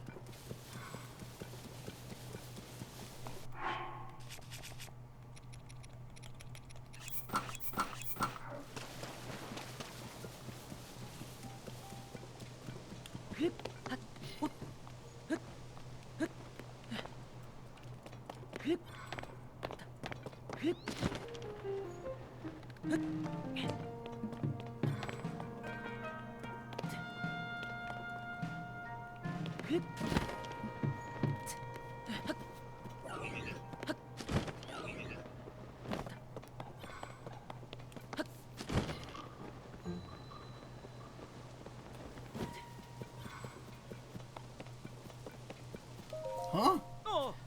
Huh?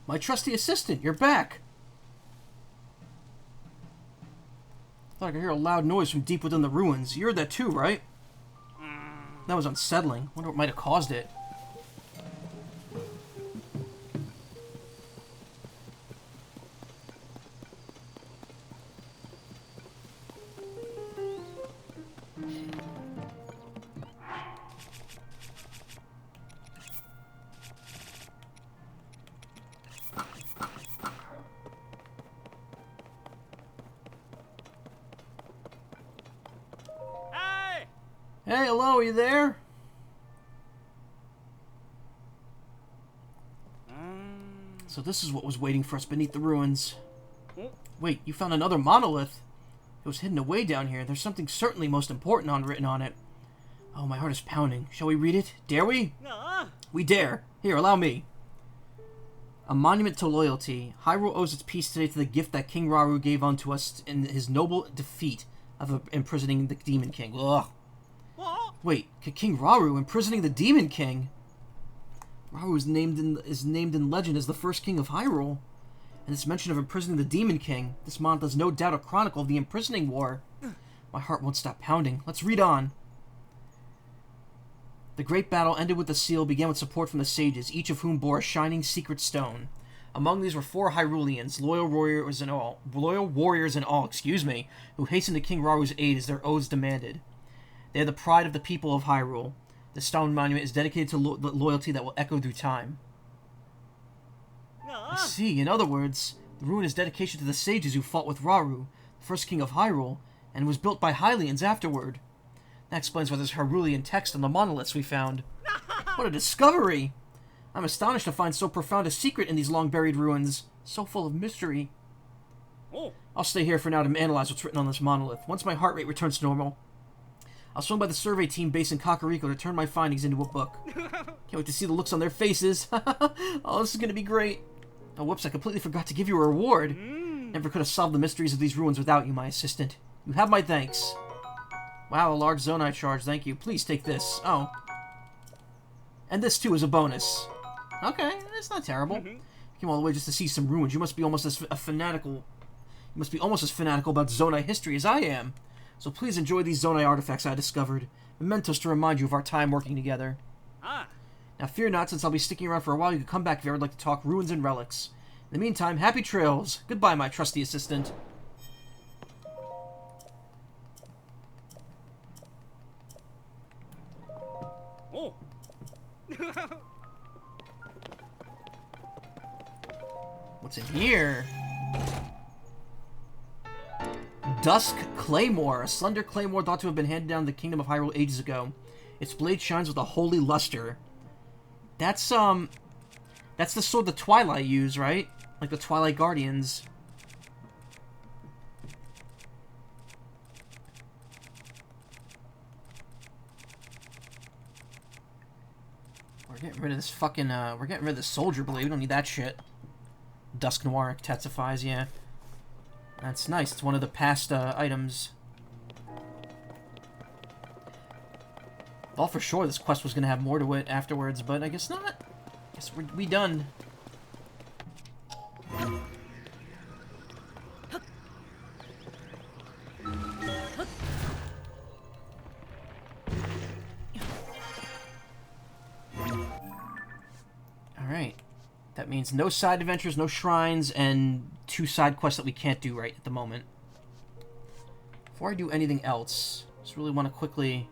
My trusty assistant, you're back! Thought I could hear a loud noise from deep within the ruins. You heard that too, right? That was unsettling. Wonder what might have caused it. Hey, hello, are you there? So this is what was waiting for us beneath the ruins. Wait, you found another monolith? It was hidden away down here. There's something certainly most important written on it. Oh, my heart is pounding. Shall we read it? Dare we? We dare. Here, allow me. A monument to loyalty. Hyrule owes its peace today to the gift that King Rauru gave unto us in his noble defeat of imprisoning the Demon King. Ugh. Wait, King Rauru imprisoning the Demon King? Rauru is named in legend as the first king of Hyrule. And this mention of imprisoning the Demon King, this month is no doubt a chronicle of the imprisoning war. My heart won't stop pounding. Let's read on. The great battle ended with the seal, began with support from the sages, each of whom bore a shining secret stone. Among these were 4 Hyruleans, loyal warriors and all, who hastened to King Raru's aid as their oaths demanded. They are the pride of the people of Hyrule. The stone monument is dedicated to loyalty that will echo through time. I see. In other words, the ruin is dedication to the sages who fought with Rauru, the first king of Hyrule, and was built by Hylians afterward. That explains why there's Hyrulean text on the monoliths we found. What a discovery! I'm astonished to find so profound a secret in these long-buried ruins, so full of mystery. I'll stay here for now to analyze what's written on this monolith. Once my heart rate returns to normal, I'll swing by the survey team based in Kakariko to turn my findings into a book. Can't wait to see the looks on their faces. Oh, this is going to be great. Oh, whoops, I completely forgot to give you a reward. Never could have solved the mysteries of these ruins without you, my assistant. You have my thanks. Wow, a large Zonai charge, thank you. Please take this. Oh. And this, too, is a bonus. Okay, that's not terrible. Came all the way just to see some ruins. You must be almost as fanatical about Zonai history as I am. So please enjoy these Zonai artifacts I discovered. Mementos to remind you of our time working together. Now fear not, since I'll be sticking around for a while, you can come back if you ever like to talk ruins and relics. In the meantime, happy trails. Goodbye, my trusty assistant. What's in here? Dusk Claymore, a slender claymore thought to have been handed down to the Kingdom of Hyrule ages ago. Its blade shines with a holy luster. That's, That's the sword the Twilight use, right? Like the Twilight Guardians. We're getting rid of this fucking, we're getting rid of the Soldier Blade. We don't need that shit. Dusk Noir intensifies, yeah. That's nice. It's one of the past, items. Thought for sure this quest was gonna have more to it afterwards, but I guess not. Guess we done. Alright. That means no side adventures, no shrines, and 2 side quests that we can't do right at the moment. Before I do anything else, I just really want to quickly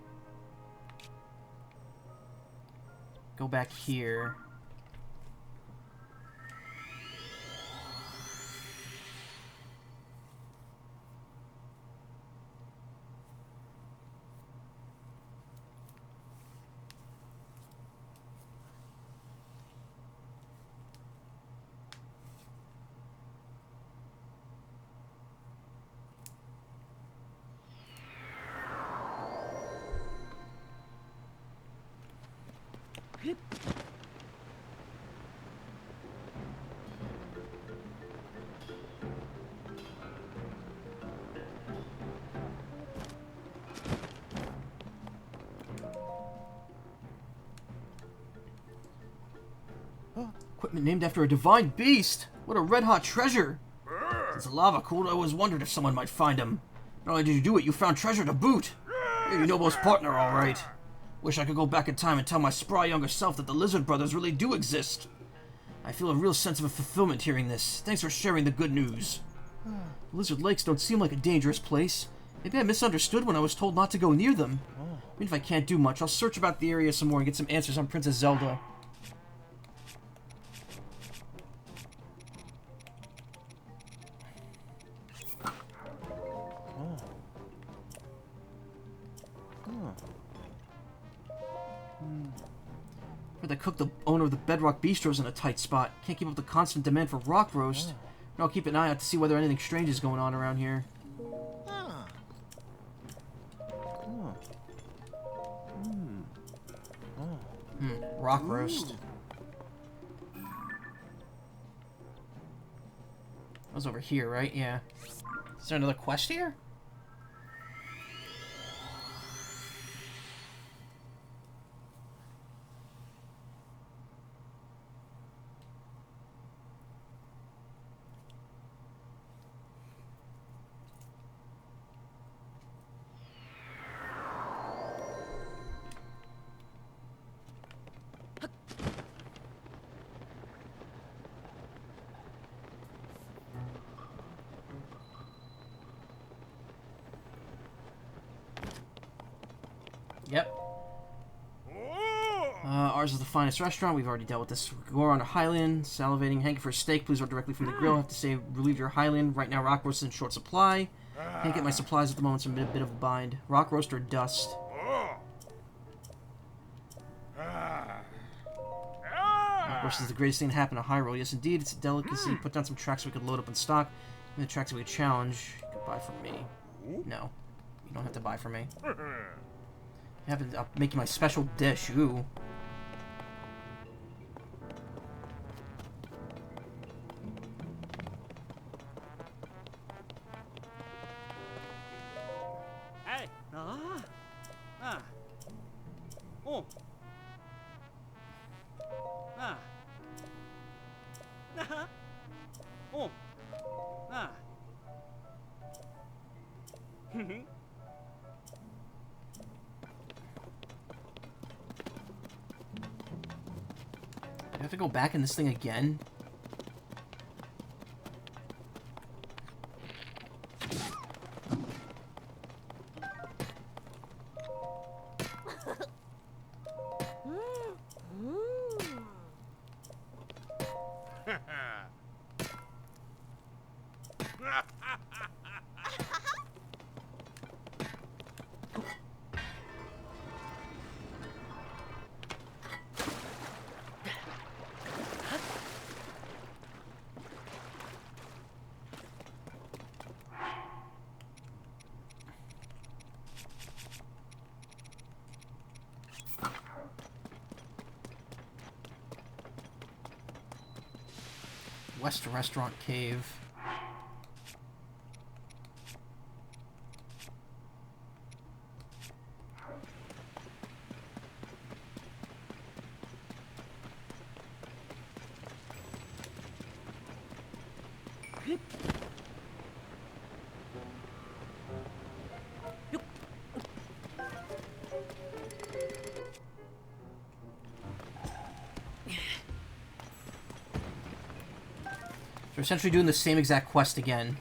go back here. Equipment named after a divine beast! What a red-hot treasure! Since the lava cooled, I always wondered if someone might find him. Not only did you do it, you found treasure to boot! You're your noblest partner, alright. Wish I could go back in time and tell my spry younger self that the Lizard Brothers really do exist. I feel a real sense of fulfillment hearing this. Thanks for sharing the good news. Lizard Lakes don't seem like a dangerous place. Maybe I misunderstood when I was told not to go near them. Even if I can't do much, I'll search about the area some more and get some answers on Princess Zelda. Heard they cook the owner of the Bedrock Bistros in a tight spot. Can't keep up the constant demand for rock roast. But I'll keep an eye out to see whether anything strange is going on around here. Rock roast. That was over here, right? Yeah. Is there another quest here? Yep. Ours is the finest restaurant. We've already dealt with this. Zora on a Highland, salivating, hanking for a steak. Please order directly from the grill. Have to say, relieve your Highland. Right now, rock roast is in short supply. Can't get my supplies at the moment, so I'm in a bit of a bind. Rock roast or dust? Rock roast is the greatest thing to happen to Hyrule. Yes, indeed. It's a delicacy. Put down some tracks we could load up in stock. And the tracks we could challenge. You could buy from me. No. You don't have to buy from me. I'm making my special dish. Ooh.
Hey. Oh. Oh.
I have to go back in this thing again? West Restaurant Cave. So we're essentially doing the same exact quest again.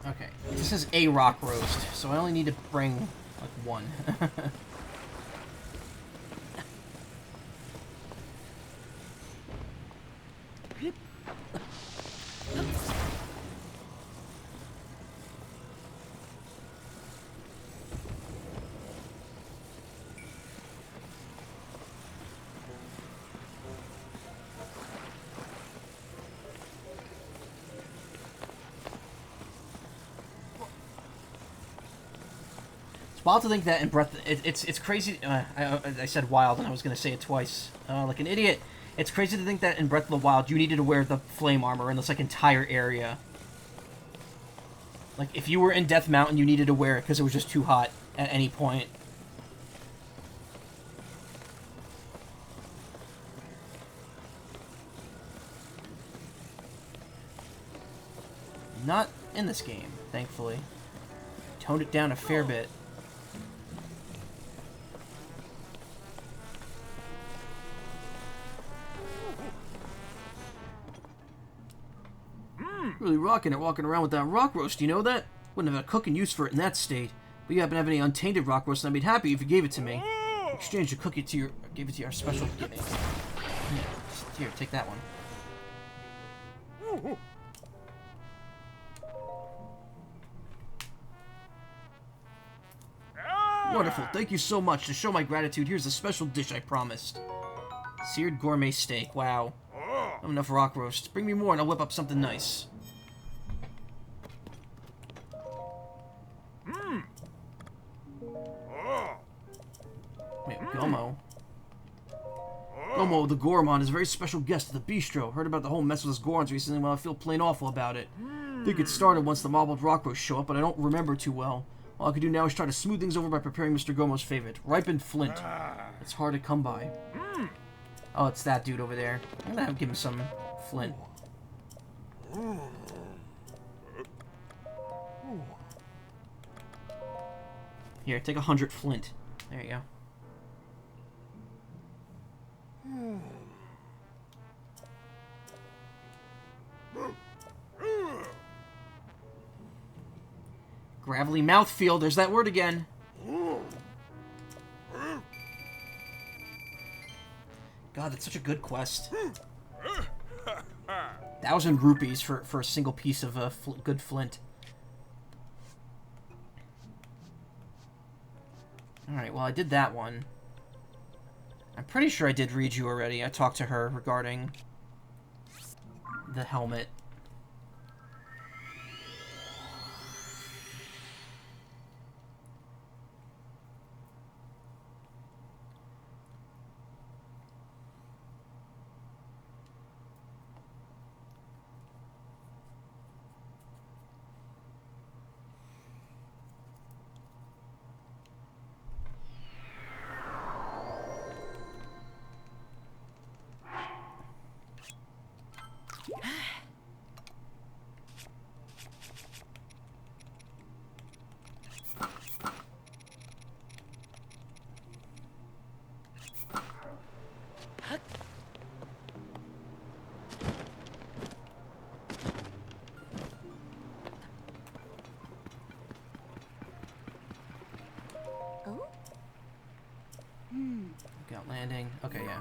Okay, this is a rock roast, so I only need to bring, like, one. Wild to think that in Breath... It's crazy... I said wild, and I was going to say it twice. Like an idiot. It's crazy to think that in Breath of the Wild, you needed to wear the flame armor in this, like, entire area. Like, if you were in Death Mountain, you needed to wear it because it was just too hot at any point. Not in this game, thankfully. Toned it down a fair bit. Really rocking it, walking around with that rock roast, you know that? Wouldn't have a cooking use for it in that state. But you happen to have any untainted rock roast, and I'd be happy if you gave it to me. In exchange, to cook it to your... Gave it to our special gimmick. Here, take that one. Wonderful, thank you so much. To show my gratitude, here's a special dish I promised. Seared gourmet steak, wow. Not enough rock roast. Bring me more and I'll whip up something nice. Wait, Gomo? Gomo, the Gourmand, is a very special guest at the bistro. Heard about the whole mess with us Gorons recently, well, I feel plain awful about it. Think it started once the marbled rock roast show up, but I don't remember too well. All I can do now is try to smooth things over by preparing Mr. Gomo's favorite, ripened flint. It's hard to come by. Oh, it's that dude over there. I'm gonna have to give him some flint. Here, take 100 flint. There you go. Gravelly mouthfeel, there's that word again. God, that's such a good quest. 1,000 rupees for a single piece of good flint. Alright, well, I did that one. I'm pretty sure I did read you already. I talked to her regarding the helmet. landing. Okay, yeah.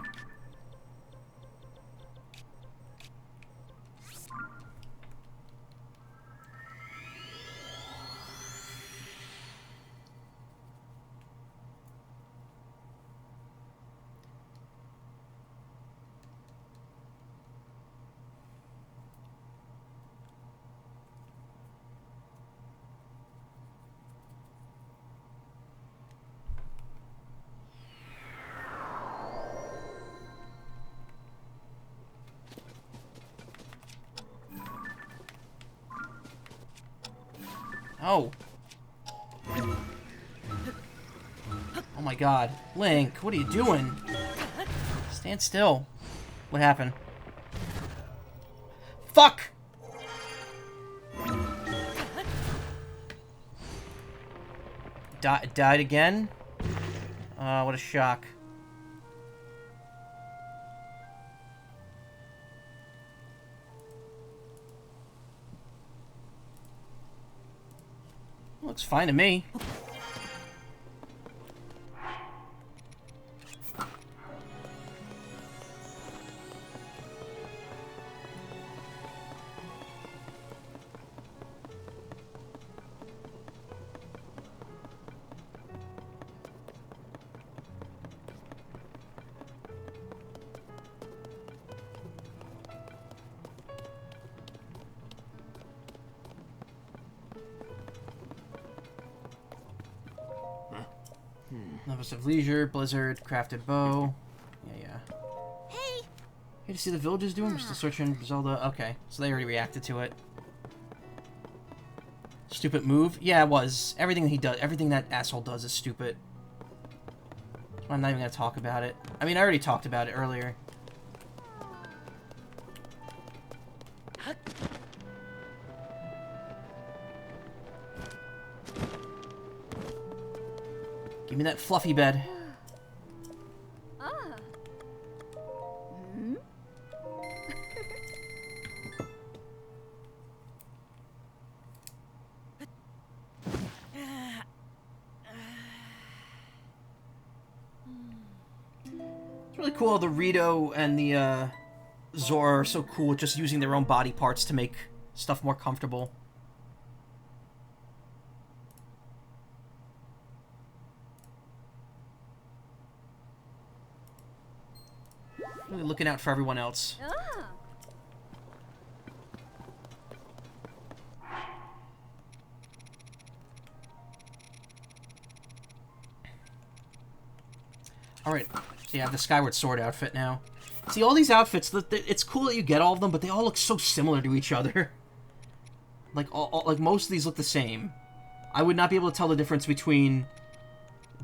Oh. Oh my god. Link, what are you doing? Stand still. What happened? Fuck! Died again? What a shock. Looks fine to me. Levels of Leisure, Blizzard, Crafted Bow. Yeah.
Hey!
Here to see the villagers doing? We're still searching Zelda. Okay, so they already reacted to it. Stupid move? Yeah, it was. Everything he does, everything that asshole does is stupid. I'm not even gonna talk about it. I mean, I already talked about it earlier. Give me that fluffy bed.
Ah. Hmm?
It's really cool how the Rito and the Zora are so cool at just using their own body parts to make stuff more comfortable. Really looking out for everyone else.
Ah.
Alright, so you have the Skyward Sword outfit now. See, all these outfits, it's cool that you get all of them, but they all look so similar to each other. Like, like most of these look the same. I would not be able to tell the difference between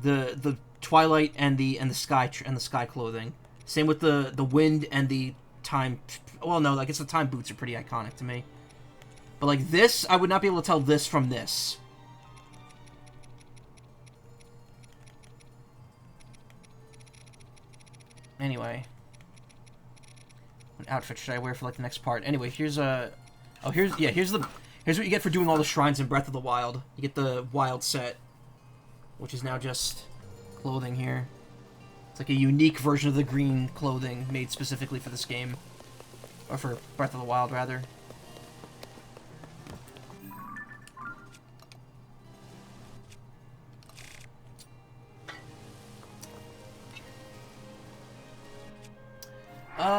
the Twilight and the sky clothing. Same with the Wind and the Time. Well, no, I guess the Time boots are pretty iconic to me. But like this, I would not be able to tell this from this. Anyway, what outfit should I wear for like the next part? Anyway, here's here's what you get for doing all the shrines in Breath of the Wild. You get the Wild set, which is now just clothing here. It's like a unique version of the green clothing made specifically for this game, or for Breath of the Wild rather.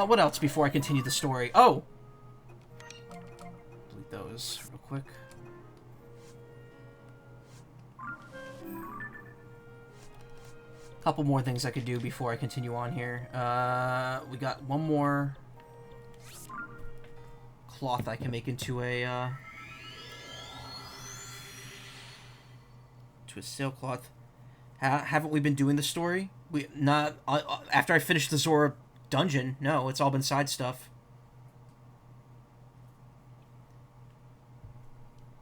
What else before I continue the story? Oh! Delete those real quick. Couple more things I could do before I continue on here. We got one more cloth I can make into a sailcloth. Haven't we been doing the story? After I finished the Zora dungeon. No, it's all been side stuff.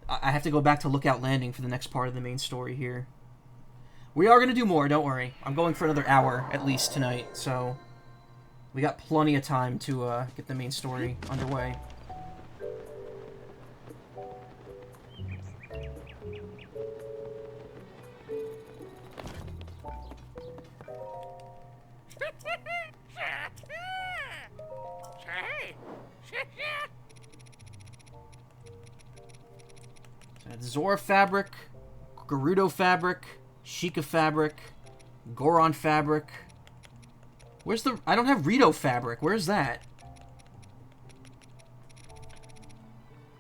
I have to go back to Lookout Landing for the next part of the main story here. We are going to do more, don't worry. I'm going for another hour, at least, tonight, so we got plenty of time to get the main story underway. Zora fabric, Gerudo fabric, Sheikah fabric, Goron fabric. Where's the... I don't have Rito fabric. Where's that?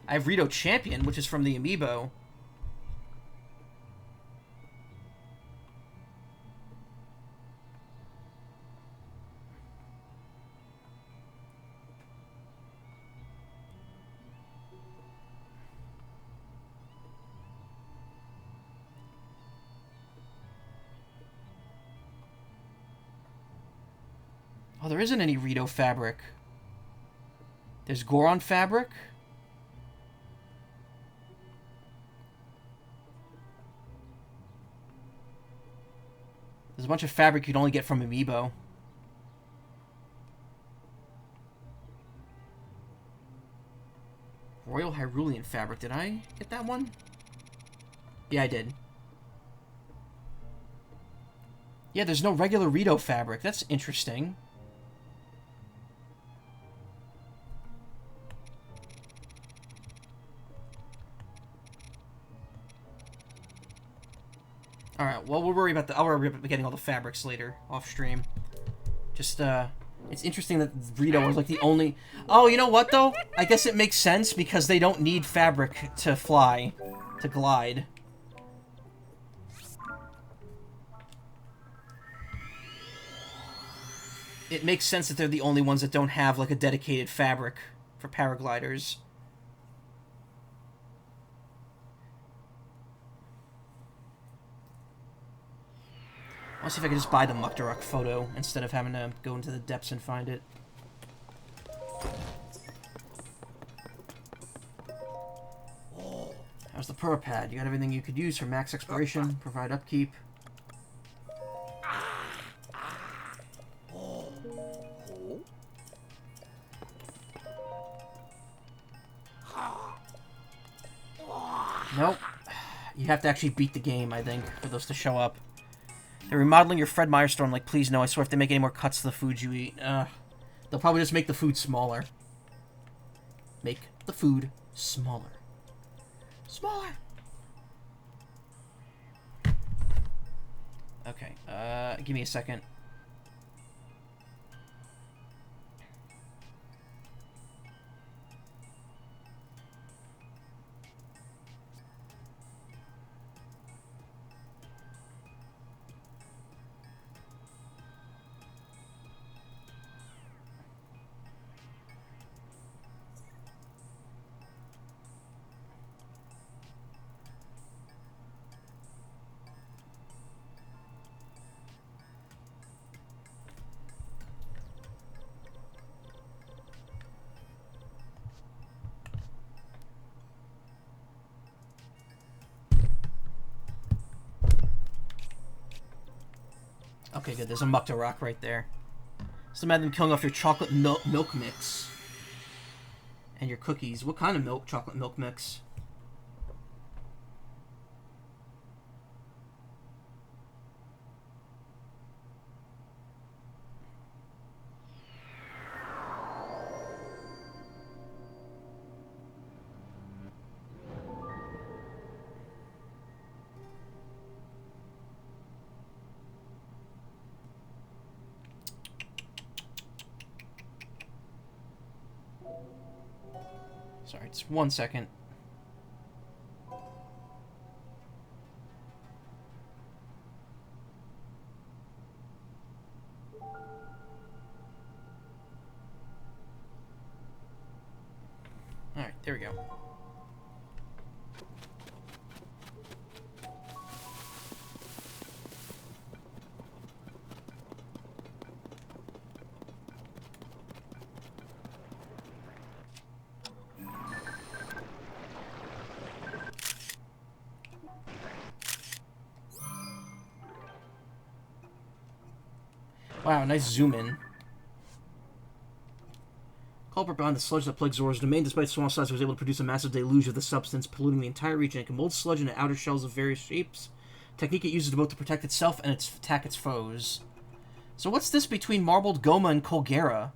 I have Rito Champion, which is from the amiibo. Oh, there isn't any Rito fabric. There's Goron fabric. There's a bunch of fabric you'd only get from amiibo. Royal Hyrulean fabric. Did I get that one? Yeah, I did. Yeah, there's no regular Rito fabric. That's interesting. Alright, well, we'll worry about I'll worry about getting all the fabrics later, off stream. Just, it's interesting that Rito is like the only... Oh, you know what, though? I guess it makes sense because they don't need fabric to fly, to glide. It makes sense that they're the only ones that don't have, like, a dedicated fabric for paragliders. I'll see if I can just buy the Muktaruk photo instead of having to go into the depths and find it. How's the Purpad? You got everything you could use for max exploration, provide upkeep. Nope. You have to actually beat the game, I think, for those to show up. They're remodeling your Fred Meyer store. I'm like, please no, I swear if they make any more cuts to the food you eat, they'll probably just make the food smaller. Make the food smaller. Smaller! Okay, give me a second. Okay, good. There's a Muktaruk right there. So imagine them killing off your chocolate milk mix. And your cookies. What kind of milk? Chocolate milk mix? Sorry, just 1 second. Alright, there we go. Wow, nice zoom in. Culprit behind the sludge that plagued Zora's domain, despite small size, was able to produce a massive deluge of the substance, polluting the entire region. It can mold sludge into outer shells of various shapes. Technique it uses both to protect itself and attack its foes. So what's this between Marbled Goma and Colgera?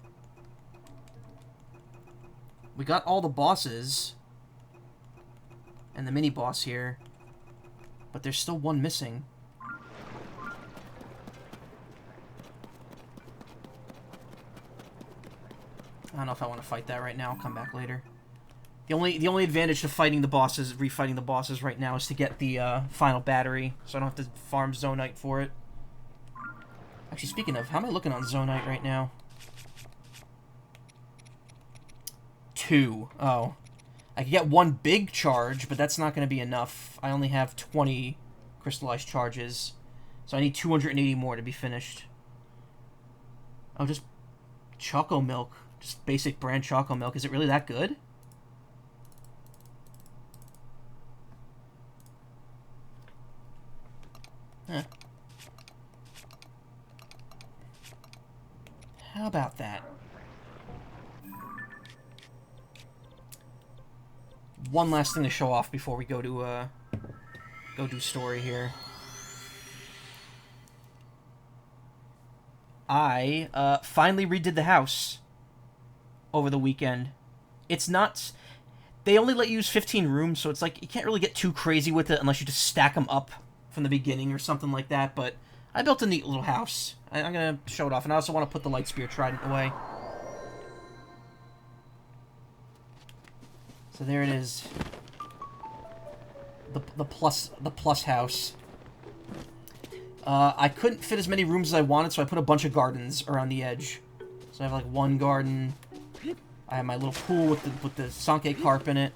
We got all the bosses. and the mini-boss here. But there's still one missing. I don't know if I want to fight that right now. I'll come back later. The only advantage to fighting the bosses, refighting the bosses right now, is to get the final battery, so I don't have to farm Zonite for it. Actually, speaking of, how am I looking on Zonite right now? 2. Oh. I could get 1 big charge, but that's not going to be enough. I only have 20 crystallized charges, so I need 280 more to be finished. Oh, just Choco Milk. Just basic brand Choco Milk. Is it really that good? Huh. How about that? One last thing to show off before we go to go do story here. I finally redid the house over the weekend. It's not... They only let you use 15 rooms, so it's like you can't really get too crazy with it unless you just stack them up from the beginning or something like that, but I built a neat little house. I'm gonna show it off, and I also want to put the light spear trident away. So there it is. The plus house. I couldn't fit as many rooms as I wanted, so I put a bunch of gardens around the edge. So I have like 1 garden. I have my little pool with the Sanke carp in it.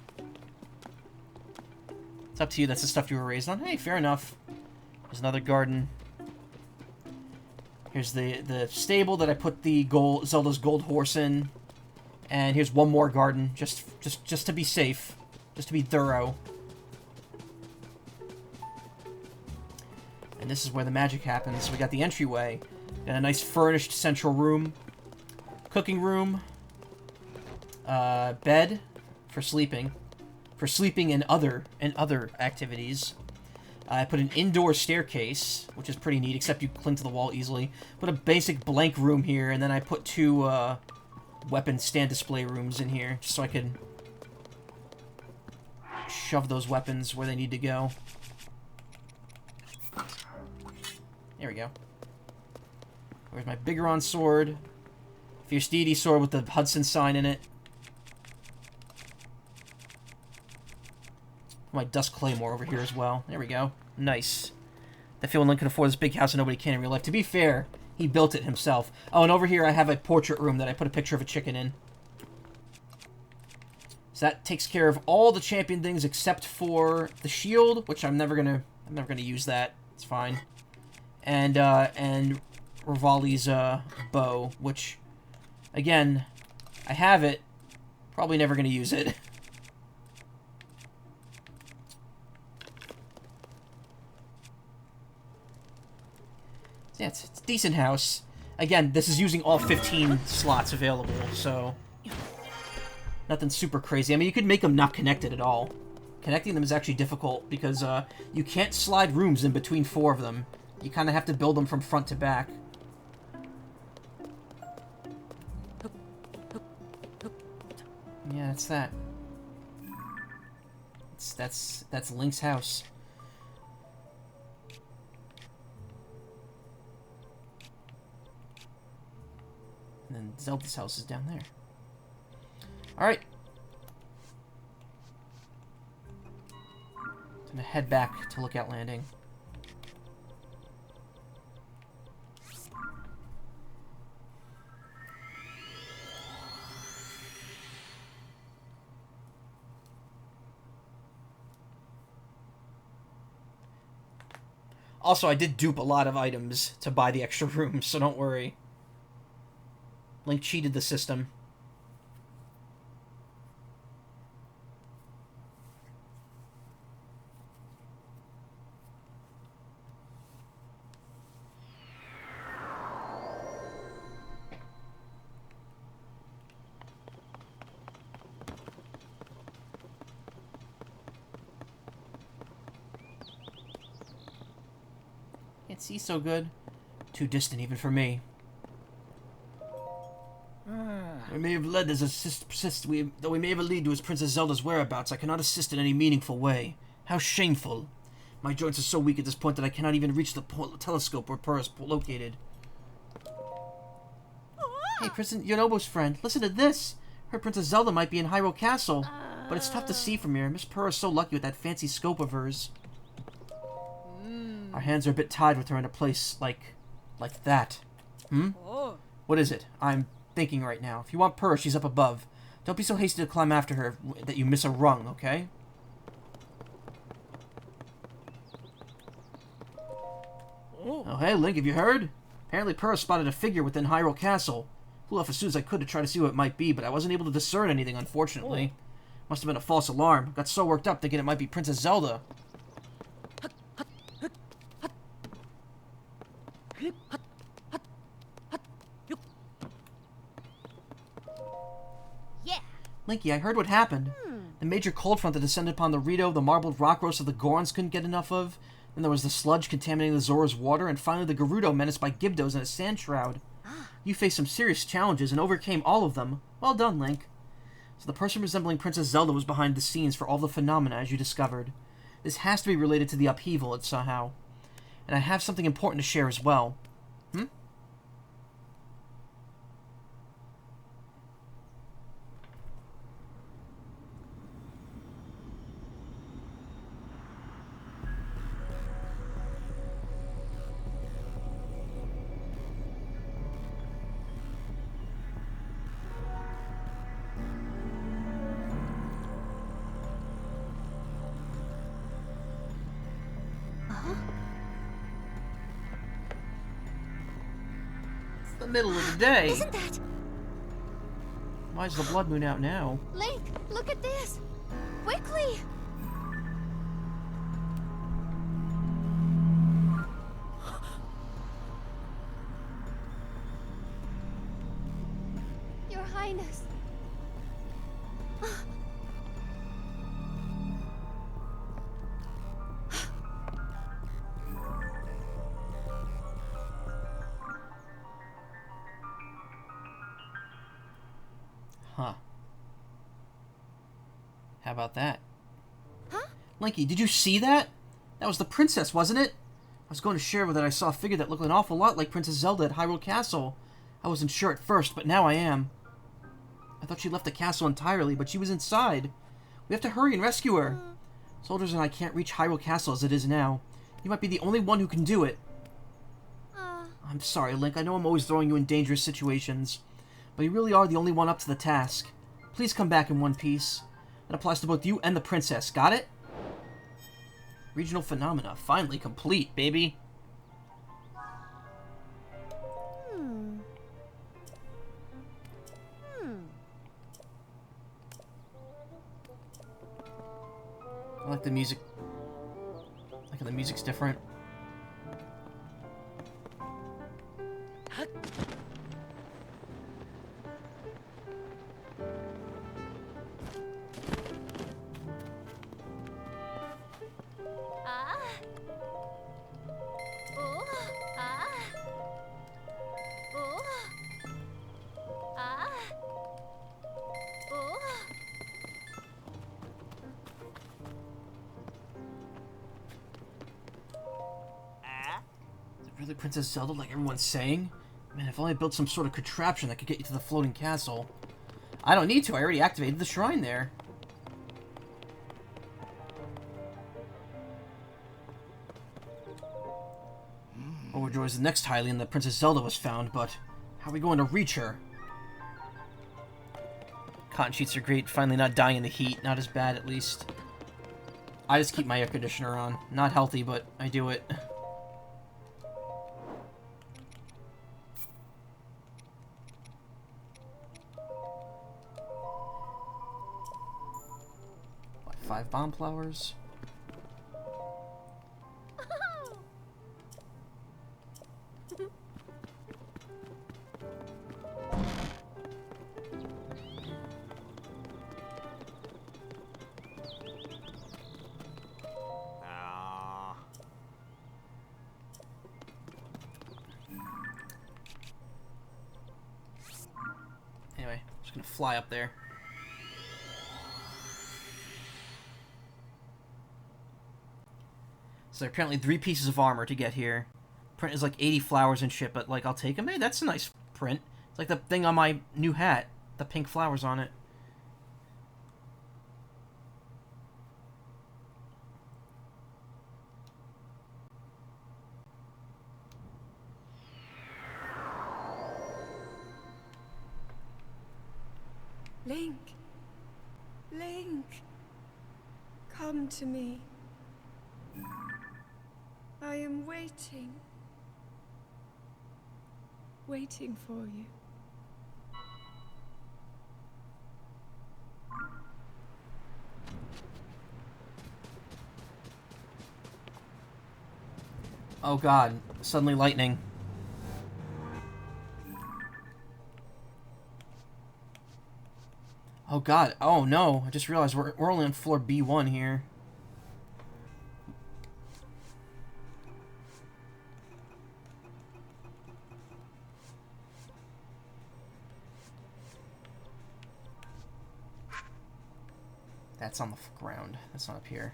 It's up to you. That's the stuff you were raised on. Hey, fair enough. There's another garden. Here's the stable that I put the Zelda's gold horse in. And here's 1 more garden, just to be safe, just to be thorough. And this is where the magic happens. So we got the entryway, got a nice furnished central room, cooking room, bed for sleeping and other activities. I put an indoor staircase, which is pretty neat, except you cling to the wall easily. Put a basic blank room here, and then I put 2 weapon stand display rooms in here, just so I can shove those weapons where they need to go. There we go. Where's my Bigoron sword? Fierce Deity sword with the Hudson sign in it. My Dusk Claymore over here as well. There we go. Nice. I feel when Link can afford this big house and nobody can in real life. To be fair, he built it himself. Oh, and over here I have a portrait room that I put a picture of a chicken in. So that takes care of all the champion things except for the shield, which I'm never gonna use that. It's fine. And Rivali's bow, which again, I have it. Probably never gonna use it. Yeah, it's a decent house. Again, this is using all 15 slots available, so nothing super crazy. I mean, you could make them not connected at all. Connecting them is actually difficult because you can't slide rooms in between 4 of them. You kind of have to build them from front to back. Yeah, that's that. That's Link's house. And then Zelda's house is down there. Alright. I'm gonna head back to Lookout Landing. Also, I did dupe a lot of items to buy the extra rooms, so don't worry. Link cheated the system. Can't see so good. Too distant even for me. may have led as though we may have a lead to his Princess Zelda's whereabouts, I cannot assist in any meaningful way. How shameful. My joints are so weak at this point that I cannot even reach the telescope where Purr is located. Hey, Princess Yonobu's friend, listen to this. Her Princess Zelda might be in Hyrule Castle, but it's tough to see from here. Miss Purr is so lucky with that fancy scope of hers. Our hands are a bit tied with her in a place like that. What is it? I'm thinking right now. If you want Purr, she's up above. Don't be so hasty to climb after her that you miss a rung, okay? Oh, hey, Link, have you heard? Apparently Purr spotted a figure within Hyrule Castle. Flew off as soon as I could to try to see what it might be, but I wasn't able to discern anything, unfortunately. Must have been a false alarm. Got so worked up thinking it might be Princess Zelda.
Yeah.
Linky, I heard what happened. The major cold front that descended upon the Rito, the marbled rock roast of the Gorons couldn't get enough of. Then there was the sludge contaminating the Zora's water, and finally the Gerudo menaced by Gibdos in a sand shroud. You faced some serious challenges and overcame all of them. Well done, Link. So the person resembling Princess Zelda was behind the scenes for all the phenomena, as you discovered. This has to be related to the upheaval somehow. And I have something important to share as well. The middle of the day.
Isn't that...
Why is the blood moon out now?
Link, look at this! Quickly! Your Highness.
Huh. How about that?
Huh?
Linky, did you see that? That was the princess, wasn't it? I was going to share with that I saw a figure that looked an awful lot like Princess Zelda at Hyrule Castle. I wasn't sure at first, but now I am. I thought she left the castle entirely, but she was inside. We have to hurry and rescue her. Soldiers and I can't reach Hyrule Castle as it is now. You might be the only one who can do it. I'm sorry, Link. I know I'm always throwing you in dangerous situations, but you really are the only one up to the task. Please come back in one piece. That applies to both you and the princess. Got it? Regional phenomena. Finally complete, baby. I like the music. Like how the music's different. Really Princess Zelda like everyone's saying? Man, if only I built some sort of contraption that could get you to the floating castle. I don't need to, I already activated the shrine there. Overjoy is the next Hylian that Princess Zelda was found, but how are we going to reach her? Cotton sheets are great, finally not dying in the heat, not as bad at least. I just keep my air conditioner on. Not healthy, but I do it. What, 5 bomb flowers? Just gonna fly up there. So apparently 3 pieces of armor to get here. Print is like 80 flowers and shit, but like I'll take them. Hey, that's a nice print. It's like the thing on my new hat. The pink flowers on it.
Link. Link. Come to me. I am waiting. Waiting for you.
Oh god, suddenly lightning. Oh god, oh no, I just realized we're only on floor B1 here. That's on the ground, that's not up here.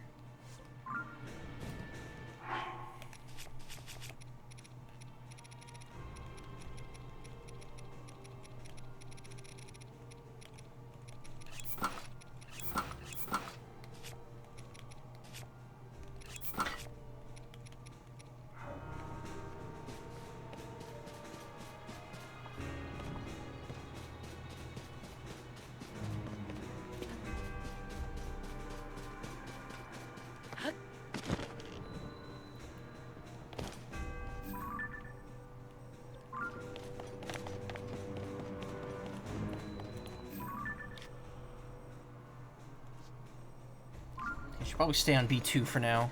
Should probably stay on B2 for now.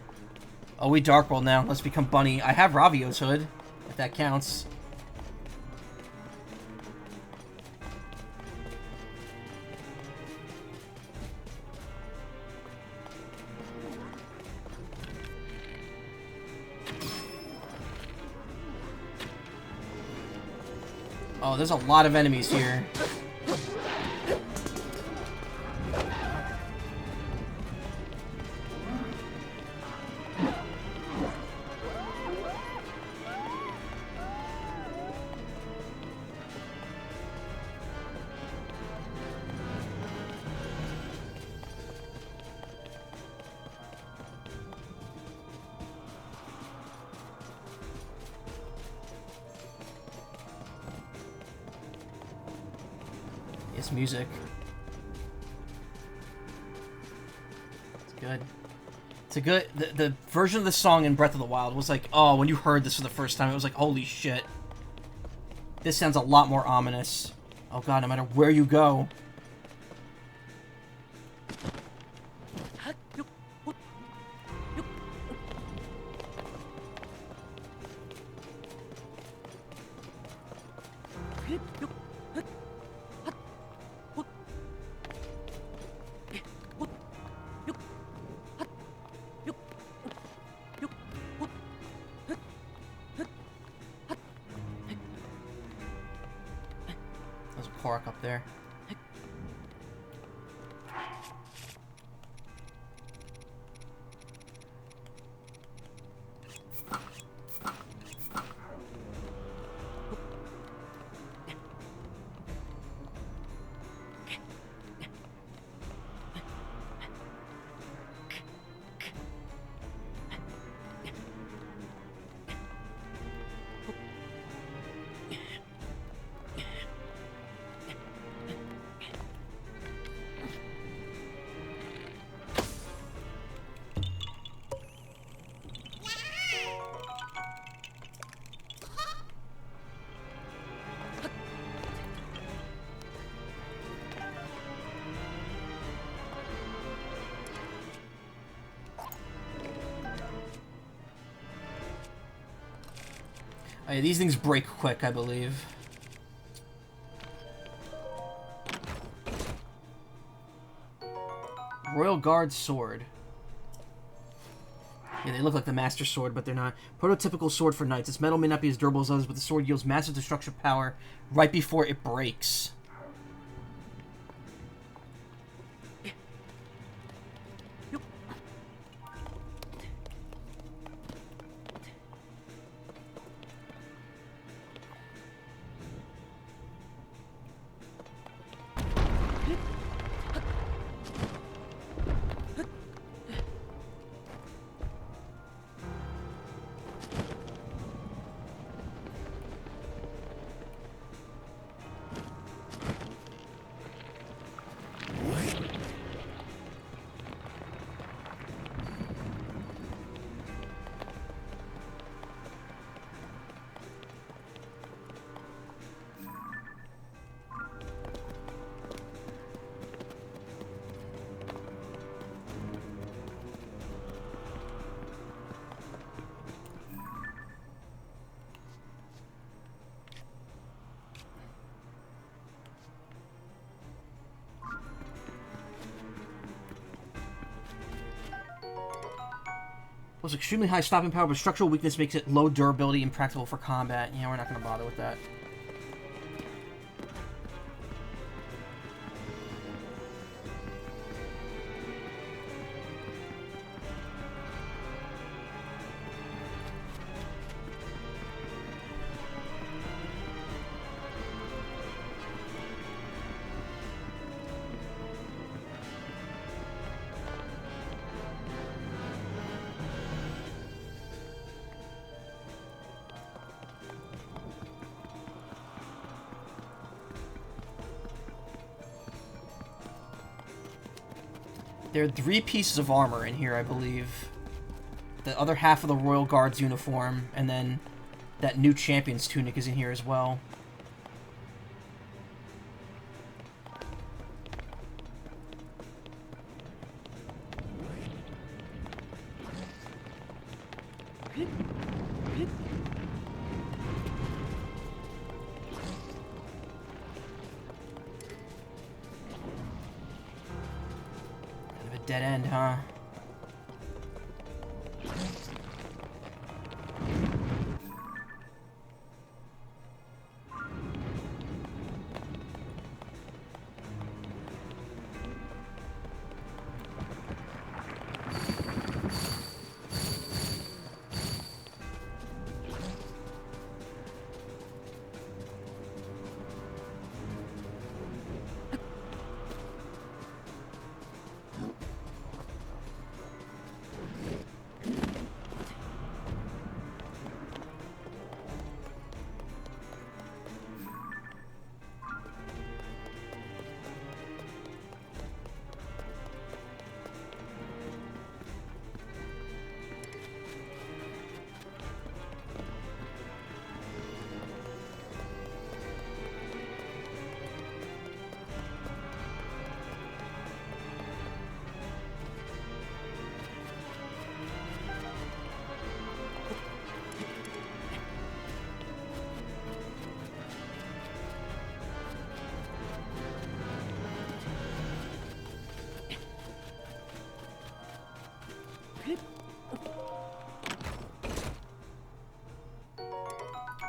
Oh, we Dark World now. Let's become Bunny. I have Ravio's hood, if that counts. Oh, there's a lot of enemies here. It's music. It's good. It's a good... The version of the song in Breath of the Wild was like, oh, when you heard this for the first time, it was like, holy shit. This sounds a lot more ominous. Oh god, no matter where you go. There's a Korok up there. Oh, yeah, these things break quick, I believe. Royal Guard Sword. Yeah, they look like the Master Sword, but they're not. Prototypical sword for knights. Its metal may not be as durable as others, but the sword yields massive destruction power right before it breaks. Was extremely high stopping power, but structural weakness makes it low durability and impractical for combat. Yeah, we're not going to bother with that. There are 3 pieces of armor in here, I believe. The other half of the Royal Guard's uniform, and then that new champion's tunic is in here as well. Dead end, huh?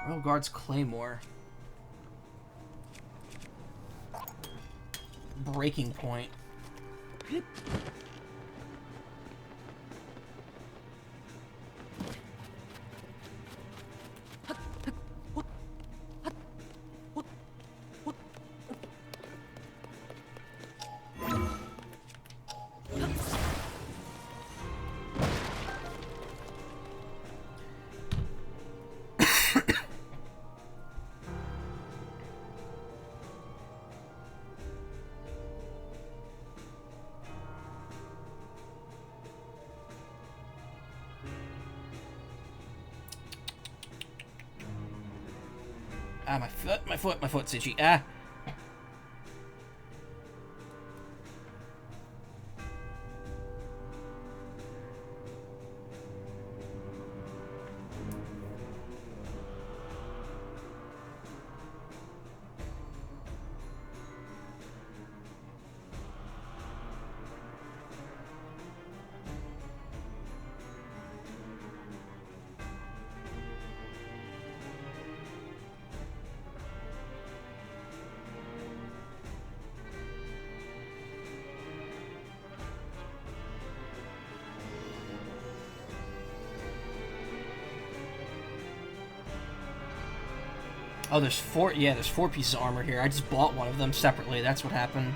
Royal Guard's Claymore. Breaking point. Ah, my foot's itchy. Ah! Oh, there's 4. Yeah, there's 4 pieces of armor here. I just bought one of them separately. That's what happened.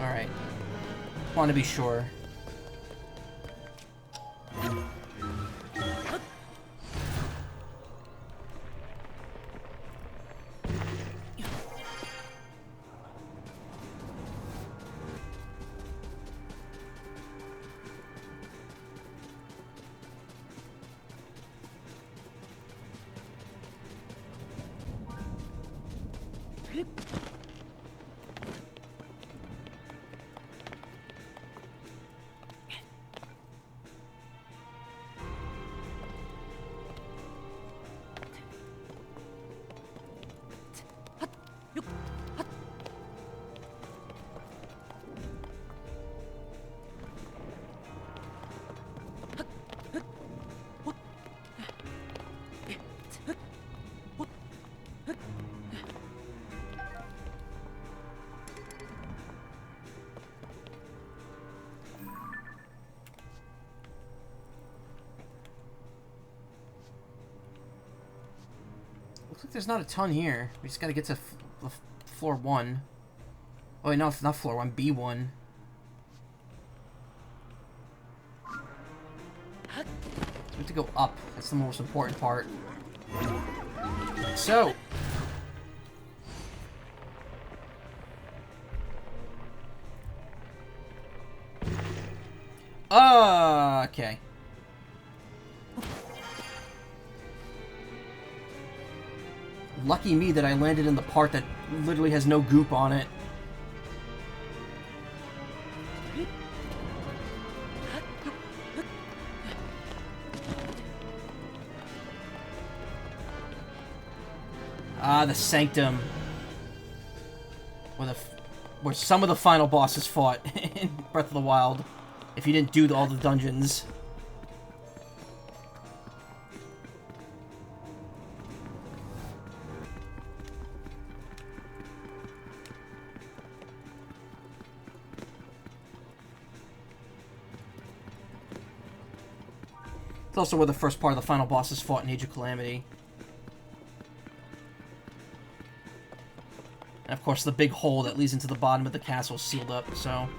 Alright. Want to be sure. Looks like there's not a ton here. We just gotta get to floor 1. Oh wait, no, not floor 1, B1. So we have to go up. That's the most important part. So. Okay. Lucky me that I landed in the part that literally has no goop on it. Ah, the Sanctum. Where some of the final bosses fought in Breath of the Wild. If you didn't do all the dungeons. It's also where the first part of the final bosses fought in Age of Calamity. And of course the big hole that leads into the bottom of the castle is sealed up, so...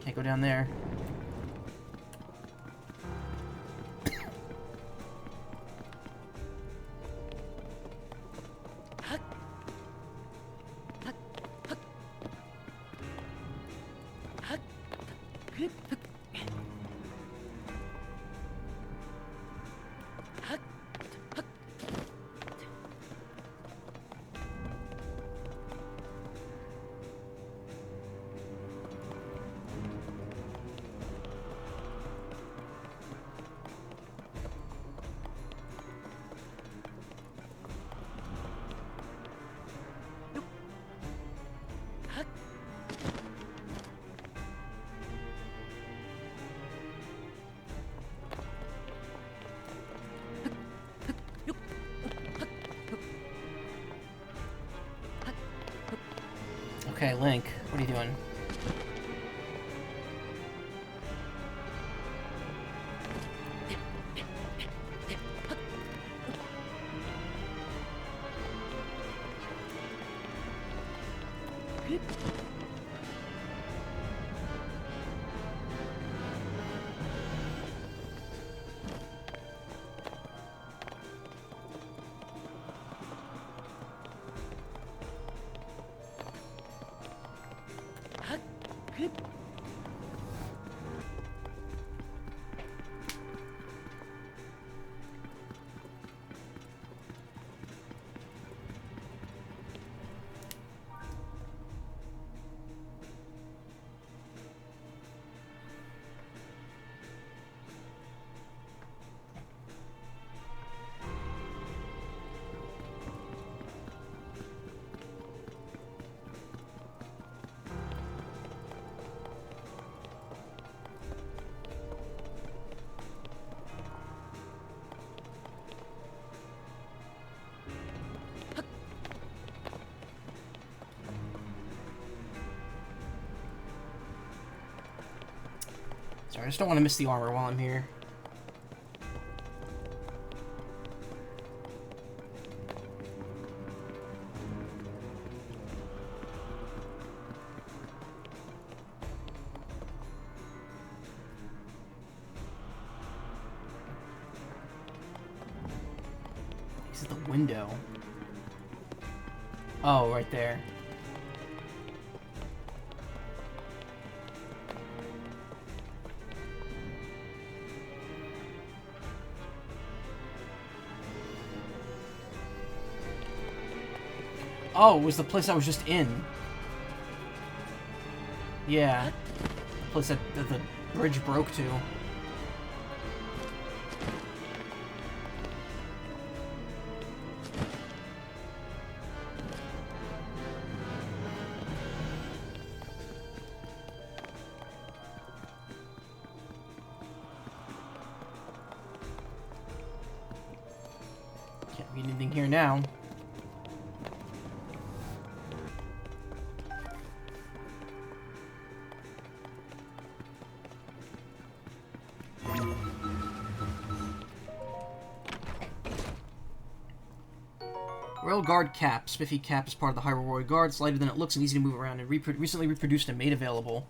Can't go down there. Okay, Link, what are you doing? Sorry, I just don't want to miss the armor while I'm here. This is the window. Oh, right there. Oh, it was the place I was just in. Yeah. The place that the bridge broke to. Can't read anything here now. Royal Guard cap. Spiffy cap is part of the Hyrule Royal Guard. It's lighter than it looks and easy to move around, and recently reproduced and made available.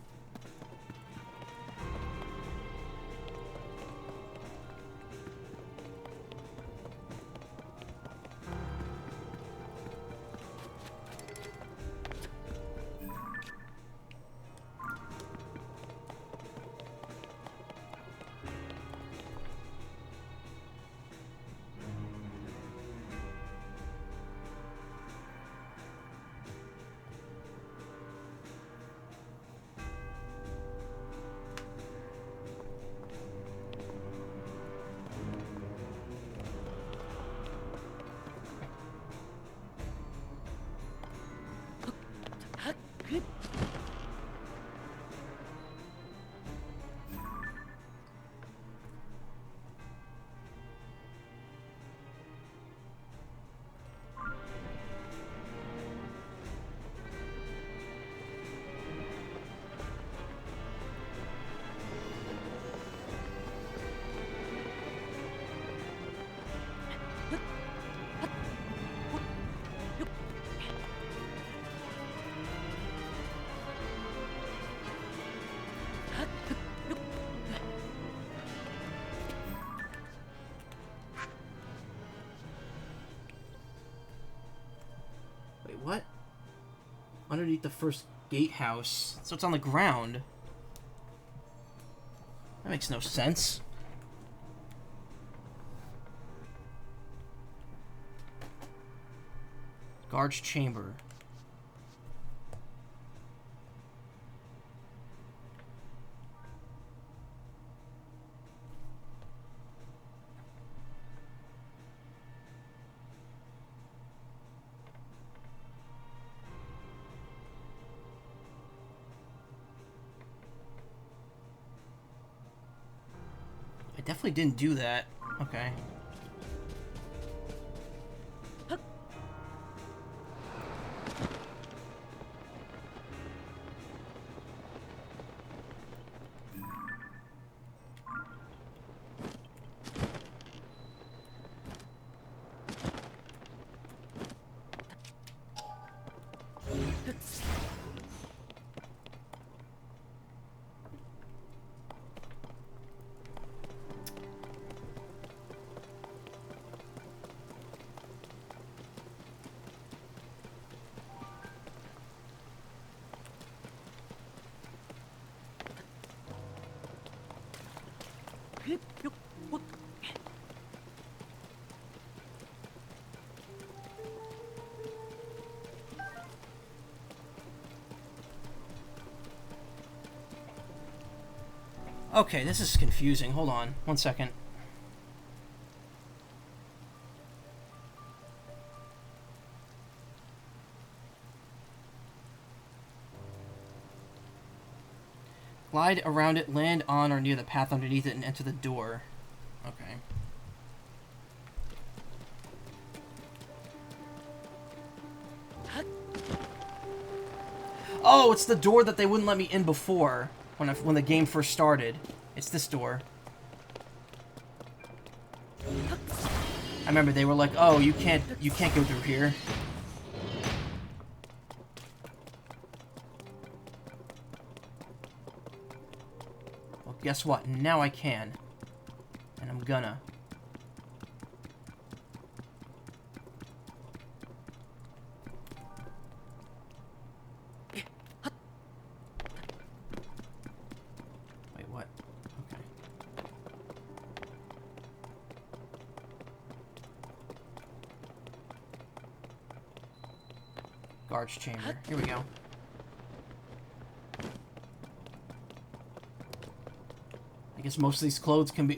What? Underneath the first gatehouse. So it's on the ground. That makes no sense. Guard's chamber. I definitely didn't do that. Okay. Okay, this is confusing. Hold on. 1 second. Glide around it, land on or near the path underneath it, and enter the door. Okay. Oh, it's the door that they wouldn't let me in before when the game first started. It's this door. I remember they were like, "Oh, you can't go through here." Well, guess what? Now I can. And I'm gonna. Wait, what? Okay. Guard's chamber. Here we go. I guess most of these clothes could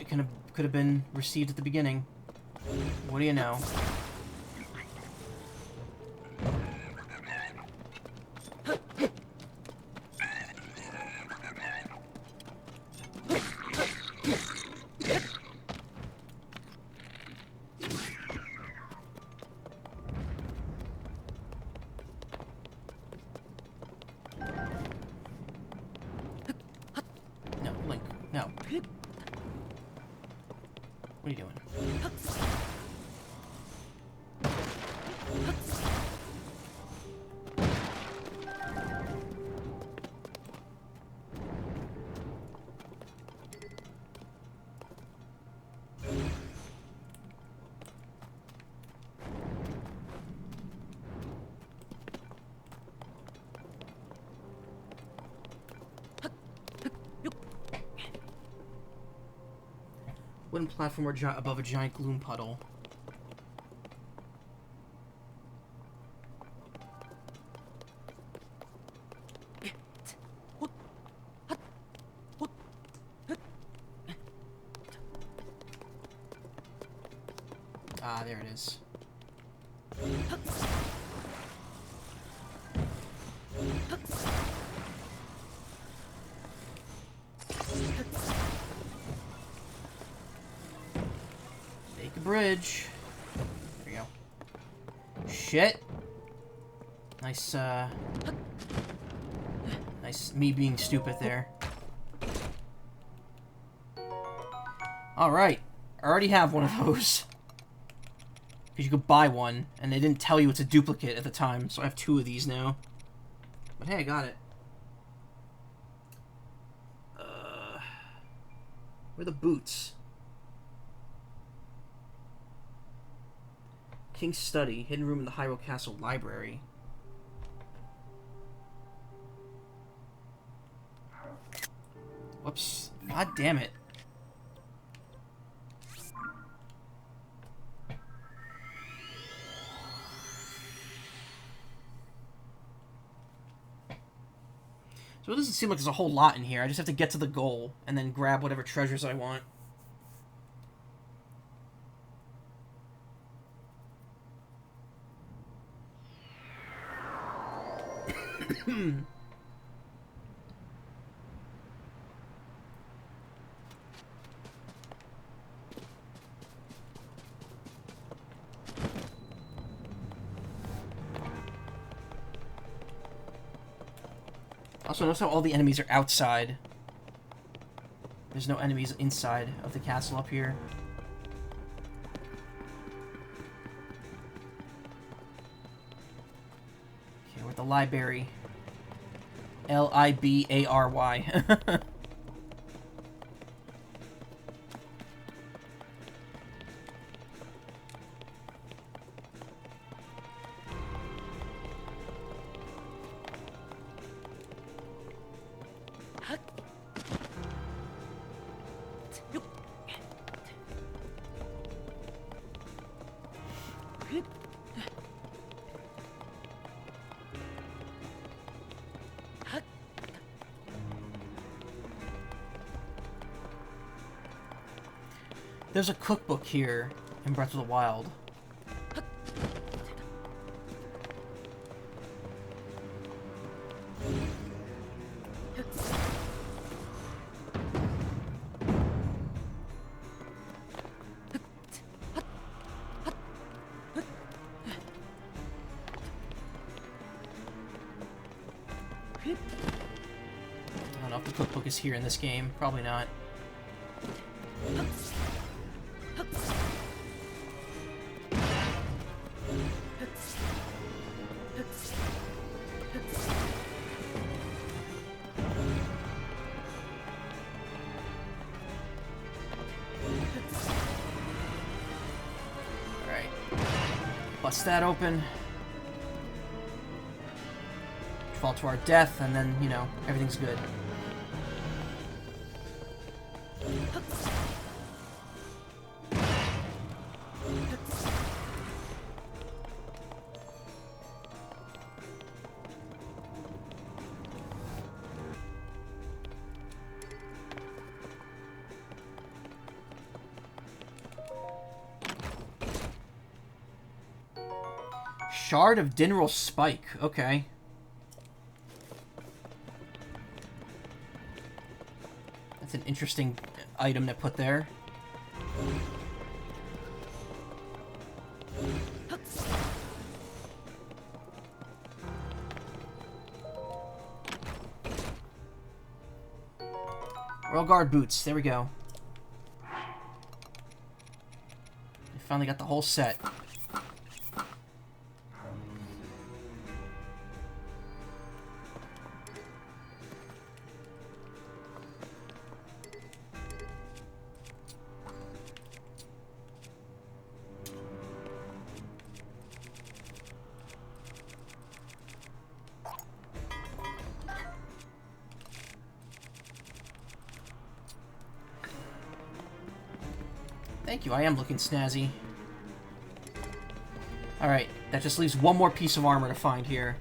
have been received at the beginning. What do you know? No, Link. No. What are you doing? wooden platform or above a giant gloom puddle. Ah, there it is. Make a bridge. There we go. Shit. Nice, nice me being stupid there. Alright. I already have one of those. Because you could buy one, and they didn't tell you it's a duplicate at the time, so I have 2 of these now. But hey, I got it. Where are the boots? King's Study, hidden room in the Hyrule Castle library. Whoops. God damn it. So it doesn't seem like there's a whole lot in here. I just have to get to the goal and then grab whatever treasures I want. Also, notice how all the enemies are outside. There's no enemies inside of the castle up here. Okay, we're at the library. L-I-B-A-R-Y. There's a cookbook here in Breath of the Wild. I don't know if the cookbook is here in this game. Probably not. Bust that open. Fall to our death, and then, you know, everything's good. Shard of Dinral Spike. Okay. That's an interesting item to put there. Royal Guard boots. There we go. I finally got the whole set. Thank you, I am looking snazzy. Alright, that just leaves one more piece of armor to find here.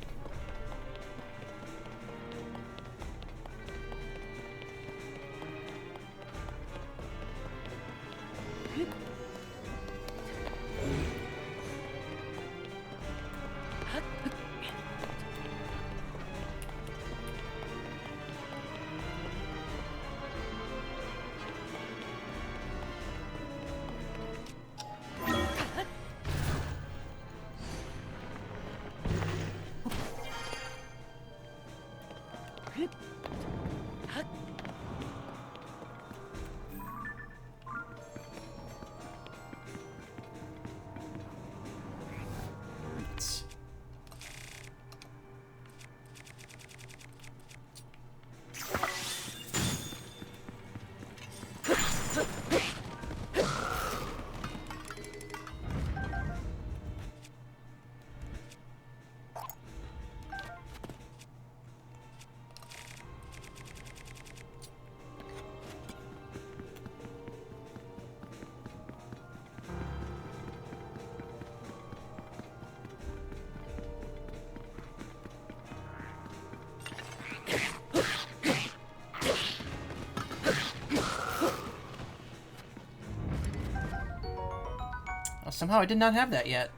Somehow I did not have that yet.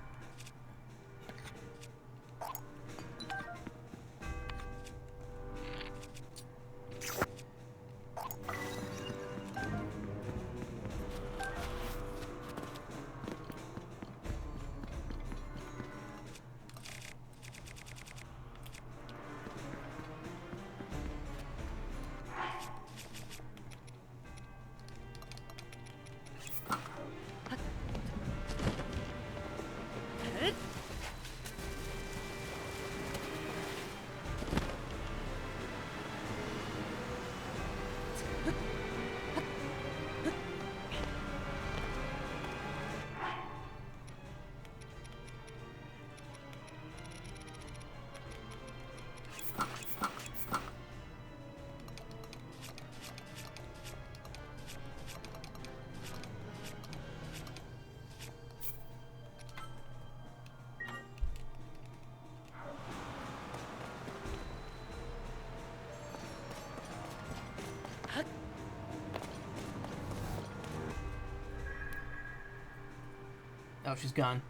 Oh, she's gone.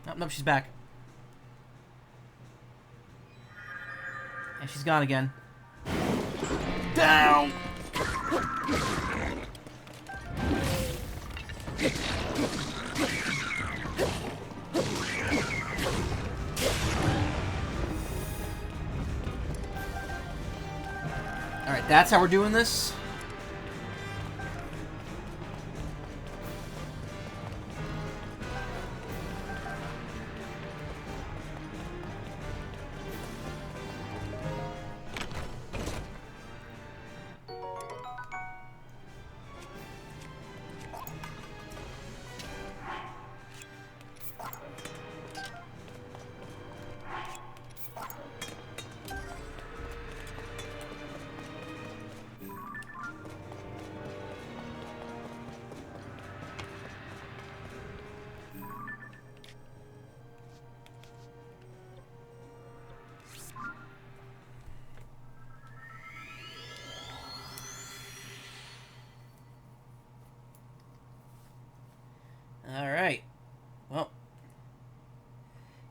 Nope, nope, she's back. And she's gone again. Down! Alright, that's how we're doing this. Alright. Well.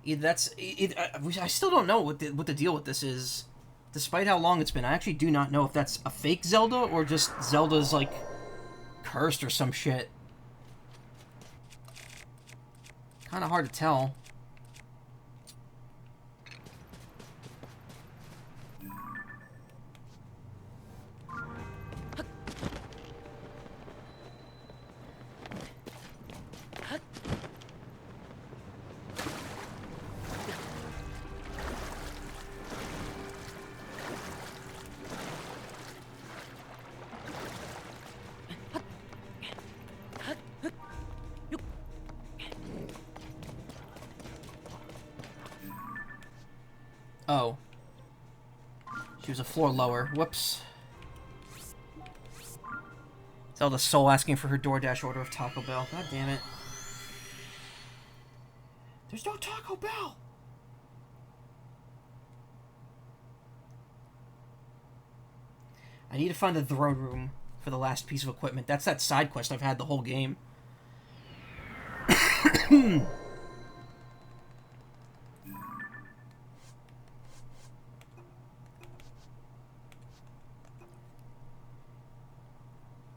I still don't know what the deal with this is. Despite how long it's been, I actually do not know if that's a fake Zelda or just Zelda's, like, cursed or some shit. Kinda hard to tell. Oh. She was a floor lower. Whoops. Zelda Soul asking for her DoorDash order of Taco Bell. God damn it. There's no Taco Bell! I need to find the throne room for the last piece of equipment. That's that side quest I've had the whole game.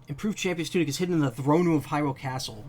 Improved Champion's Tunic is hidden in the throne room of Hyrule Castle.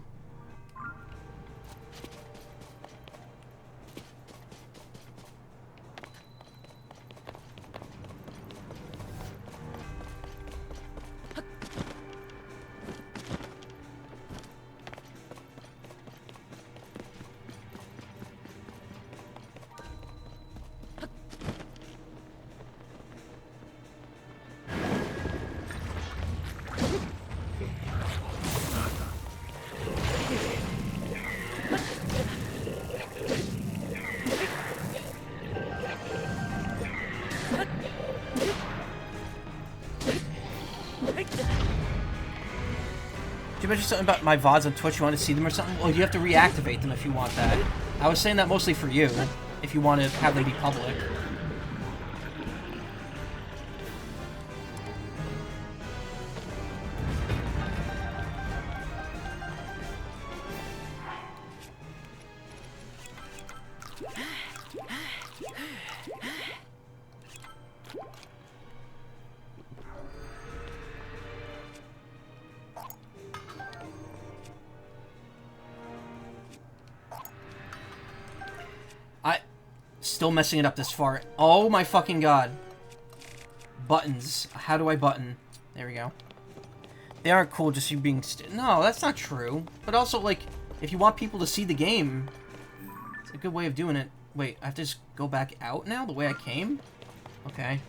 Did you mention something about my VODs on Twitch? You want to see them or something? Well, you have to reactivate them if you want that. I was saying that mostly for you, if you want to have them be public. Still messing it up this far. Oh my fucking god. Buttons. How do I button? There we go. They aren't cool, just you being no, that's not true. But also, like, if you want people to see the game, it's a good way of doing it. Wait, I have to just go back out now the way I came? Okay.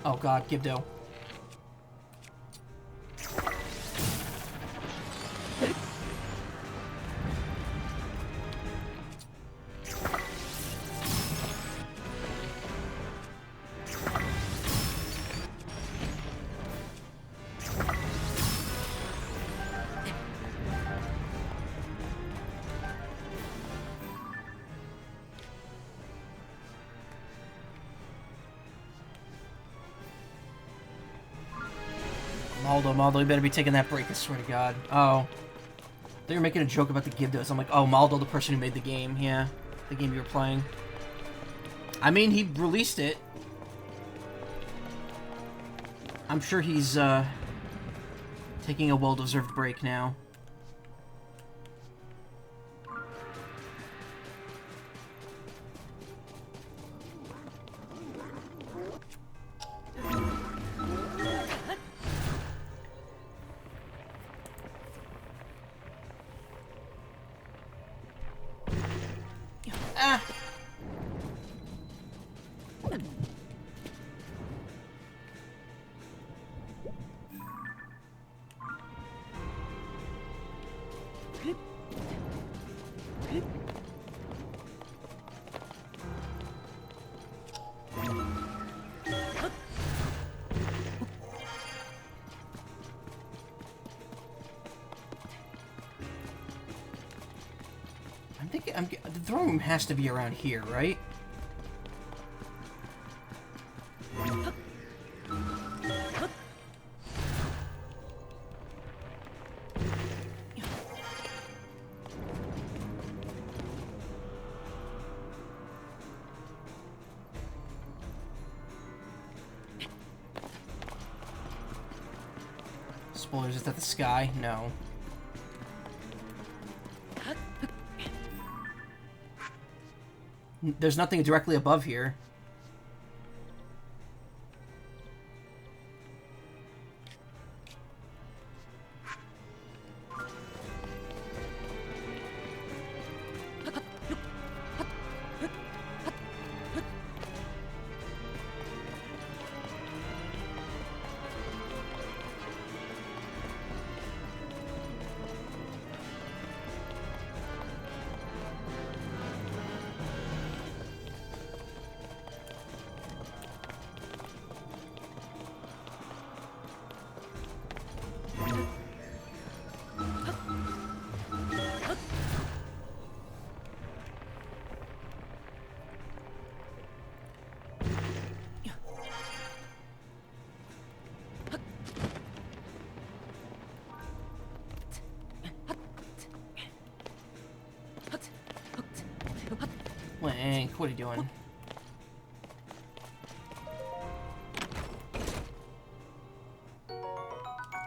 Oh god, Gibdo. Maldo, you better be taking that break, I swear to God. Oh. They were making a joke about the Gibdos. I'm like, oh, Maldo, the person who made the game. Yeah, the game you were playing. I mean, he released it. I'm sure he's, taking a well-deserved break now. The throne room has to be around here, right? Spoilers, is that the sky? No. There's nothing directly above here. Link, what are you doing?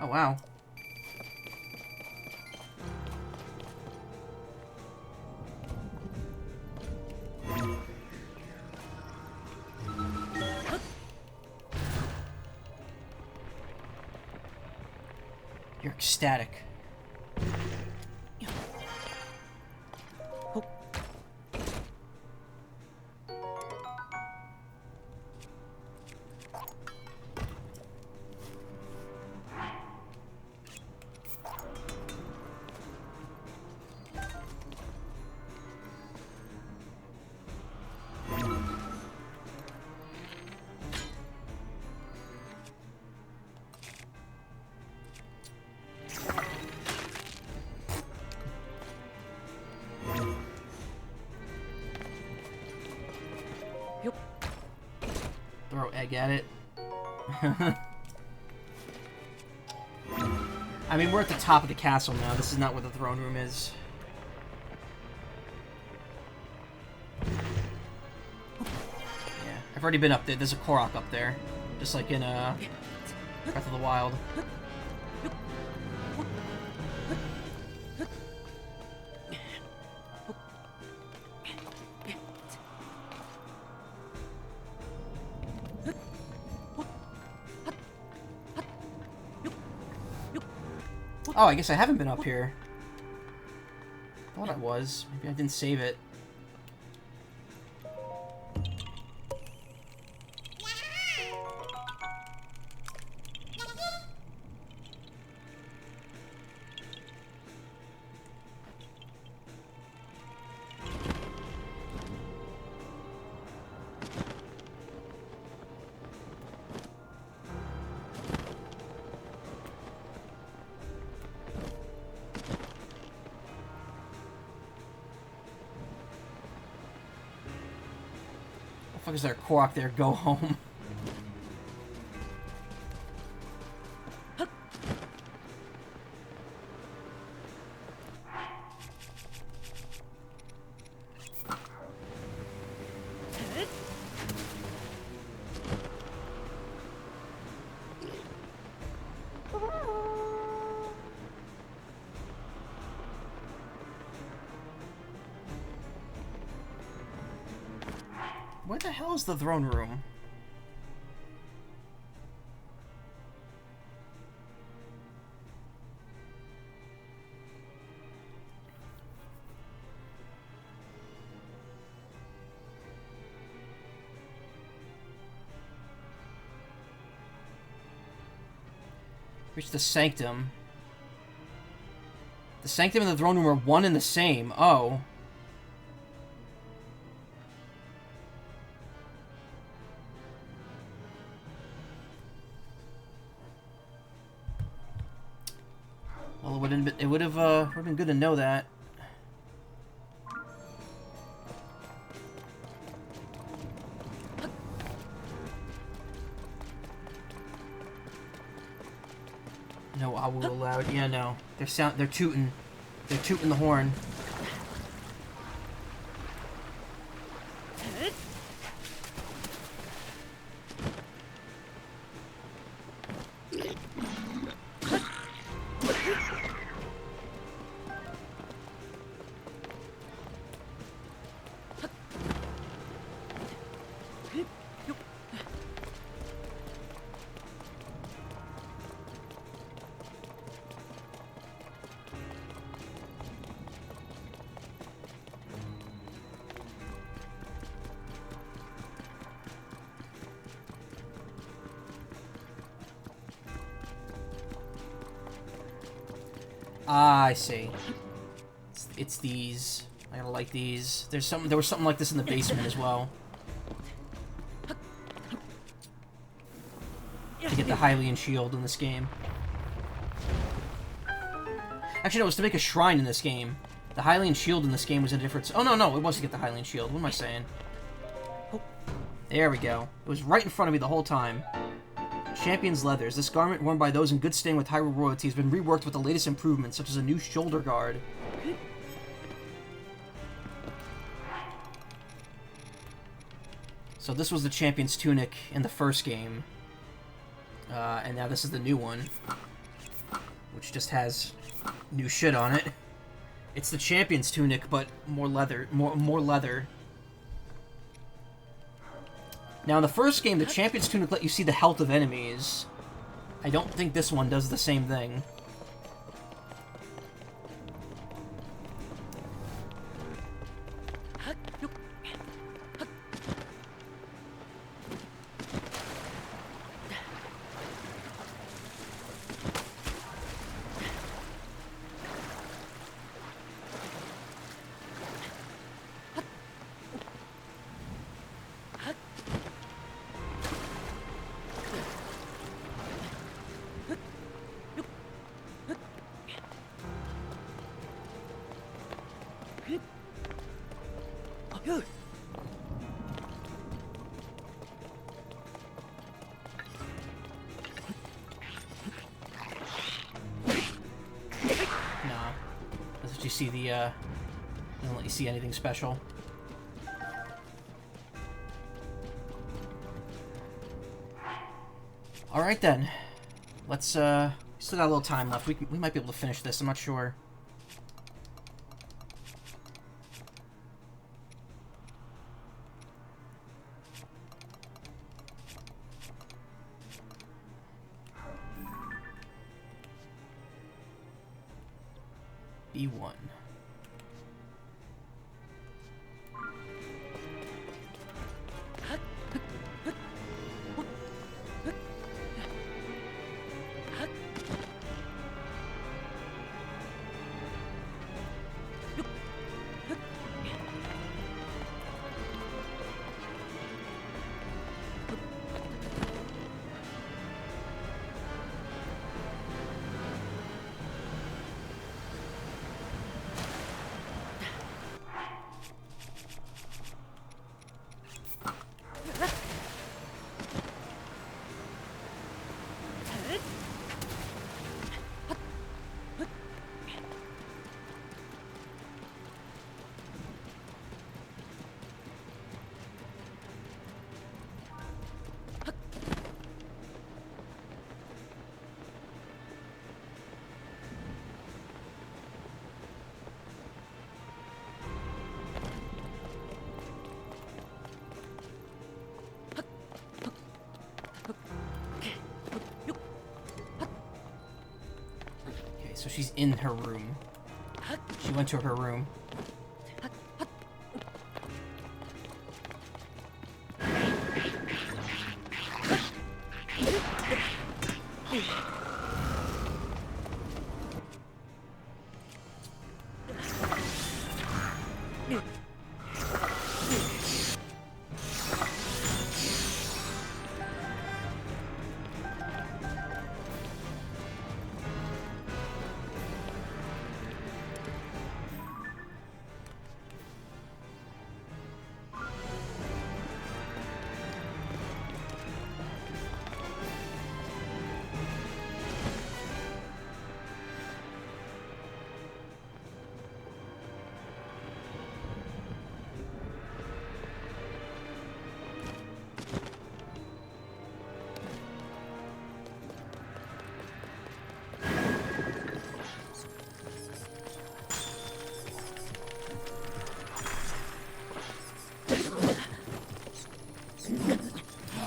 Oh, wow. You're ecstatic. Throw egg at it. I mean, we're at the top of the castle now. This is not where the throne room is. Yeah, I've already been up there. There's a Korok up there. Just like in Breath of the Wild. Oh, I guess I haven't been up here. Thought I was. Maybe I didn't save it. What the fuck is there a Korok there? Go home. Where the hell is the throne room? Reach the sanctum. The sanctum and the throne room are one and the same. Oh. Well, it would have been good to know that. No owl allowed. Yeah, no. They're tooting. They're tooting the horn. Ah, I see. It's these. I gotta like these. There was something like this in the basement as well. To get the Hylian shield in this game. Actually, no, it was to make a shrine in this game. The Hylian shield in this game was a different... Oh, no, it was to get the Hylian shield. What am I saying? There we go. It was right in front of me the whole time. Champion's Leathers. This garment, worn by those in good standing with Hyrule royalty, has been reworked with the latest improvements, such as a new shoulder guard. So this was the Champion's Tunic in the first game. And now this is the new one. Which just has new shit on it. It's the Champion's Tunic, but more leather. More leather. Now in the first game, the Champion's Tunic let you see the health of enemies. I don't think this one does the same thing. You see the, doesn't let you see anything special. Alright then. Let's, still got a little time left. We might be able to finish this, I'm not sure. B1. So she's in her room. She went to her room.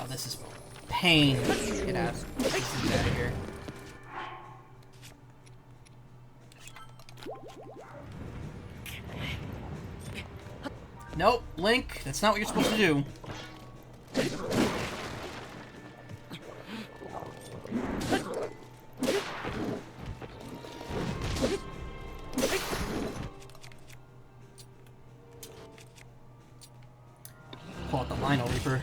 This is pain. Get out of here. Nope, Link, that's not what you're supposed to do. Pull out the Lino Reaper.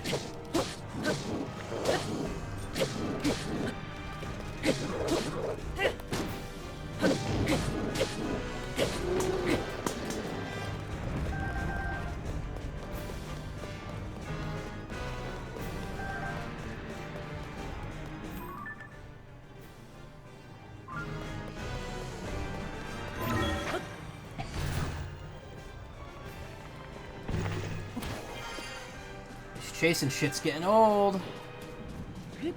Chasing shit's getting old. Here,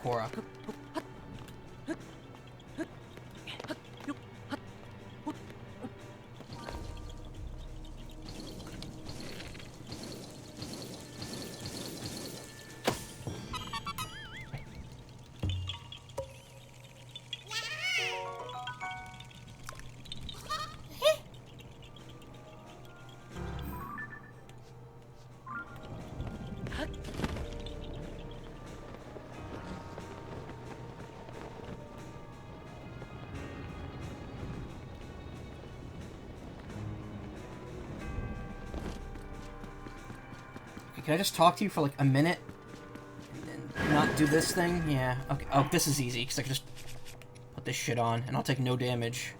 Cora. Can I just talk to you for like a minute? And then not do this thing? Yeah. Okay. Oh, this is easy, because I can just put this shit on, and I'll take no damage.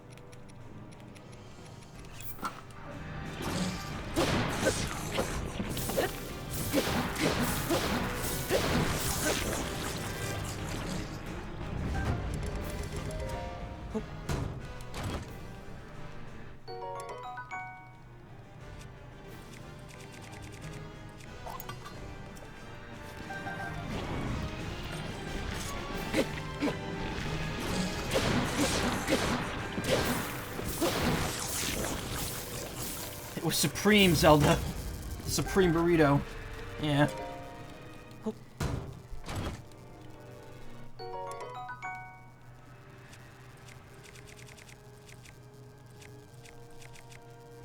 It was Supreme, Zelda. Supreme Burrito. Yeah.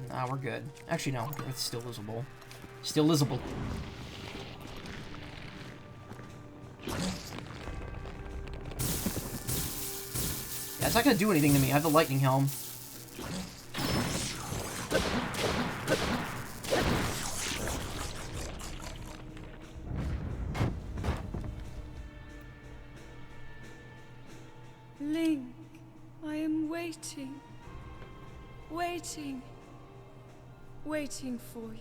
Nah, we're good. Actually, no. It's still visible. Still visible. Yeah, it's not gonna do anything to me. I have the lightning helm.
Link, I am waiting. Waiting. Waiting for you.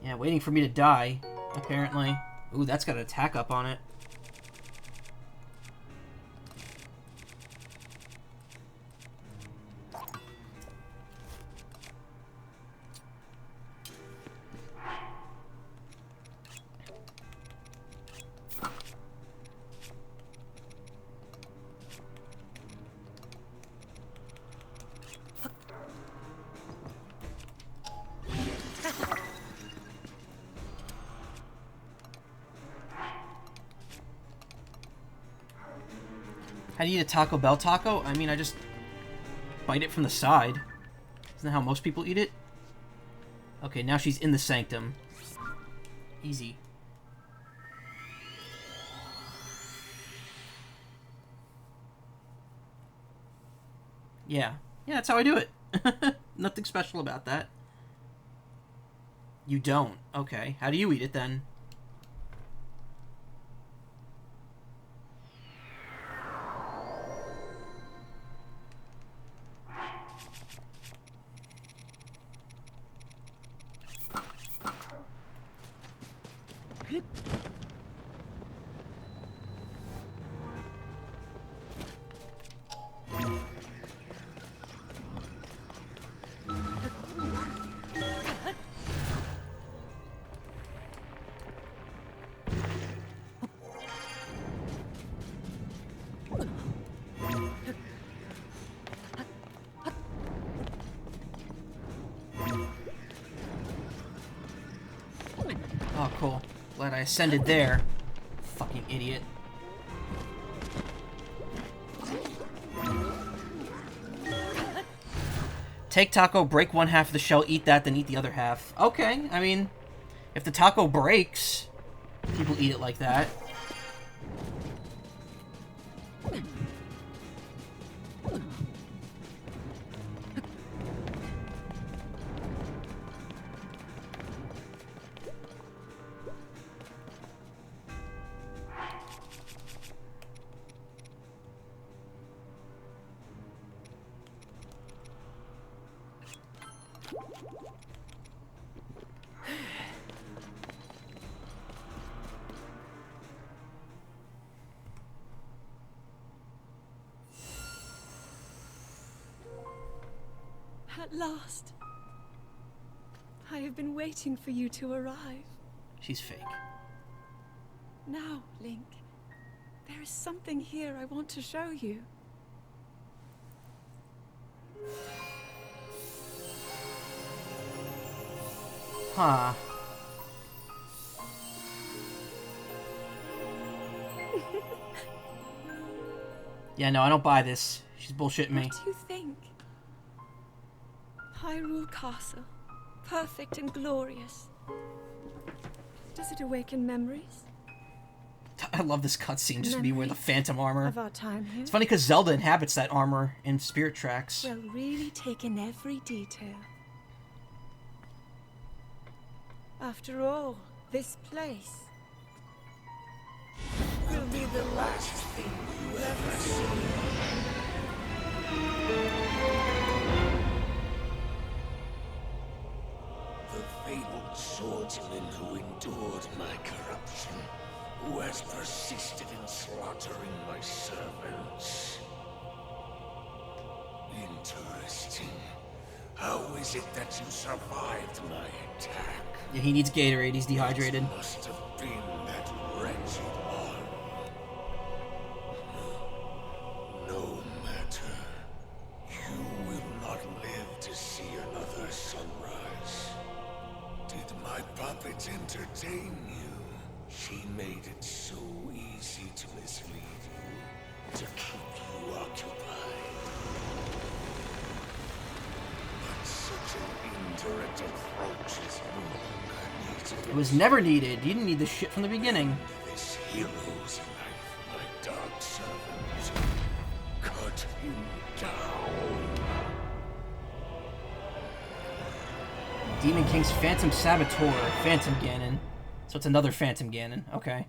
Yeah, waiting for me to die, apparently. Ooh, that's got an attack up on it. How do you eat a Taco Bell taco? I mean, I just bite it from the side. Isn't that how most people eat it? Okay, now she's in the sanctum. Easy. Yeah. Yeah, that's how I do it. Nothing special about that. You don't. Okay. How do you eat it then? Oh, cool. Glad I ascended there. Fucking idiot. Take taco, break one half of the shell, eat that, then eat the other half. Okay, I mean, if the taco breaks, people eat it like that.
At last. I have been waiting for you to arrive.
She's fake.
Now, Link, there is something here I want to show you.
Huh. Yeah, no, I don't buy this. She's bullshitting me.
What do you think? Hyrule Castle. Perfect and glorious. Does it awaken memories?
I love this cutscene, just me wearing the phantom armor.
Of our time here?
It's funny because Zelda inhabits that armor in Spirit Tracks.
Well, really take in every detail. After all, this place will be the last thing you ever see.
The fabled swordsman who endured my corruption, who has persisted in slaughtering my servants. Interesting. How is it that you survived my attack?
Yeah, he needs Gatorade. He's dehydrated.
It must have been that wretched arm. No matter. You will not live to see another sunrise. Did my puppet entertain you? She made it so easy to mislead you, to keep you occupied. But such an indirect approach is no longer needed.
It was never needed. You didn't need this shit from the beginning.
This hero's life, my dark servant. Cut him down.
Demon King's Phantom Saboteur. Phantom Ganon. So it's another Phantom Ganon. Okay.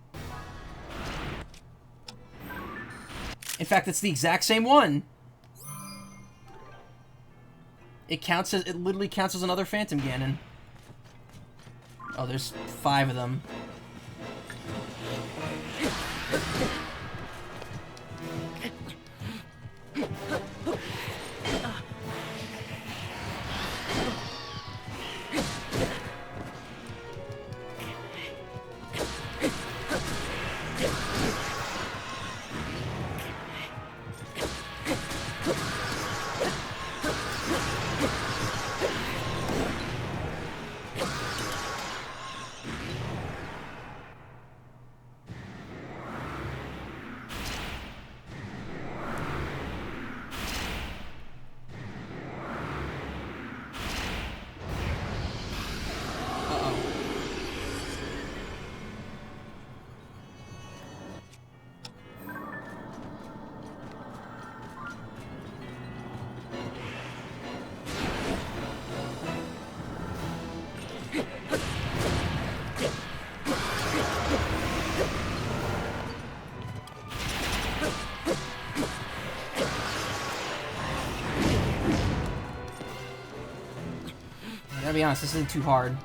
In fact, it's the exact same one. It counts as, it literally counts as another Phantom Ganon. Oh, there's 5 of them. I gotta be honest, this isn't too hard.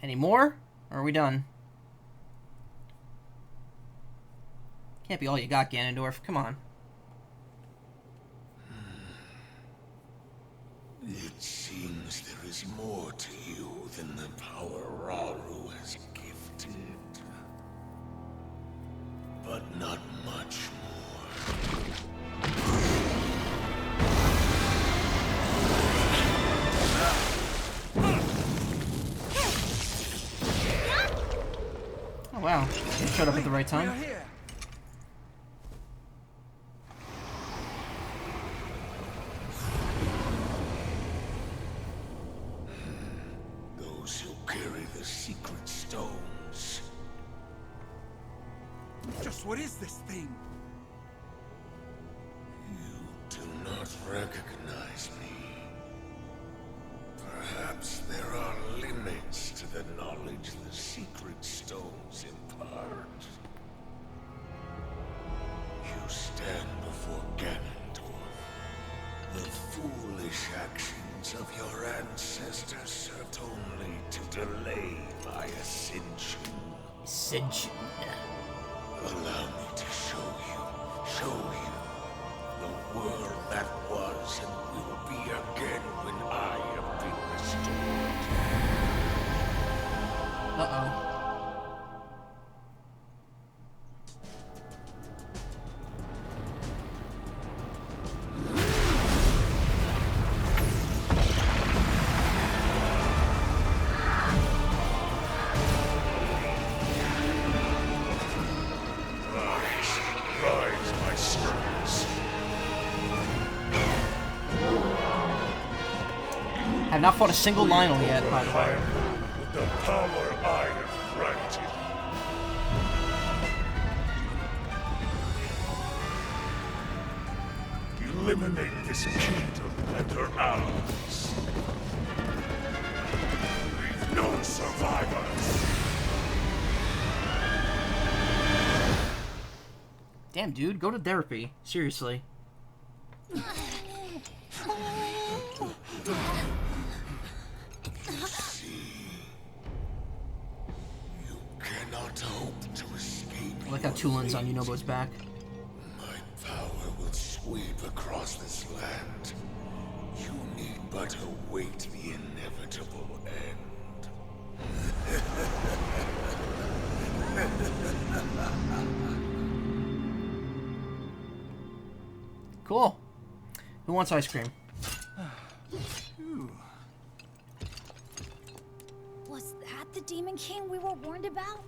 Any more? Or are we done? Can't be all you got, Ganondorf. Come on.
It seems there is more to you than the power Rauru has gifted. But not much more.
Oh wow, you showed up at the right time.
We are here.
Those who carry the secret stones.
Just what is this thing?
You do not recognize me. Perhaps there are limits to the knowledge the secret stones impart. of your ancestors served only to delay my ascension.
Ascension.
Allow me to show you the world that was and will be again when I have been restored.
Uh-oh.
Rise, my sons.
Have not fought a single Lionel yet, by the way.
With the power I have granted. Eliminate this kingdom and her allies. Leave no survivors.
Damn, dude, go to therapy. Seriously.
You cannot hope to escape.
I like how Tulin's on Yunobo's back.
My power will sweep across this land. You need but await the inevitable end.
Cool. Who wants ice cream?
Was that the Demon King we were warned about?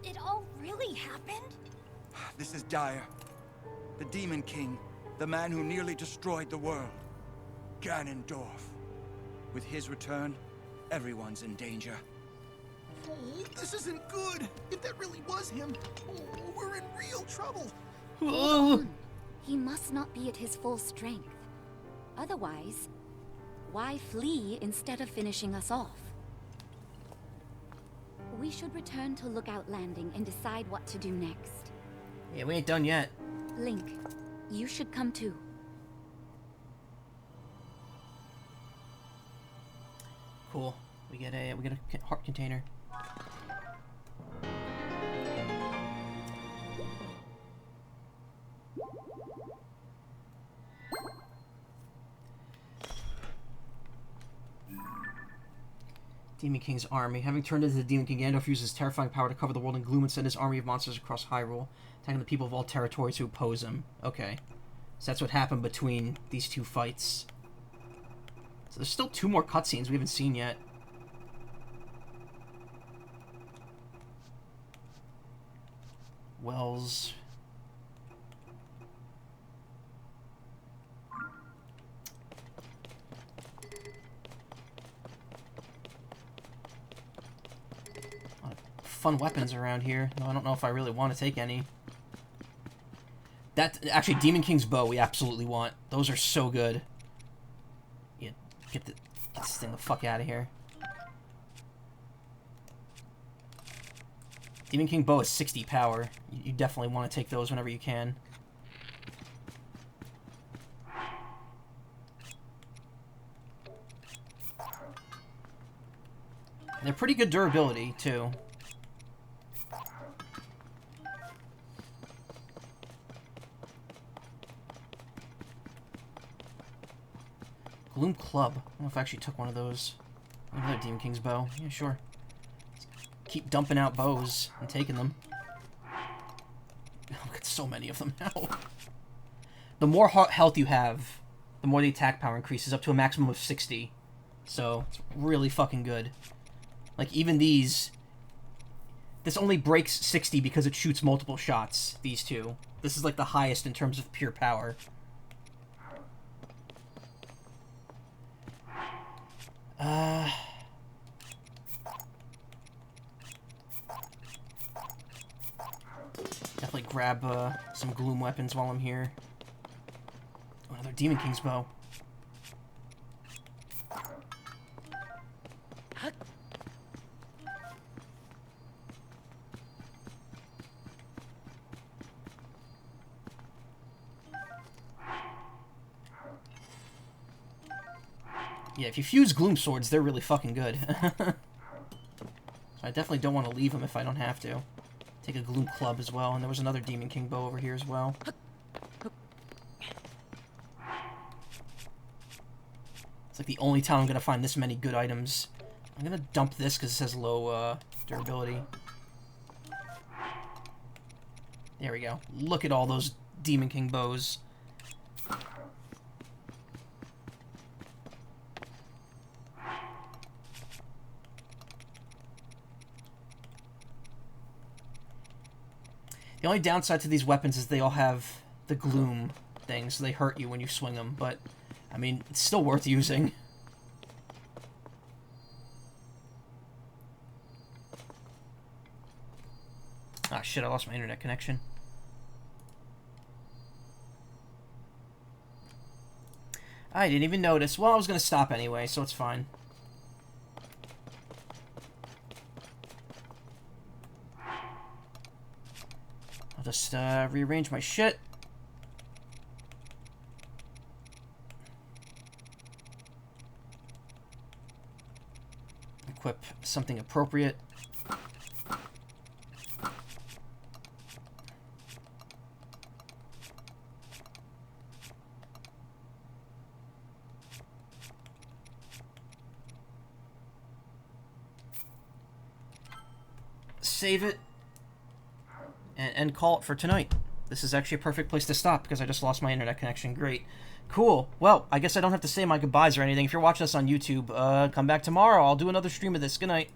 It all really happened?
This is dire. The Demon King, the man who nearly destroyed the world. Ganondorf. With his return, everyone's in danger.
Oh, this isn't good. If that really was him, we're in real trouble.
Oh.
He must not be at his full strength. Otherwise, why flee instead of finishing us off? We should return to Lookout Landing and decide what to do next.
Yeah, we ain't done yet.
Link, you should come too.
Cool. We get a heart container. Demon King's army. Having turned into the Demon King, Gandalf uses his terrifying power to cover the world in gloom and send his army of monsters across Hyrule, attacking the people of all territories who oppose him. Okay. So that's what happened between these two fights. So there's still 2 more cutscenes we haven't seen yet. Wells. Fun weapons around here. No, I don't know if I really want to take any. That actually, Demon King's bow we absolutely want. Those are so good. Yeah, get this thing the fuck out of here. Demon King bow is 60 power. You definitely want to take those whenever you can. And they're pretty good durability too. Gloom Club. I don't know if I actually took one of those. Another Demon King's bow. Yeah, sure. Keep dumping out bows and taking them. Look at so many of them now. The more health you have, the more the attack power increases up to a maximum of 60. So, it's really fucking good. Like, even these... This only breaks 60 because it shoots multiple shots, these two. This is like the highest in terms of pure power. Definitely grab some gloom weapons while I'm here. Oh, another Demon King's bow. Yeah, if you fuse gloom swords, they're really fucking good. So I definitely don't want to leave them if I don't have to. Take a gloom club as well, and there was another Demon King bow over here as well. It's like the only time I'm gonna find this many good items. I'm gonna dump this because it says low durability. There we go. Look at all those Demon King bows. The only downside to these weapons is they all have the gloom thing, so they hurt you when you swing them, but, I mean, it's still worth using. Ah, shit, I lost my internet connection. I didn't even notice. Well, I was gonna stop anyway, so it's fine. I'll just rearrange my shit. Equip something appropriate. Save it. And call it for tonight. This is actually a perfect place to stop because I just lost my internet connection. Great. Cool. Well, I guess I don't have to say my goodbyes or anything. If you're watching this on YouTube, come back tomorrow. I'll do another stream of this. Good night.